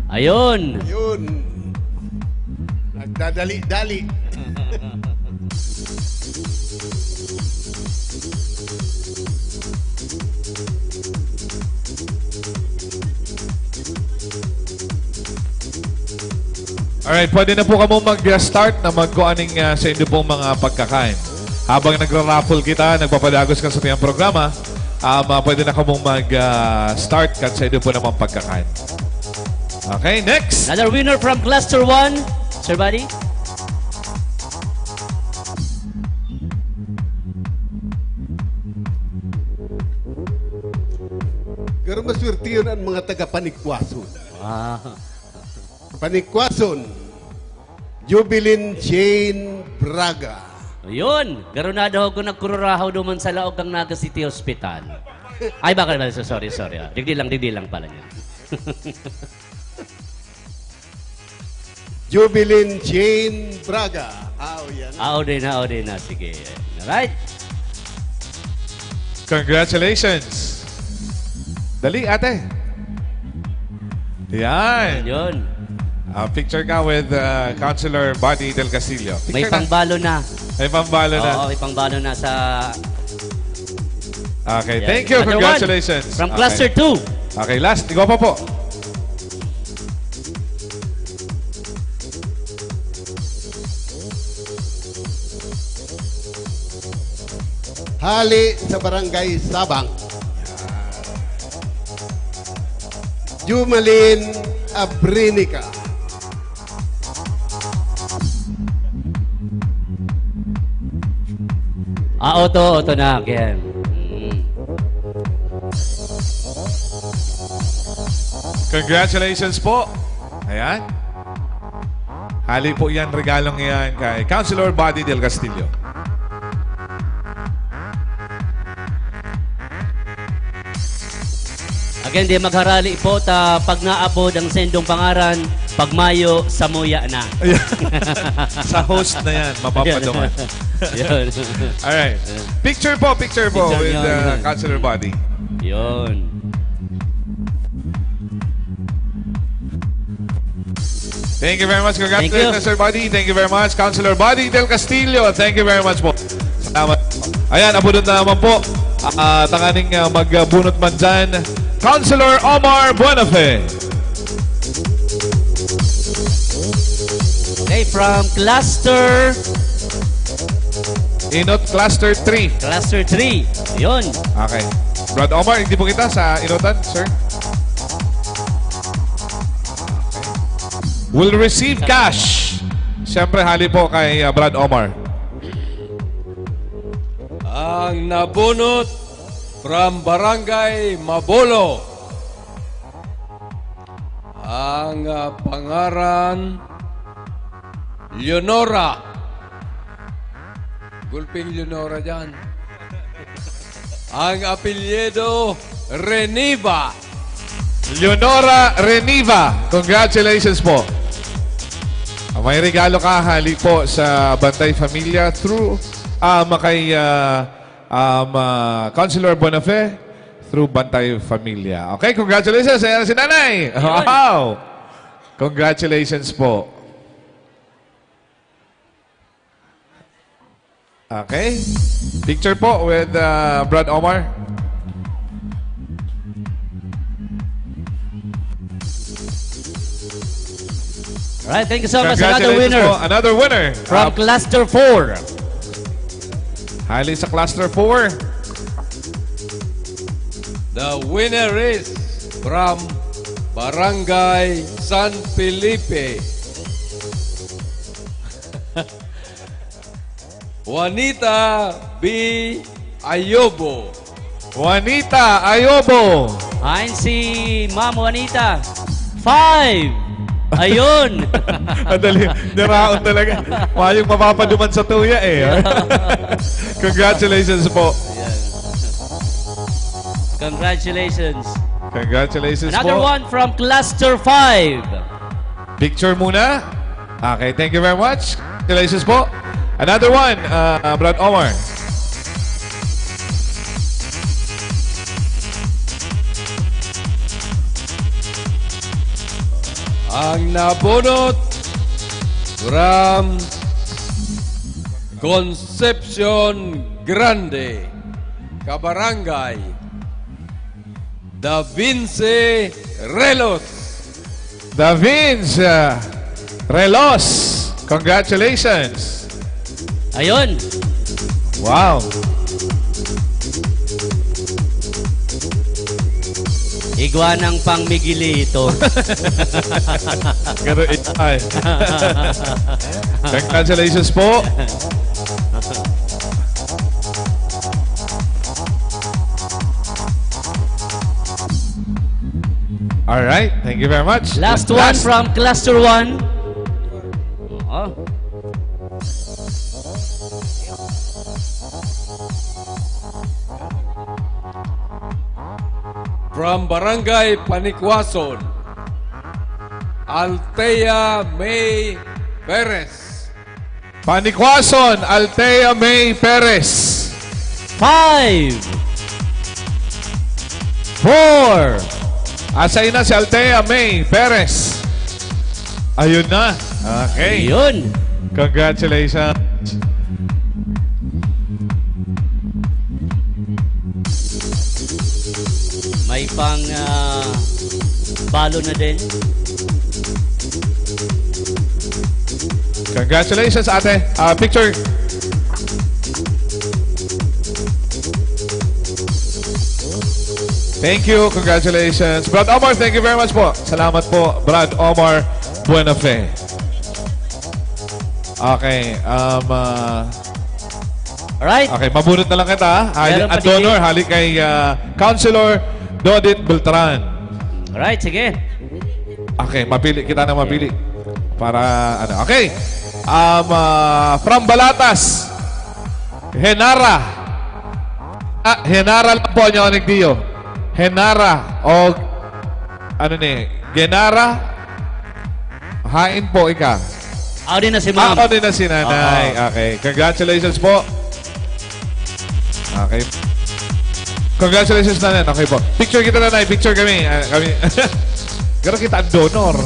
Ayun. Yun. Nagdadali-dali. Alright, pwede na po kamo mag-start na magkuaning sa inyo pong mga pagkakain. Habang nagra-raffle kita, nagpapadagos ka sa tiyang programa, pwede na kamong mag-start kan sa inyo po namang pagkakain. Okay, next. Another winner from Cluster 1. Sir Buddy. Pero maswerte yun ang mga taga-Panikwason. Wow. Panikwason, Jubilin Jane Braga. Yun. Garunado ako nagkururahaw duman sa laog ng Naga City Hospital. Ay, baka naman. Sorry. Digdi lang pala niya. Jubilin Jane Braga. Yan. Ao din na. Sige. Alright. Congratulations. Dali, ate. Yan. Yun. Picture ka with Councilor Buddy Del Castillo. May Picture ka. pangbalo na. May pangbalo na. Oo, may pangbalo na sa... Okay, Yan. thank you. Another Congratulations. one from Cluster 2. Okay, last. Ikaw pa po. Hali sa Barangay Sabang. Jumalin Abrinica. Auto na. Again. Congratulations po. Ayan. Hali po yan, regalong yan kay Councilor Buddy Del Castillo. Again, di magharali po ta pag naabod ang sendong pangaran, pag Mayo, samuya na. Sa host na yan, mapapaduman. Yun. Alright. Picture po Picture with yun. Councilor Buddy. Yun. Thank you very much. Thank Congratulations, you. Sir Buddy. Thank you very much, Councilor Buddy Del Castillo. Thank you very much po. Salamat. Ayan, abunod na naman po. Tanganing magbunot man dyan. Councilor Omar Buenafe. Okay, from Cluster... Inot Cluster 3. Cluster 3. Yun. Okay. Brad Omar, hindi po kita sa Inotan, sir. Will receive cash. Siyempre, hali po kay Brad Omar. Ang nabunot from Barangay Mabolo. Ang pangaran Leonora. Gulping Leonora dyan. Ang apelyido Reniva. Leonora Reniva. Congratulations po. May regalo ka, hali po sa Bantay Familia through kay Councilor Buenafe through Bantay Familia. Okay, congratulations. Ayan si Nanay. Wow. Congratulations po. Okay. Picture po with Brad Omar. Alright, thank you so much. Another winner. Po. Another winner. From Cluster 4. Highly sa Cluster 4. The winner is from Barangay San Felipe. Juanita B. Ayobo. Juanita Ayobo. Ayon si Ma'am Juanita. 5. Ayun. Madali. Niraon talaga. Mayong mapapaduman sa tuya eh. Congratulations po. Congratulations. Congratulations Another po. one from Cluster 5. Picture muna. Okay, thank you very much. Congratulations po. Another one, Brad Omar. Ang nabunot from Concepcion Grande, Kabarangay, Da Vince Relos. Da Vince Relos. Congratulations. Ayun. Wow. Iguanang pang Miguelito. Pero ay. Congratulations po. All right, thank you very much. Last one from Cluster 1. Oh. From Barangay Panikwason, Althea May Perez. Panikwason, Althea May Perez. 5, 4. Asay na si Althea May Perez. Ayun na. Okay. Ayun. Congratulations. May pang balo na din. Congratulations, ate. Picture. Thank you. Congratulations. Brad Omar, thank you very much po. Salamat po, Brad Omar Buenafe. Okay. Alright. Okay, mabunot na lang kita. Meron pa Ang donor, halik kay Councilor Dodit Beltran. Alright, sige. Okay, mapili kita na mapili. Para ano. Okay. From Balatas, Henara. Henara lang po niyo, Dio. Henara o ano ni? Genara. Hain po ika. Ako din na si ma'am. Ako din na si nanay. Okay. Congratulations po. Okay. Congratulations nanay. Okay po. Picture kita nanay. Picture kami. Kami. Pero kita ang donor.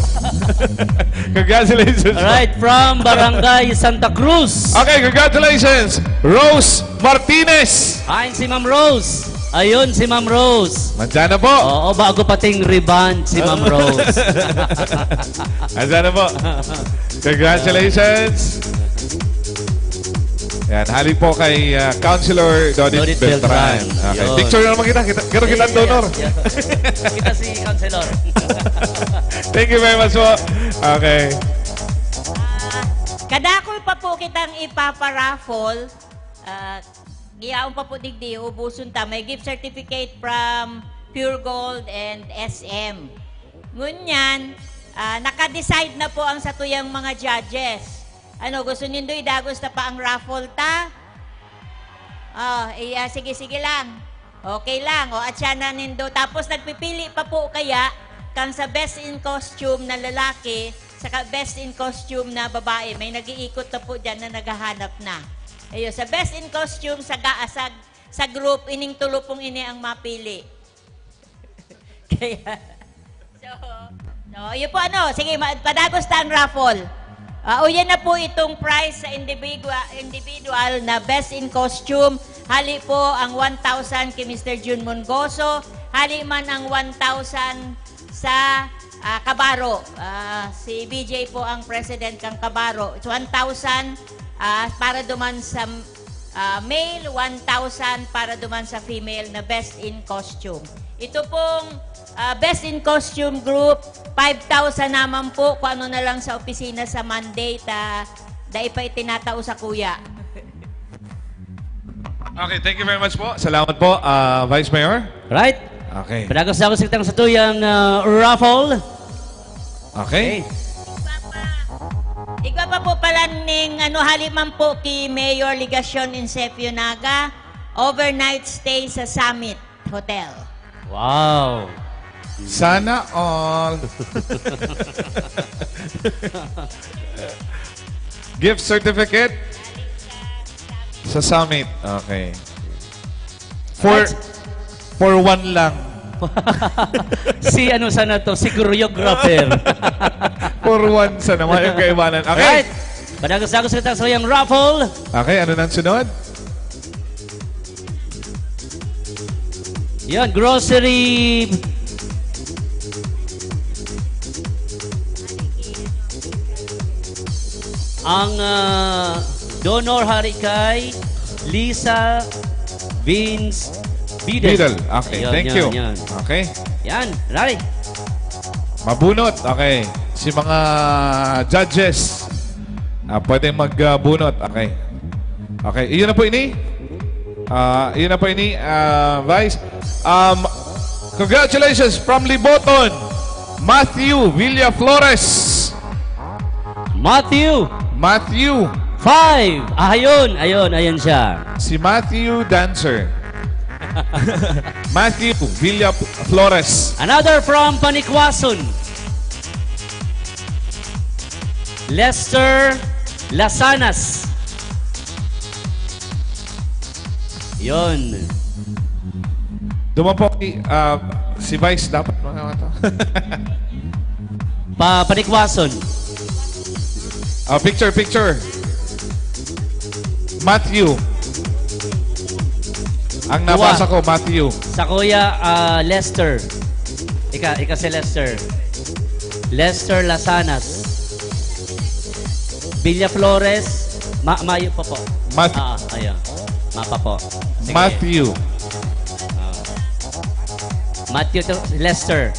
Congratulations. Alright, from Barangay Santa Cruz. Okay, congratulations. Rose Martinez. Kain si Ma'am Rose. Ayun, si Ma'am Rose. Nandiyan na po. Oo, bago pating rebound si Ma'am Rose. Nandiyan na po. Congratulations. Yan, halik po kay Councilor Dodit Beltran. Okay. Yun. Picture na naman kita. Pero kita ang donor. Kita si Councilor. Thank you very much po. Okay. Kadakol pa po kitang ipaparaffle. Giyaon pa po digdi, ubusun ta. May gift certificate from Pure Gold and SM. Ngunyan, naka-decide na po ang satuyang mga judges. Ano, gusto nindo idagos na pa ang raffle ta? Sige lang. Okay lang. At siya na nindo. Tapos nagpipili pa po kaya kang sa best in costume na lalaki saka best in costume na babae. May nag-iikot na po dyan na naghahanap na. Ayun, sa best in costume sa group, ining tulupong ini ang mapili. Kaya, so, yun po ano. Sige, padagos ta ang raffle. Uyan na po itong prize sa individual na best in costume. Hali po ang 1,000 kay Mr. Jun Mongoso. Hali man ang 1,000 sa Kabaro. Si BJ po ang president ng Kabaro. It's 1,000 para duman sa male, 1,000 para duman sa female na best in costume. Ito pong best in costume group, 5,000 naman po kung ano na lang sa opisina sa Monday dahil pa itinatao sa kuya. Okay, thank you very much po. Salamat po, Vice Mayor. Right. Okay. Padagos ako sa kitang satuyang raffle. Okay. Igwa pa po pala ning haliman po kay Mayor Ligacion Insefio Naga, overnight stay sa Summit Hotel. Wow. Sana all. Gift certificate sa Summit. Okay. For one lang. Si sana to? Si choreographer. For one sa naman yung kaibanan. Okay. Right. Padagos ako sa kitang satuyang raffle. Okay, ano nang sunod? Yan, grocery. Ang donor hari kay Lisa Vince Beadle. Okay, Ayun, thank yan, you. yan. Okay. Yan, right. Mabunot. Okay. Si mga judges, pwede magbunot. Okay. Okay. Iyon na po ini. Iyon na po ini, Vice. Congratulations from Liboton, Matthew Villaflores. Matthew. 5. Ayun siya. Si Matthew Dancer. Matthew Villaflores. Another from Panikwason. Lester Lasanas. Yun. Duman po si Vice dapat mga ito. Panikwason. Picture. Matthew. Ang nabasa ko, Matthew. Sa kuya, Lester. Ika si Lester. Lester Lasanas. Villaflores. Mayo pa po. Ayun. Mapa po. Sige. Matthew. Matthew to Lester.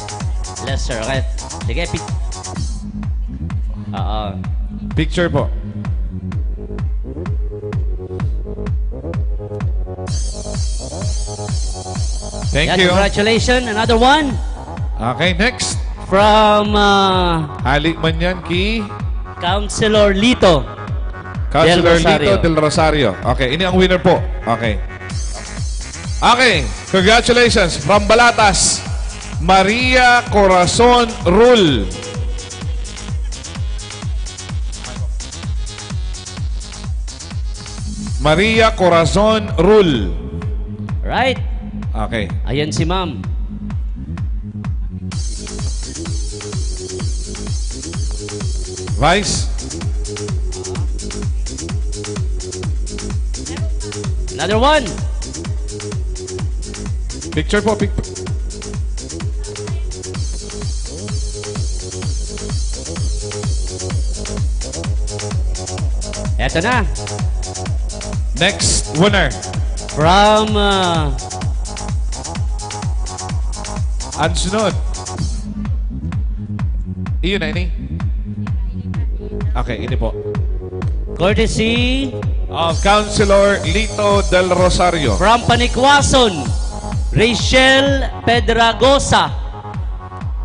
Lester, okay. Sige, Picture po. Thank Yan, you. congratulations. Another one. Okay, next. From Halik man yan Councilor Lito. Councilor Del Rosario. Lito Del Rosario. Okay, ini ang winner po. Okay. Okay, congratulations from Balatas, Maria Corazon Rul. Maria Corazon Rul. Right. Okay. Ayan si ma'am. Vice. Another one. Picture po. Eto na. Next winner. From ang sunod. Iyon na ini. Okay, ini po. Courtesy of Councilor Lito Del Rosario. From Panikwason, Rachel Pedragosa.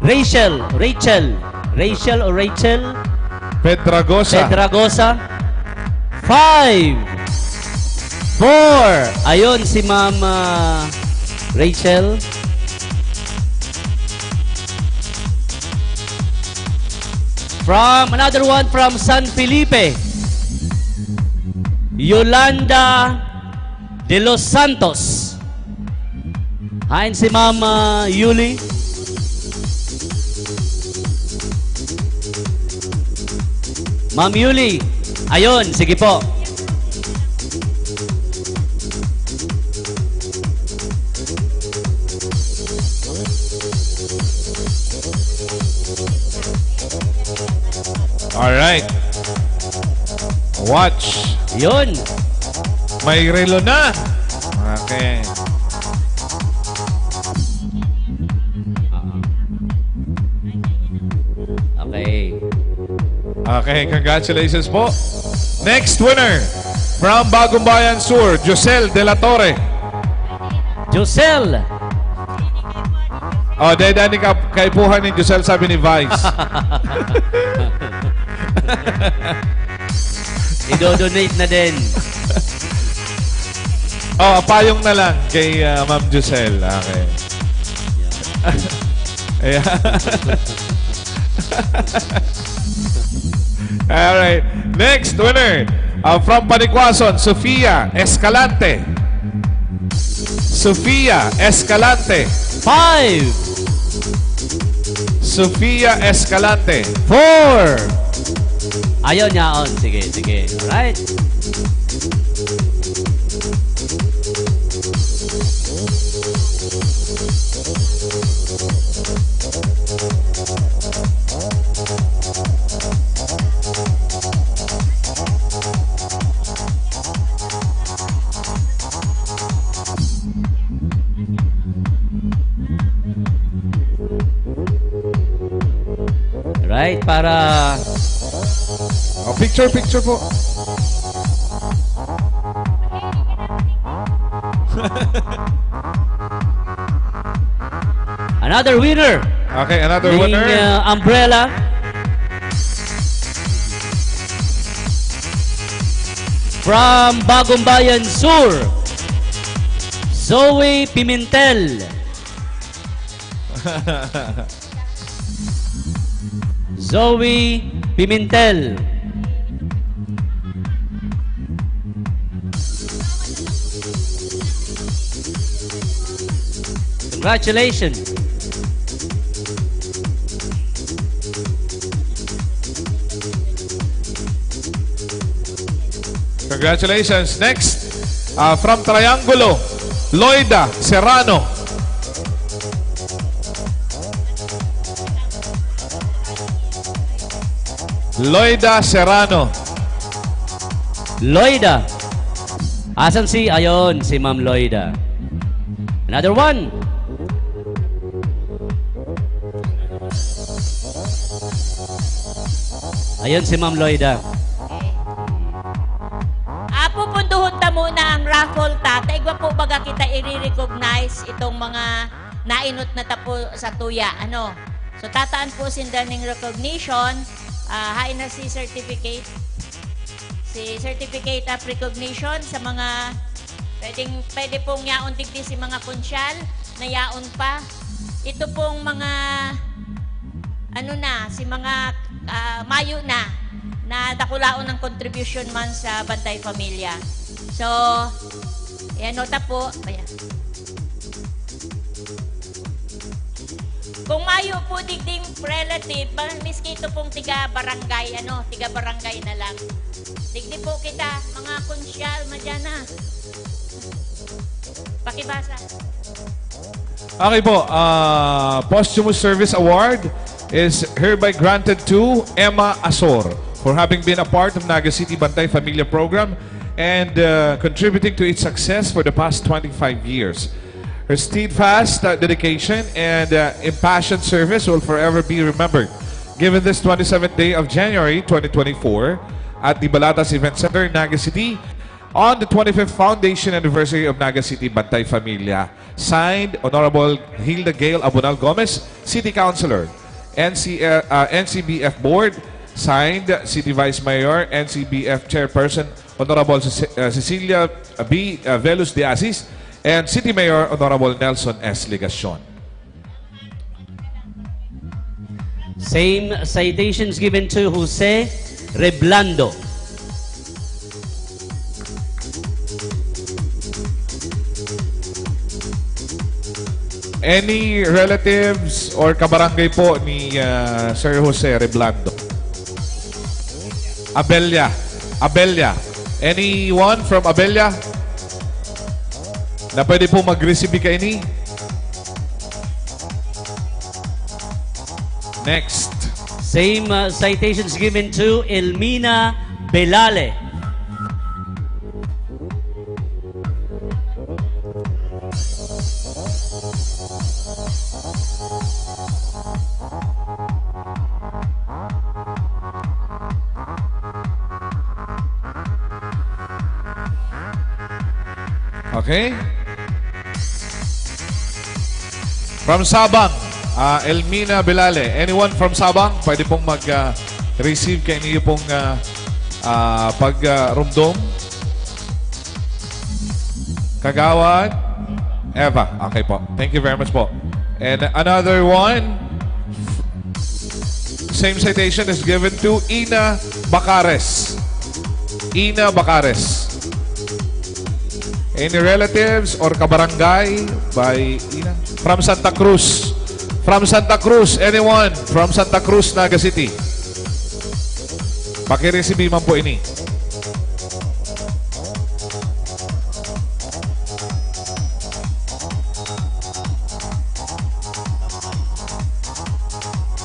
Rachel. Pedragosa. 5, 4. Ayun si Mama Rachel. From another one from San Felipe, Yolanda de los Santos. Hain si Mama Yuli. Ma'am Yuli. Ayun, sige po. Alright. Watch. Yun. May relo na. Okay. Okay, congratulations po. Next winner from Bagong Bayan Sur, Josel De La Torre. Josel. Oh, dahil ni kaipuhan ni Josel, sabi ni Vice. I-donate na din. Oh, payong na lang kay Ma'am Josel. Okay. Ayan. Alright. Next winner from Panikwason, Sofia Escalante. Sofia Escalante. 5. Sofia Escalante. 4. Ayun yaon. Sige. Alright. Right, para... Oh, picture po. Another winner. Okay, another Ning, winner. Umbrella. From Bagong Bayan Sur, Zoe Pimentel. Zoe Pimentel. Congratulations. Congratulations. Next, from Triangulo, Loida Serrano. Loida Serrano. Loida. Asan si? Ayon, si Ma'am Loida. Another one. Ayon si Ma'am Loida. Pupunduhon ta muna ang raffle ta. Taigwa po baga kita i-recognize itong mga nainot na tapo sa tuya. Ano? So tataan po sinda ng recognition. Hain na si certificate. Si certificate of recognition sa mga pwede pong yaon digdi si mga konsyal na yaon pa. Ito pong mga si mga mayo na dakulaon ng contribution man sa Bantay Pamilya. So, ayan, nota po. Ayan. Kung mayo po digding relative, miski ito pong tiga-barangay na lang. Digdi po kita, mga konsyal, madyana. Pakibasa. Okay po, posthumous service award is hereby granted to Emma Asor for having been a part of Naga City Bantay Familia program and contributing to its success for the past 25 years. Her steadfast dedication and impassioned service will forever be remembered. Given this 27th day of January 2024 at the Balatas Event Center, Naga City, on the 25th foundation anniversary of Naga City Bantay Familia. Signed, Honorable Hilda Gail Abunal Gomez, City Councilor. NCBF Board, signed City Vice Mayor, NCBF Chairperson, Honorable Cecilia B. Velus de Asis, and City Mayor, Honorable Nelson S. Ligacion. Same citations given to Jose Reblando. Any relatives or kabarangay po ni Sir Jose Reblando? Abella. Anyone from Abella? Na pwede po mag-receive ka ini? Next. Same citations given to Elmina Belale. Okay. From Sabang, Elmina Belale. Anyone from Sabang? Pwede pong mag-receive kayo niyo pong pag-rumdom. Kagawad. Eva. Okay po. Thank you very much po. And another one. Same citation is given to Ina Bacares. Ina Bacares. Any relatives or kabarangay by Ina? From Santa Cruz. From Santa Cruz. Anyone from Santa Cruz, Naga City? Pakiresibi man po ini.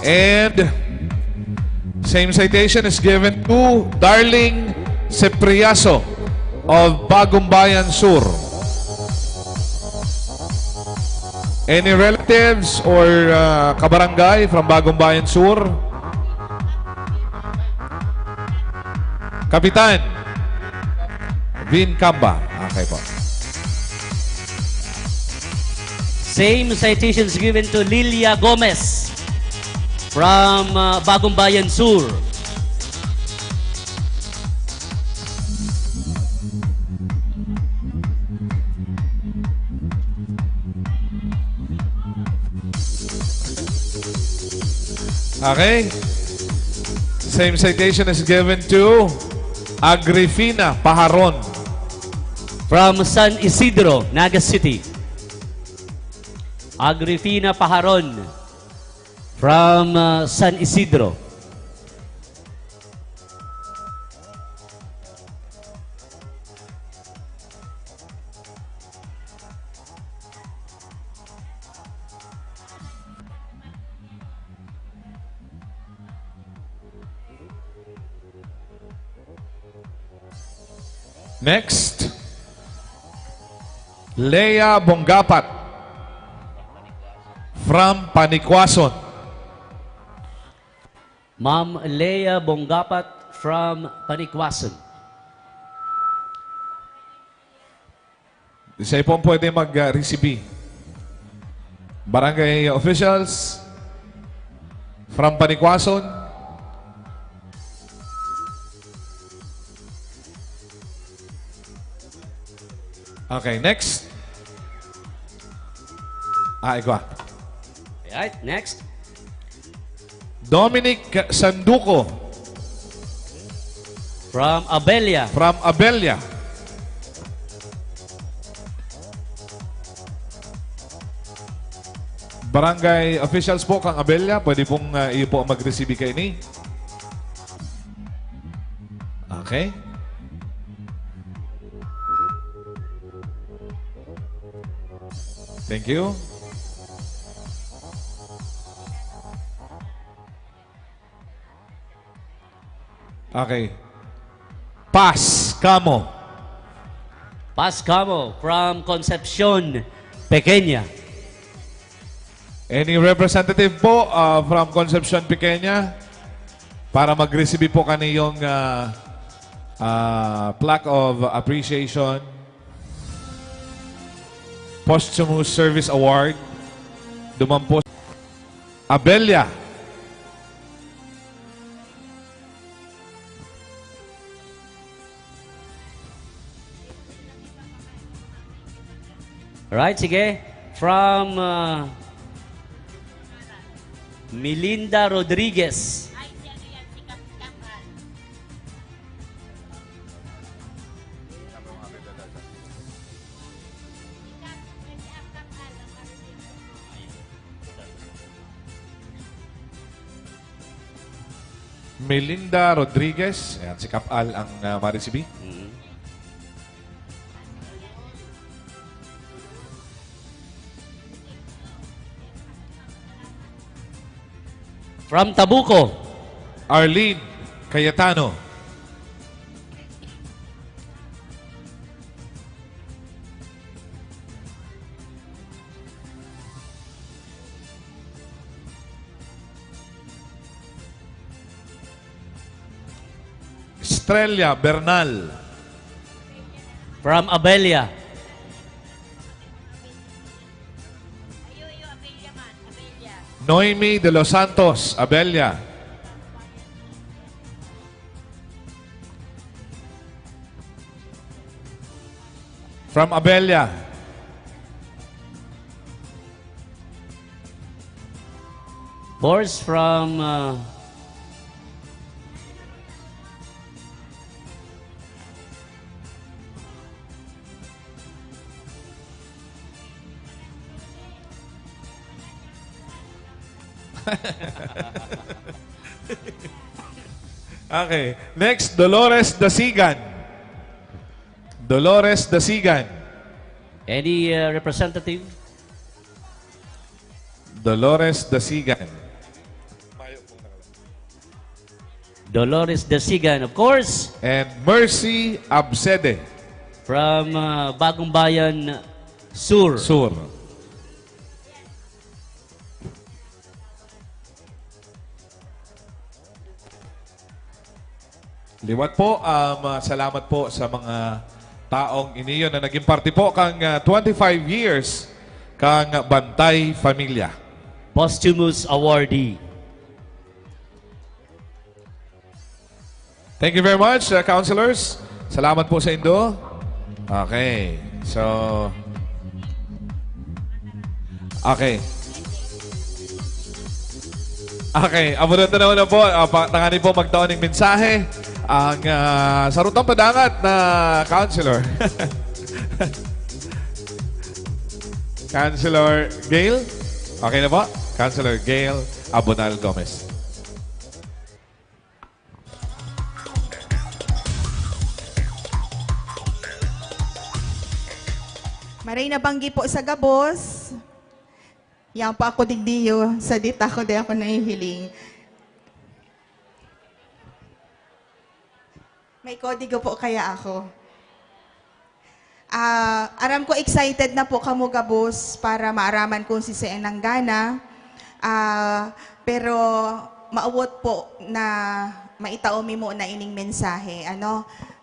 And same citation is given to Darling Cipriaso of Bagong Bayan Sur. Any relatives or kabarangay from Bagong Bayan Sur? Kapitan Vin Camba. Okay po. Same citations given to Lilia Gomez from Bagong Bayan Sur. Okay. Same citation is given to Agrifina Paharon from San Isidro, Naga City. Agrifina Paharon from San Isidro. Next, Lea Bongapat from Panikwason. Ma'am Lea Bongapat from Panikwason. Isa po pwede mag-receive. Barangay officials from Panikwason. Okay, next. Ikaw. Alright, next. Dominic Sanduco. From Abelia. From Abelia. Barangay officials po kang Abelia, pwede pong iyo po mag-receive kay ni. Okay. Thank you. Okay. Pas Camo. Pas Camo from Concepcion, Pequeña. Any representative po from Concepcion, Pequeña para mag-receive po kaniyong plaque of appreciation, posthumous service award, dumampo Abelia. Alright, sige. From Melinda Rodriguez. Melinda Rodriguez. Ayan, si Kapal ang ma-receive. From Tabuco, Arlene Cayetano. Estrella Bernal. From Abelia. Noemi de los Santos, Abelia. From Abelia. Force from Okay. Next, Dolores Dasigan. Dolores Dasigan. Any representative? Dolores Dasigan. Dolores Dasigan, of course. And Mercy Absede. From Bagong Bayan Sur. Sur. Liwat po, salamat po sa mga taong iniyon na naging party po kang 25 years kang Bantay Pamilya. Posthumous awardee. Thank you very much, councilors. Salamat po sa Indo. Okay. So, okay. Okay, amunod na naman na po. Tanganin po magtaon ng mensahe ang sarutang padangat na councilor. Councilor Gail. Okay na po? Councilor Gail Abonal Gomez. Maray na banggi po sa gabos. Yan po ako digdiyo. Sa dita ko di ako nahihiling. May kodigo po kaya ako. Aram ko excited na po kamo gabos para maaraman kung si Seen ng gana. Pero maawot po na maitaomi mo na ining mensahe.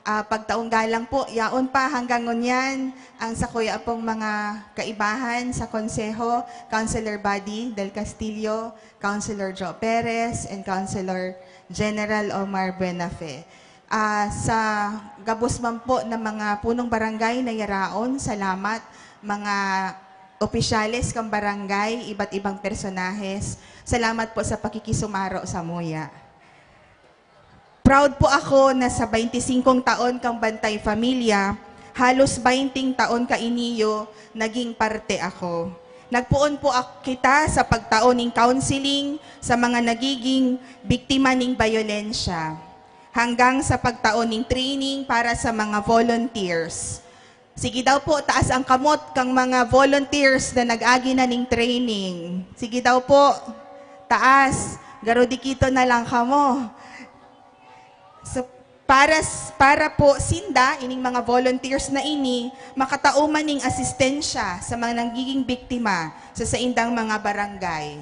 Pagtaong galang po, yaon pa hanggang ngunyan ang sa kuya pong mga kaibahan sa konseho, Councilor Buddy Del Castillo, Councilor Joe Perez, and Councilor General Omar Buenafe. Sa gabos man po ng mga punong barangay na yaraon, salamat mga opisyales kang barangay, iba't ibang personahes. Salamat po sa pakikisumaro sa Muya. Proud po ako na sa 25 taon kang Bantay Pamilya, halos 20 taon ka iniyo, naging parte ako. Nagpuon po kita sa pagtaon ng counseling sa mga nagiging biktima ng bayolensya, hanggang sa pagtaon ng training para sa mga volunteers. Sige daw po, taas ang kamot kang mga volunteers na nag-agi na ng training. Sige daw po, taas, garodikito na lang kamo. So, para po sinda, ining mga volunteers na ini, makatauman ng asistensya sa mga nagiging biktima sa saindang mga barangay.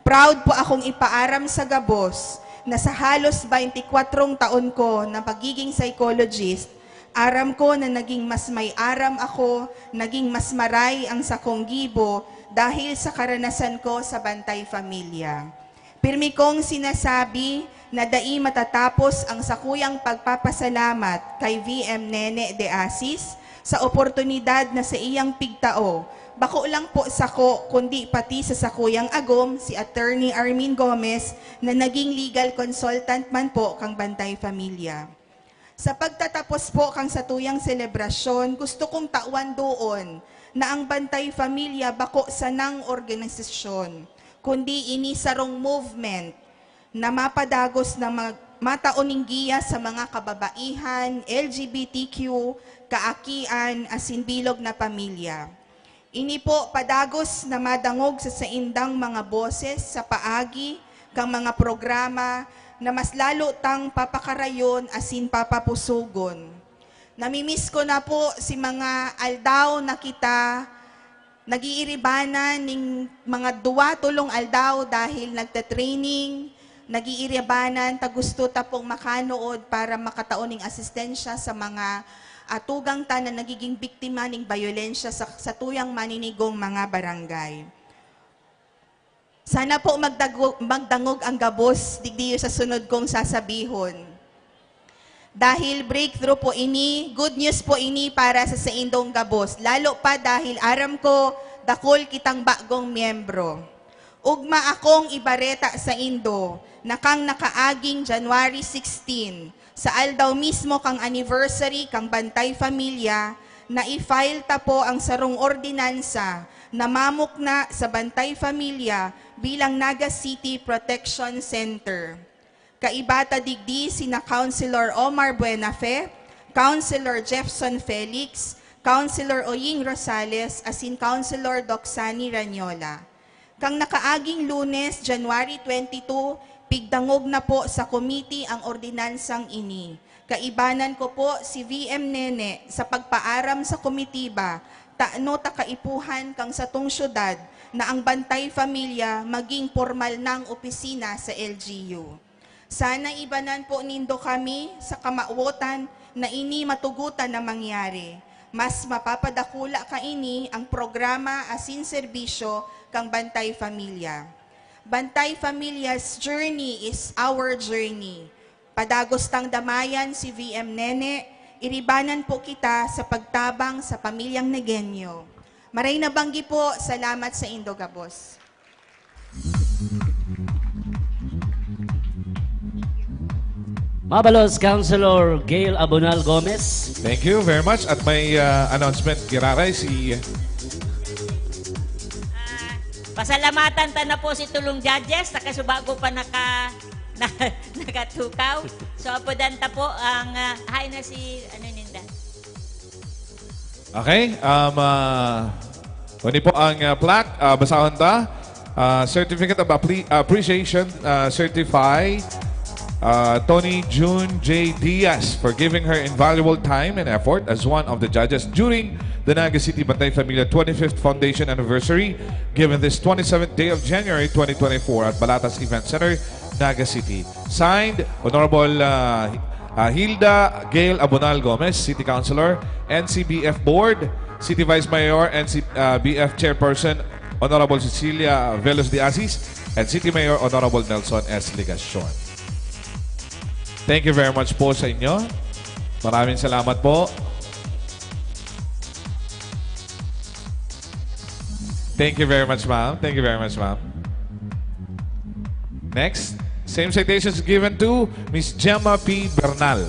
Proud po akong ipaaram sa gabos na sa halos 24 taon ko na pagiging psychologist, aram ko na naging mas may aram ako, naging mas maray ang sakong gibo dahil sa karanasan ko sa Bantay Pamilya. Pirmi kong sinasabi na dai matatapos ang sakuyang pagpapasalamat kay VM Nene de Asis sa oportunidad na sa iyang pigtao. Bako lang po sako, kundi pati sa sakuyang agom, si Attorney Armin Gomez, na naging legal consultant man po kang Bantay Pamilya. Sa pagtatapos po kang satuyang selebrasyon, gusto kong tawan doon na ang Bantay Pamilya bako sa nang organisasyon, kundi ini sarong movement na mapadagos na mataoning giya sa mga kababaihan, LGBTQ, kaakian, asin bilog na pamilya. Ini po padagos na madangog sa saindang mga boses sa paagi kang mga programa na mas lalo tang papakarayon asin papapusugon. Namimiss ko na po si mga aldaw na kita nagiiribanan ning mga duwa-tulong aldaw dahil nagtatraining, nagiiribanan, tagusto ta pong makanood para makataoning asistensya sa mga atugang ta na nagiging biktima ng bayolensya sa tuyang maninigong mga barangay. Sana po magdangog ang gabos, digdiyo sa sunod kong sasabihon. Dahil breakthrough po ini, good news po ini para sa saindong gabos. Lalo pa dahil aram ko, dakol kitang bagong miyembro. Ugma akong ibareta sa Indo, na kang nakaaging January 16, sa aldaw mismo kang anniversary kang Bantay Pamilya, na i-file ta po ang sarong ordinansa na mamukna sa Bantay Pamilya bilang Naga City Protection Center. Kaibata digdi sina Councilor Omar Buenafe, Councilor Jefferson Felix, Councilor Oying Rosales, asin Councilor Doxani Ranyola. Kang nakaaging Lunes, January 22, pigdangog na po sa committee ang ordinansang ini. Kaibanan ko po si VM Nene sa pagpaaram sa komitiba, taano takaipuhan kang sa tong syudad na ang Bantay Pamilya maging formal ng opisina sa LGU. Sana ibanan po nindo kami sa kamauotan na ini matugutan na mangyari. Mas mapapadakula ka ini ang programa asin serbisyo kang Bantay Pamilya. Bantay Pamilya's journey is our journey. Padagos tang damayan si VM Nene, iribanan po kita sa pagtabang sa pamilyang Negenyo. Maray na banggi po, salamat sa Indogabos. Mabalos, Councilor Gail Abonal Gomez. Thank you very much. At may announcement, Giraray, si... Pasalamatan ta na po si tulong judges, nakasubago pa nakatukaw. So, apodanta po ang, hi na si, ano ninda? Okay. Kunin po ang plaque. Basahon ta. Certificate of Appreciation certify Tony June J. Diaz for giving her invaluable time and effort as one of the judges during the Naga City Bantay Familia 25th Foundation Anniversary given this 27th day of January 2024 at Balatas Event Center, Naga City. Signed, Honorable Hilda Gail Abonal Gomez, City Councilor, NCBF Board, City Vice Mayor, NCBF Chairperson, Honorable Cecilia Velos de Asis, and City Mayor, Honorable Nelson S. Ligacion. Thank you very much po sa inyo. Maraming salamat po. Thank you very much, ma'am. Thank you very much, ma'am. Next, same citations given to Miss Gemma P. Bernal.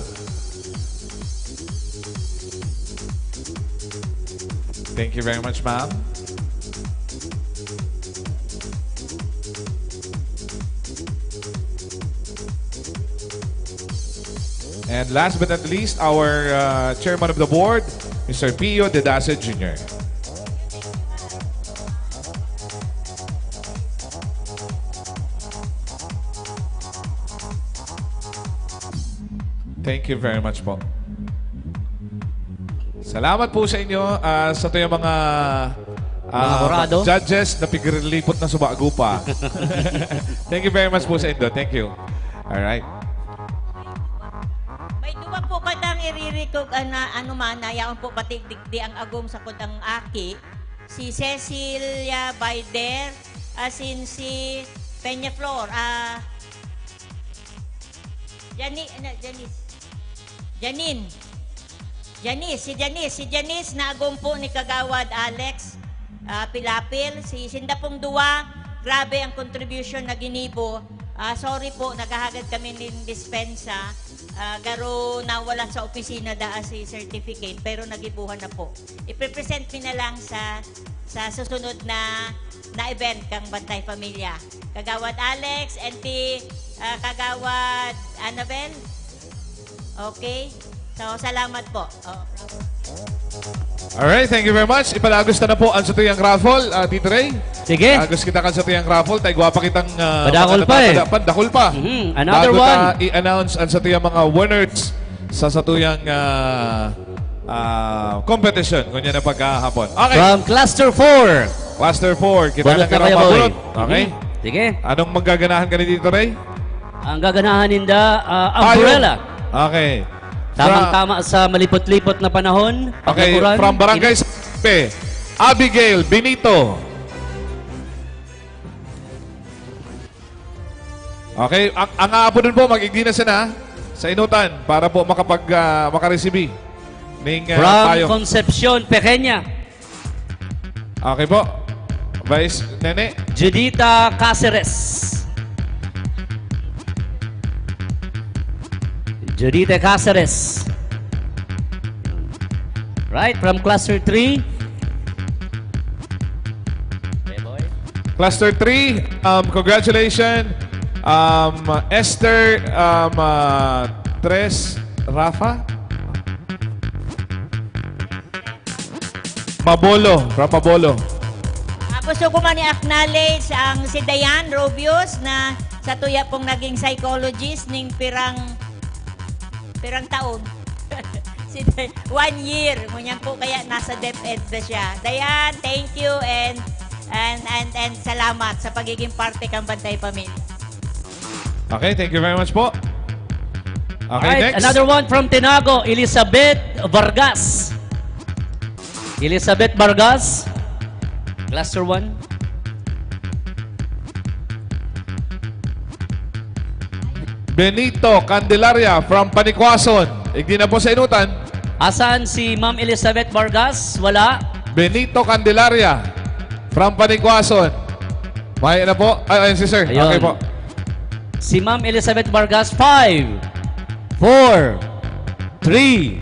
Thank you very much, ma'am. And last but not least, our chairman of the board, Mr. Pio Dedase Jr. Thank you very much po. Salamat po sa inyo sa ito yung mga judges na pigrilipot na subago pa. Thank you very much po sa inyo. Thank you. Alright. Po katang iririkog ano man nayaon po patigdigdi ang agom sa kudang aki si Cecilia Baider asin si Peñaflor si Janice na agom po ni Kagawad Alex Pilapil si Sindapong Duwa grabe ang contribution na ginibo. Sorry po, naghahagad kami ng dispensa. Garo nawala sa opisina si certificate, pero nagibuhan na po. Iprepresent mi na lang sa susunod na event kang Bantay Pamilya. Kagawad Alex, NP Kagawad Annabel. Okay? So, salamat po. Alright, thank you very much. Ipalagos na po ang satuyang raffle, Tito Ray. Sige. Agos kita kan satuyang raffle. Tayo gwapa kitang padakol pa eh. Padakol pa. Another bago one. I-announce ang satuyang mga winners sa satuyang competition. Kunya na pagkahapon. Okay. From Cluster 4. Cluster 4. Kita Bunot na na kayo, boy. mabunot. Okay. Sige. Anong magaganahan ka ni Tito Ray? Ang gaganahan ninda, umbrella. Okay. Tamang-tama sa malipot-lipot na panahon. Okay, Pagkakuran, from Barangay Sape, Abigail Benito. Okay, ang aapo dun po, mag-igdinas na sa inutan para po makareceive ng from tayo. Concepcion, Pequeña. Okay po. Vice Nene. Judita Cáceres. Judita Cáceres. Right, from Cluster 3. Cluster 3, congratulations. Esther Tres Rafa. Mabolo, from Mabolo. Gusto ko man i-acknowledge ang si Dayan Robios na sa tuya pong naging psychologist ning pirang taon. 1 year. Ngunyan po kaya nasa DepEd na siya. Dayan, thank you and salamat sa pagiging parte kang Bantay Pamilya. Okay, thank you very much po. Okay, Alright, next. another one from Tinago, Elizabeth Vargas. Elizabeth Vargas, Cluster 1. Benito Candelaria from Panikwason. Igdi na po sa inutan. Asan si Ma'am Elizabeth Vargas? Wala. Benito Candelaria from Panikwason. May na po. Ayun si sir. Ayun. Okay po. Si Ma'am Elizabeth Vargas, 5, 4, 3,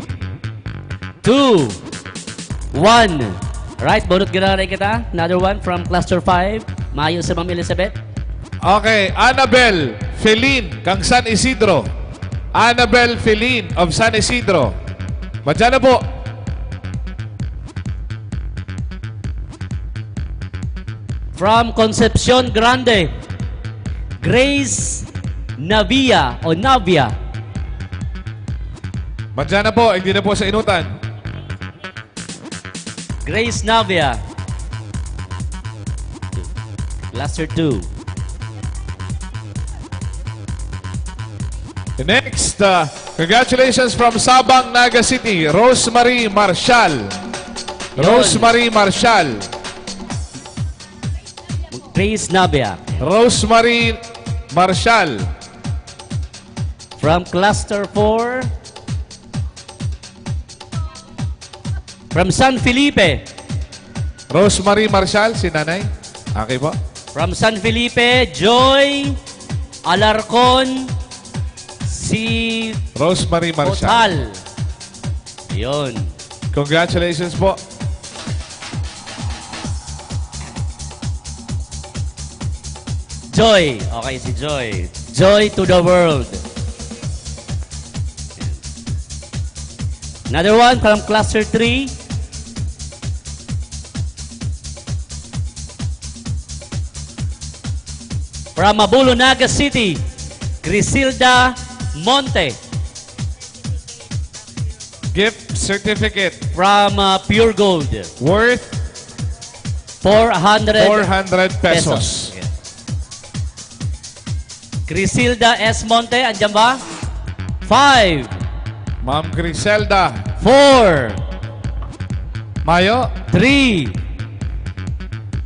2, 1. Right, bunot ginaray kita. Another one from Cluster 5. Mayo si Ma'am Elizabeth. Okay, Annabel Felin, kang San Isidro. Annabel Felin of San Isidro. Madyan na po. From Concepcion Grande, Grace Navia o Navia. Madyan na po, hindi na po sa inutan. Grace Navia. Cluster 2. Next, congratulations from Sabang, Naga City, Rosemary Marshall. Rosemary Marshall. Grace Navia. Rosemary Marshall. From Cluster 4. From San Felipe. Rosemary Marshall, si nanay. Okay po. From San Felipe, Joy Alarcon, si Rosemary Marshall. Total. Yun. Congratulations po. Joy. Okay, si Joy. Joy to the world. Another one from Cluster 3. From Mabulo, Naga City, Griselda Monte. Gift certificate from Pure Gold. Worth 400 pesos. Yes. Griselda S. Monte, andyan ba? 5. Ma'am Griselda. 4. Mayo. 3.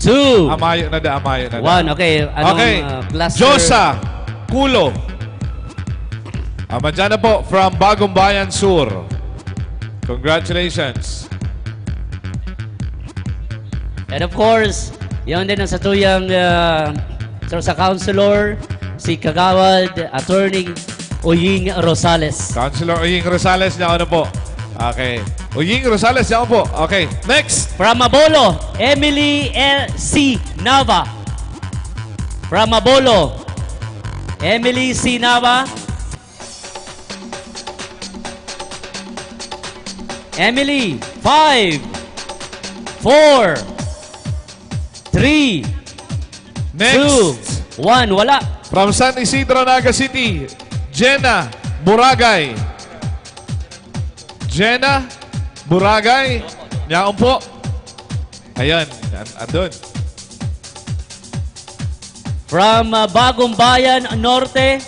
2. Amayo na da, amayo na da. 1. Okay. Anong Okay. cluster? Josa Kulo. Madyan na po from Bagong Bayan Sur. Congratulations. And of course, yun din ang satuyang sa counselor, si Kagawad Attorney Uying Rosales. Councilor Uying Rosales, niya ano po. Okay. Uying Rosales, niya po. Okay. Next. From Mabolo, Emily L. C. Nava. From Mabolo, Emily C. Nava. Emily, 5, 4, 3, Next. 2, 1. Wala. From San Isidro, Naga City, Jenna Buragay. Jenna Buragay. Niyaon po. Ayan. Andun. From Bagong Bayan Norte,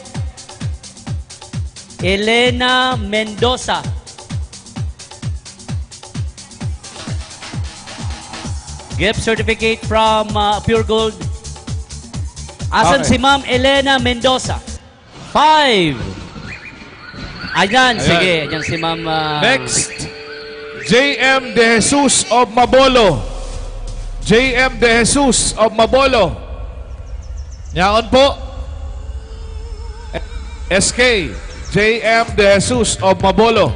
Elena Mendoza. Gift certificate from Pure Gold. Asan Okay. si Ma'am Elena Mendoza? 5. Ayan, sige. Ayan si Ma'am... Next. J.M. De Jesus of Mabolo. J.M. De Jesus of Mabolo. Niyaon po. SK. J.M. De Jesus of Mabolo.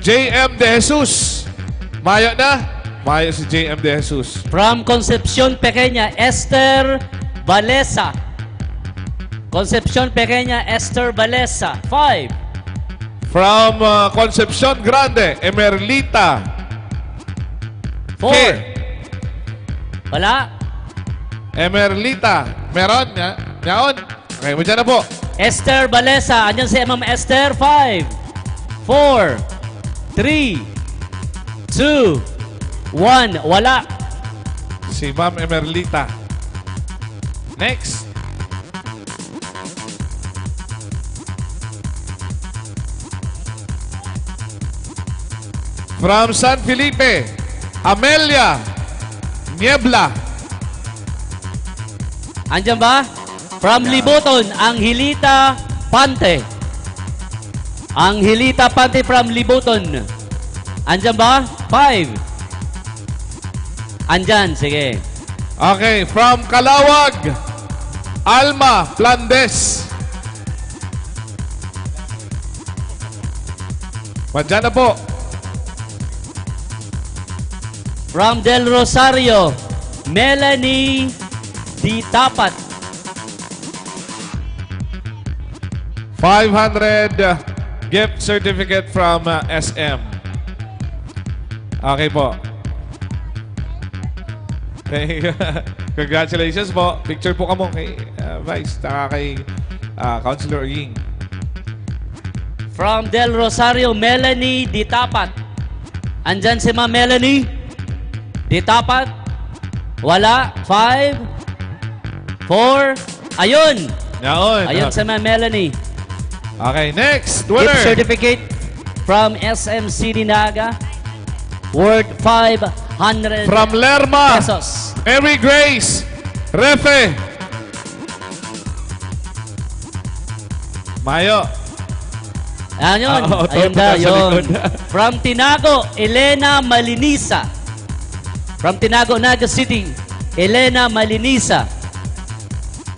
J.M. De Jesus. Mayo na. Mayo si J.M. De Jesus. From Concepcion Pequeña, Esther Valesa. Concepcion Pequeña, Esther Valesa. 5. From Concepcion Grande, Emerlita. 4. Wala. Emerlita. Meron niya. Niyaon. Okay, mo dyan na po. Esther Valesa. Andyan si Ma'am Esther. 5, 4, 3, 2, 1. Wala. Si Ma'am Emerlita. Next. From San Felipe, Amelia Niebla. Andyan ba? From Libuton, Angelita Pante. Angelita Pante from Libuton. Andyan ba? 5. Andyan, sige. Okay, from Calawag, Alma Plandes. Andyan na po. From Del Rosario, Melanie Di Tapat. 500 gift certificate from SM. Okay po. Congratulations po. Picture po kamo kay Vice, taka kay Councilor Ying. From Del Rosario, Melanie Di Tapat. Andyan si Ma'am Melanie Di Tapat. Wala. 5, 4. Ayun. Ayun si Ma'am Melanie. Okay, next winner. Gift certificate from SM City Naga. Worth 500 From Lerma, pesos. Mary Grace Refe. Mayo. Ayan yun. Ayun na, yun. From Tinago, Elena Malinisa. From Tinago, Naga City, Elena Malinisa.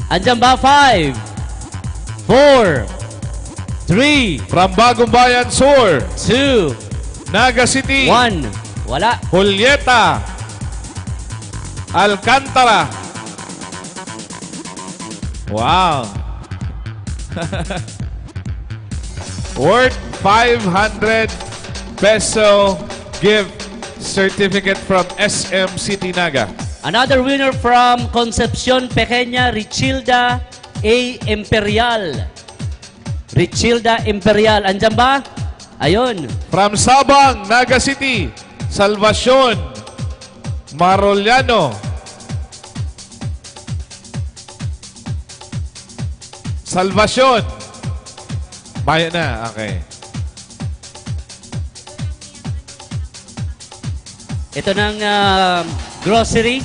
Andyan ba? 5, 4, 3. From Bagong Bayan Sur, 2, Naga City, 1. Wala. Julieta Alcantara. Wow. Worth 500 peso gift certificate from SM City Naga. Another winner from Concepcion Pequeña, Richilda A. Imperial. Richilda Imperial. Andyan ba? Ayun. From Sabang, Naga City, Salvacion Maroliano. Salvacion. Bayan na, okay. Ito ng grocery.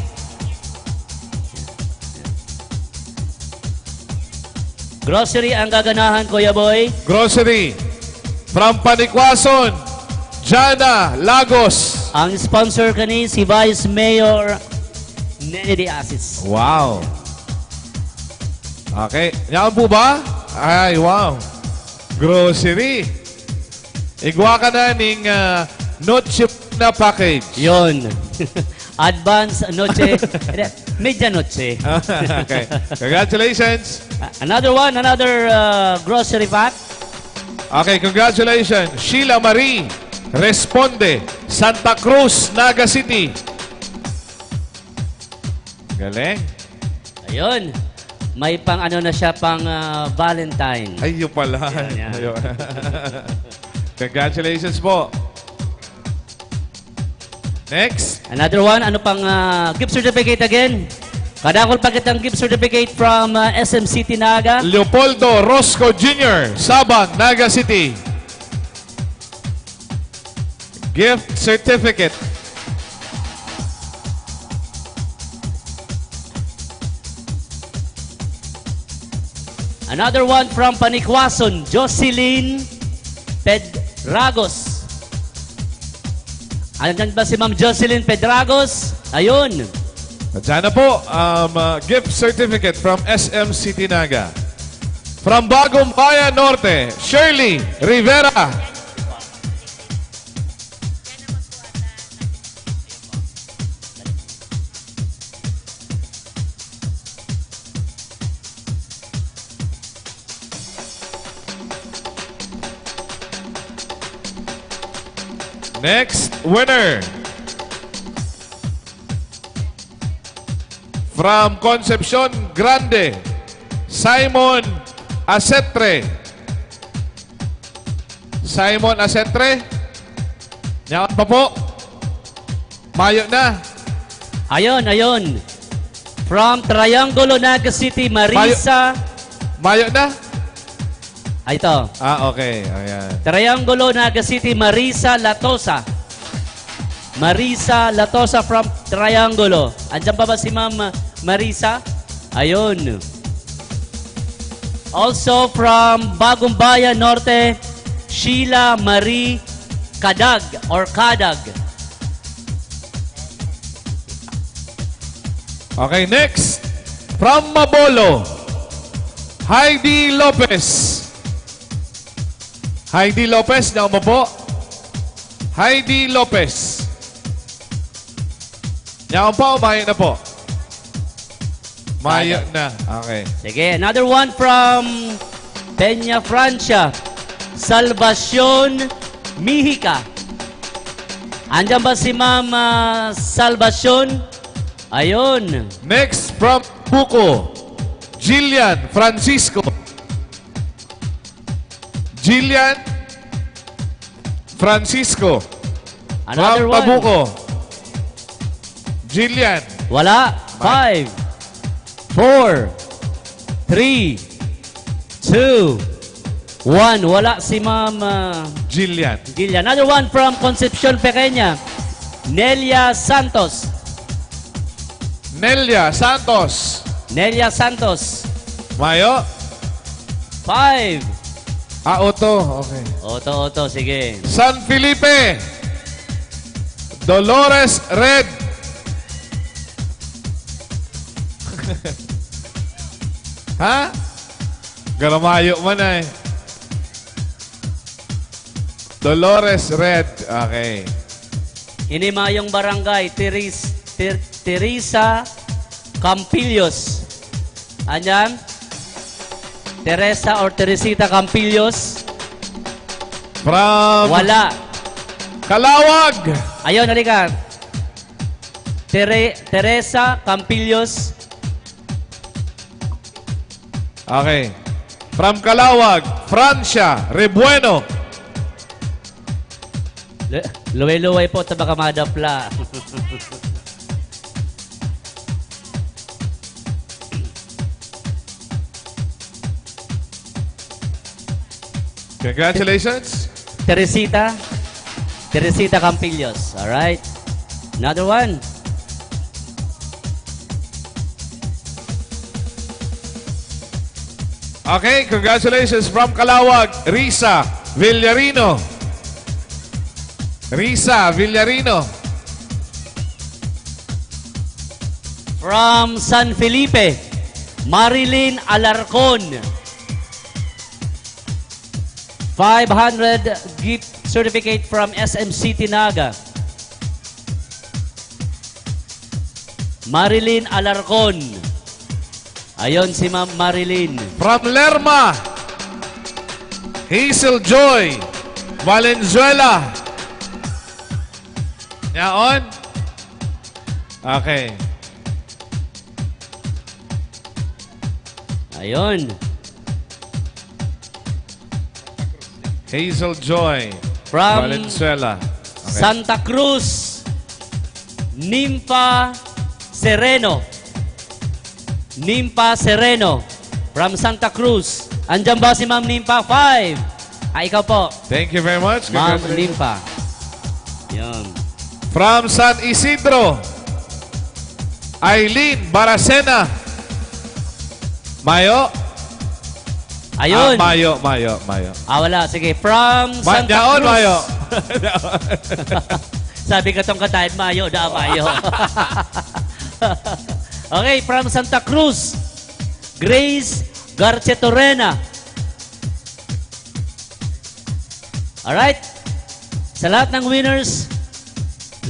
Grocery ang gaganahan, Kuya Boy. Grocery. From Panikwason, Jana Lagos. Ang sponsor kani si Vice Mayor Nene de Asis. Wow. Okay. Yan po ba? Ay, wow. Grocery. Igwa ka na ning noche na package. Yon. Advance noche. Media noche. Okay. Congratulations. Another one, another grocery pack. Okay, congratulations. Sheila Marie Responde, Santa Cruz, Naga City. Galing. Ayun. May pang ano na siya, pang Valentine. Ayun pala. Yan. Ayun. Congratulations po. Next. Another one, ano pang gift certificate again? Kadakol pa kitang gift certificate from SM City Naga. Leopoldo Rosco Jr., Sabang, Naga City. Gift certificate. Another one from Panikwason, Jocelyn Pedragos. Andyan ba si Ma'am Jocelyn Pedragos? Ayun. Diyan na po, gift certificate from SM City Naga. From Bagong Bayan Norte, Shirley Rivera. Next winner. From Concepcion Grande, Simon Asetre. Simon Asetre. Nyawan pa po. Mayo na. Ayun, ayun. From Triangulo, Naga City, Marisa. Mayo na? Ay, ito. Ah, okay. Ayan. Triangulo, Naga City, Marisa Latosa. Marisa Latosa from Triangulo. Andiyan pa ba si Ma'am Marisa? Ayun. Also from Bagong Bayan Norte, Sheila Marie Kadag or Kadag. Okay, next. From Mabolo, Heidi Lopez. Heidi Lopez, nauma po. Heidi Lopez. Nauma po, mayo na po. Mayo na. Okay. Sige, another one from Peña Francia, Salvacion Mihica. Andiyan ba si Ma'am Salvacion? Ayun. Next from Buko, Jillian Francisco. Jillian Francisco. Another from one. Pabuco. Jillian. Wala. 5, 4, 3, 2, 1. Wala si Ma'am Jillian. Jillian. Another one from Concepcion Pequeña, Nelia Santos. Nelia Santos. Nelia Santos. Mayo. 5. Otto. Okay. Otto. Sige. San Felipe. Dolores Red. Ha? Garamayo man eh. Dolores Red. Okay. Inimayong barangay, Teresa Campillos. Anyan? Teresa or Teresita Campillos? From... Wala. Kalawag. Ayun, halika. Teresa Campillos. Okay. From Kalawag, Francia, Rebueno. Luway-luway po, baka madapla. Congratulations. Teresita Campillos. All right. Another one. Okay, congratulations from Kalawag, Risa Villarino. Risa Villarino. From San Felipe, Marilyn Alarcon. 500 gift certificate from SMC Tinaga. Marilyn Alarcon. Ayon si Ma'am Marilyn. From Lerma, Hazel Joy Valenzuela. Yaon? Okay. Ayon. Hazel Joy From Valenzuela. Okay. Santa Cruz, Nympha Sereno. Nympha Sereno from Santa Cruz. Andiyan ba si Ma'am Nympha? 5. Ikaw po. Thank you very much. Ma'am Nympha. Yan. From San Isidro, Aileen Baracena. Mayo. Ayun. Mayo. Wala. Sige. From Santa Yaon, Cruz. Mayo. Sabi ka tong katayin, Mayo. Mayo. Okay, from Santa Cruz, Grace Garcetorena. Alright. Sa lahat ng winners,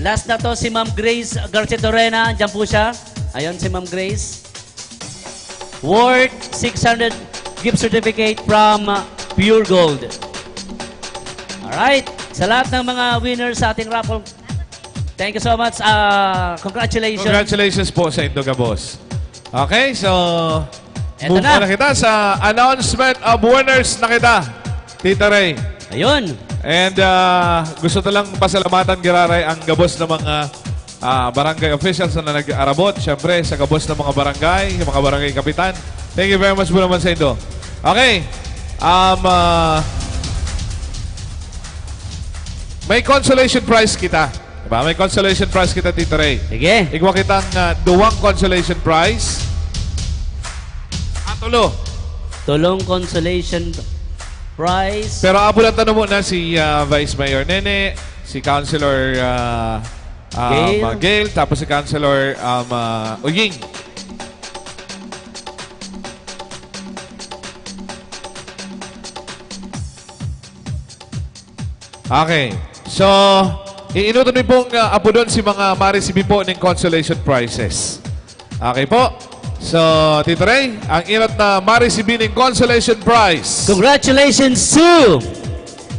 last na to si Ma'am Grace Garcetorena. Andiyan po siya. Ayun si Ma'am Grace. Worth 600 gift certificate from Pure Gold. Alright. Sa lahat ng mga winners sa ating raffle, thank you so much. Congratulations. Congratulations po sa Indoga Boss. Okay, so Eto move na. na kita sa announcement of winners na kita, Tita Ray. Ayun. And gusto ko lang pasalamatan, Giraray, ang gabos ng mga barangay officials na nag-arabot. Siyempre, sa gabos ng mga barangay, yung mga barangay kapitan. Thank you very much po naman sa ito. Okay. May consolation prize kita. Diba? ba? May consolation prize kita, Tito Ray. Sige. Igwa kitang duwang consolation prize. Tulo. Tulong consolation prize. Pero abulan tanong muna si Vice Mayor Nene, si Councilor Gail, tapos si Councilor Uying. Okay. So, iinutuloy pong apo doon si mga marisibi po ng consolation prizes. Okay po. So, Tito Ray, ang inot na marisibi ng consolation prize. Congratulations to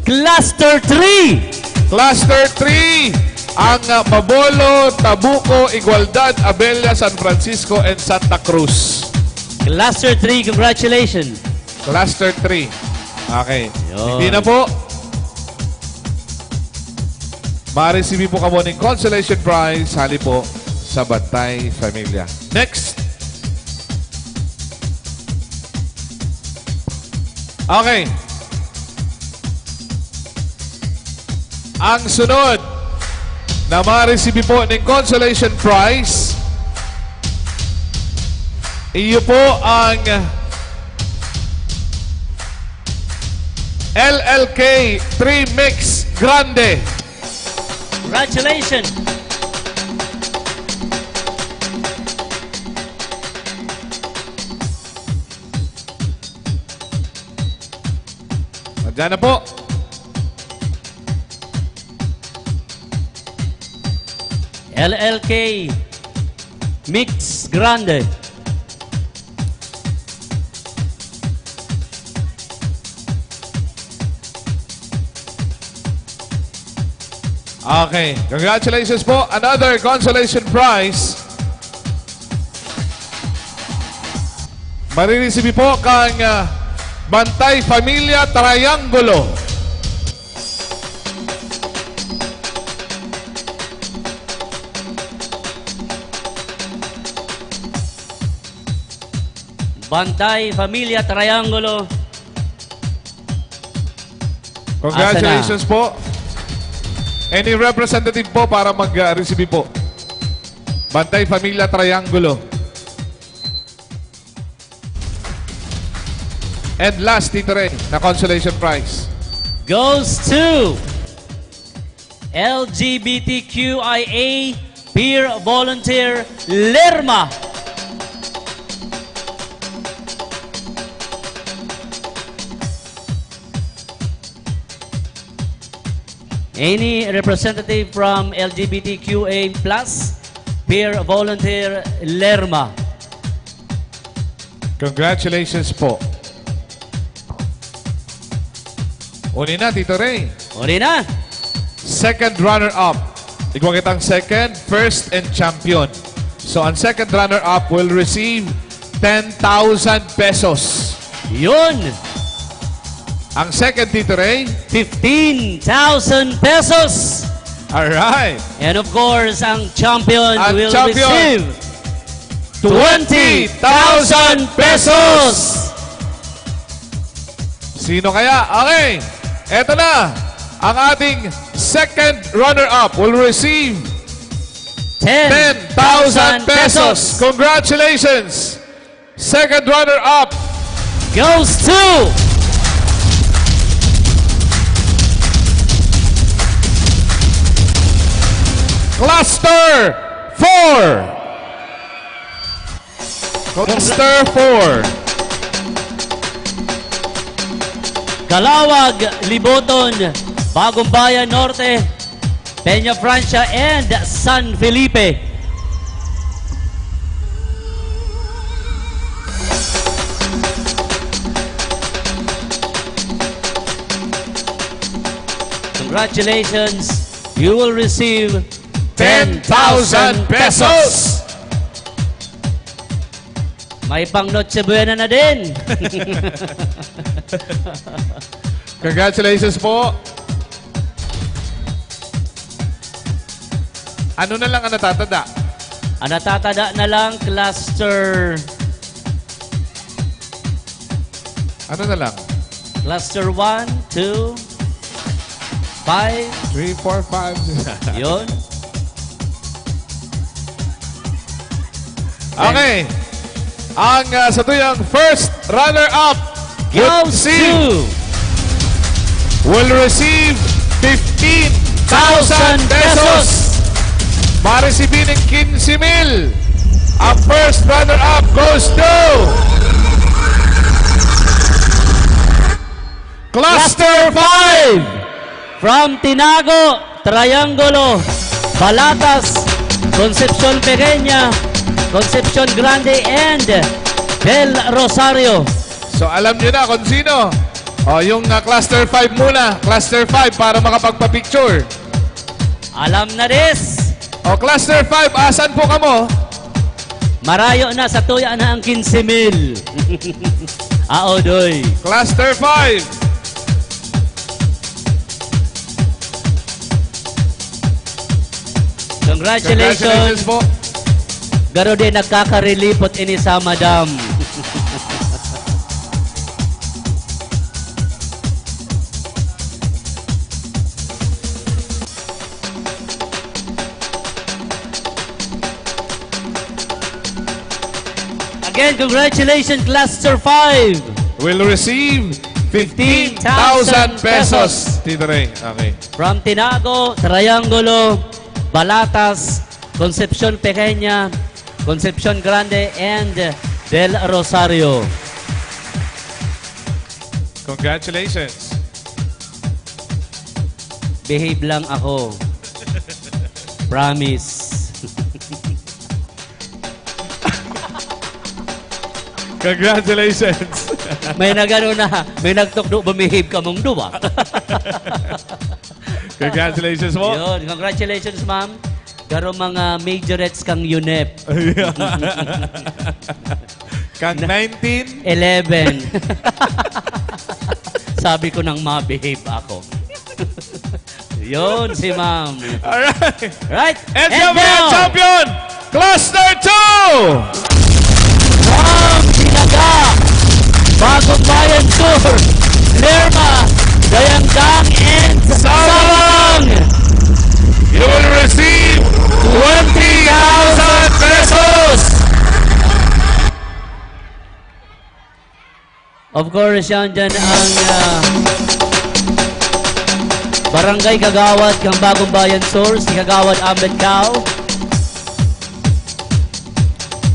Cluster 3! Cluster 3! Ang Mabolo, Tabuco, Igualdad, Abella, San Francisco, and Santa Cruz. Cluster 3, congratulations! Cluster 3. Okay. Yun. Hindi na po. Marisibi po kamo ng consolation prize. Hali po sa Bantay Familia. Next. Okay. Ang sunod na marisibi po ng consolation prize, iyo po ang LLK 3 Mix Grande. Congratulations! Diyan na po. LLK Mix Grande. Okay. Congratulations po. Another consolation prize. Maririsibi po kang Bantay Familia Triangulo. Bantay Familia Triangulo. Congratulations po. Any representative po para mag-receive po? Bantay Familia Triangulo. And last, Tito Ray, na consolation prize. Goes to LGBTQIA Peer Volunteer Lerma. Any representative from LGBTQA plus Peer Volunteer Lerma. Congratulations po. Uni na, Tito Ray. Uni na. Second runner-up. Ikaw kitang second, first, and champion. So, ang second runner-up will receive 10,000 pesos. Yun. Ang second, Tito Ray, 15,000 pesos. Alright. And of course, ang champion will receive 20,000 pesos. Sino kaya? Okay. Eto na. Ang ating second runner-up will receive 10,000 pesos. Congratulations. Second runner-up goes to Cluster 4. Cluster 4. Calawag, Liboton, Bagong Bayan Norte, Peña Francia, and San Felipe. Congratulations. You will receive 10,000 pesos. May pang Noche Buena na din. Congratulations po. Ano na lang ang natatada? Ang natatada na lang, cluster... Ano na lang? Cluster 1, 2, 5. 3, 4, 5. Yun. Okay. Ang sa tuyang first runner-up Goes to will receive 15,000 pesos. Maresibin ng 15,000. Ang first runner-up goes to Cluster 5 from Tinago, Triangulo, Balatas, Concepcion Pequeña, Concepcion Grande, and Del Rosario. So alam nyo na kung sino. O, yung Cluster 5 muna. Cluster 5 para makapagpa-picture. Alam na des. O, Cluster 5, asan po kamo? Marayo na sa tuya na ang 15,000. Aodoy. Cluster 5. Congratulations po. Garo din nagkakarelipot ini sa madam. Again, congratulations, Cluster 5. Will receive 15,000 pesos. Tito Ray, okay. From Tinago, Triangulo, Balatas, Concepcion Pequeña, Concepcion Grande, and Del Rosario. Congratulations. Behave lang ako. Promise. Congratulations. May nagano na, may nagtukdo, bumihave ka mong duwa. Congratulations mo. Yun, congratulations, ma'am. Garo mga majorettes kang UNEP. Kang 19? 11. Sabi ko nang ma-behave ako. Yun si ma'am. Alright. Right. And now, champion, Cluster 2! From Sinaga, Bagong Bayan Tour, Lerma, Dayangdang, and Sabang! You will receive 20,000 pesos! Of course, yan dyan ang Barangay Kagawad kang Bagong Bayan Tour, si Kagawad Ahmed Cao.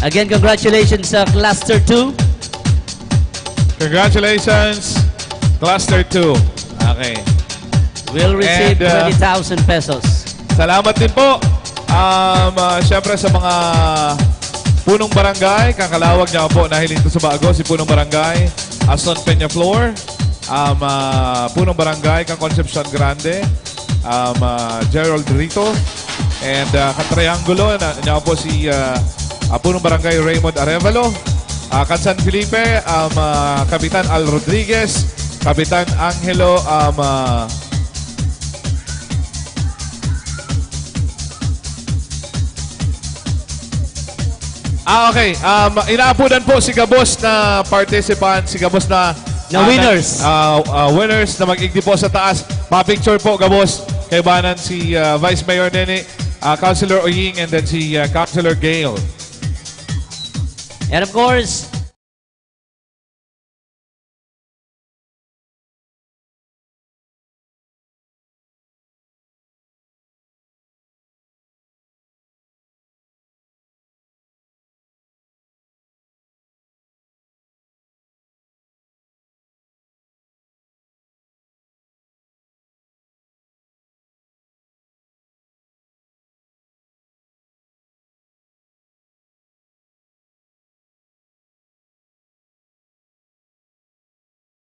Again, congratulations sa Cluster 2. Congratulations, Cluster 2. Okay. Will receive And, 20,000 pesos. Salamat din po. Siyempre sa mga punong barangay, kakalawag niya po dahil ito sa bago, si punong barangay, Aston Peñaflor, punong barangay, kang Concepcion Grande, Gerald Rito, and katriangulo, niya po si punong barangay Raymond Arevalo, kan San Felipe, Kapitan Al Rodriguez, Kapitan Angelo, okay. Inaapunan po si Gabos na participant, si Gabos na winners. Winners na mag-igdi po sa taas. Pa-picture po, Gabos. Kay banan si Vice Mayor Nene, Councilor Oying, and then si Councilor Gale. And of course,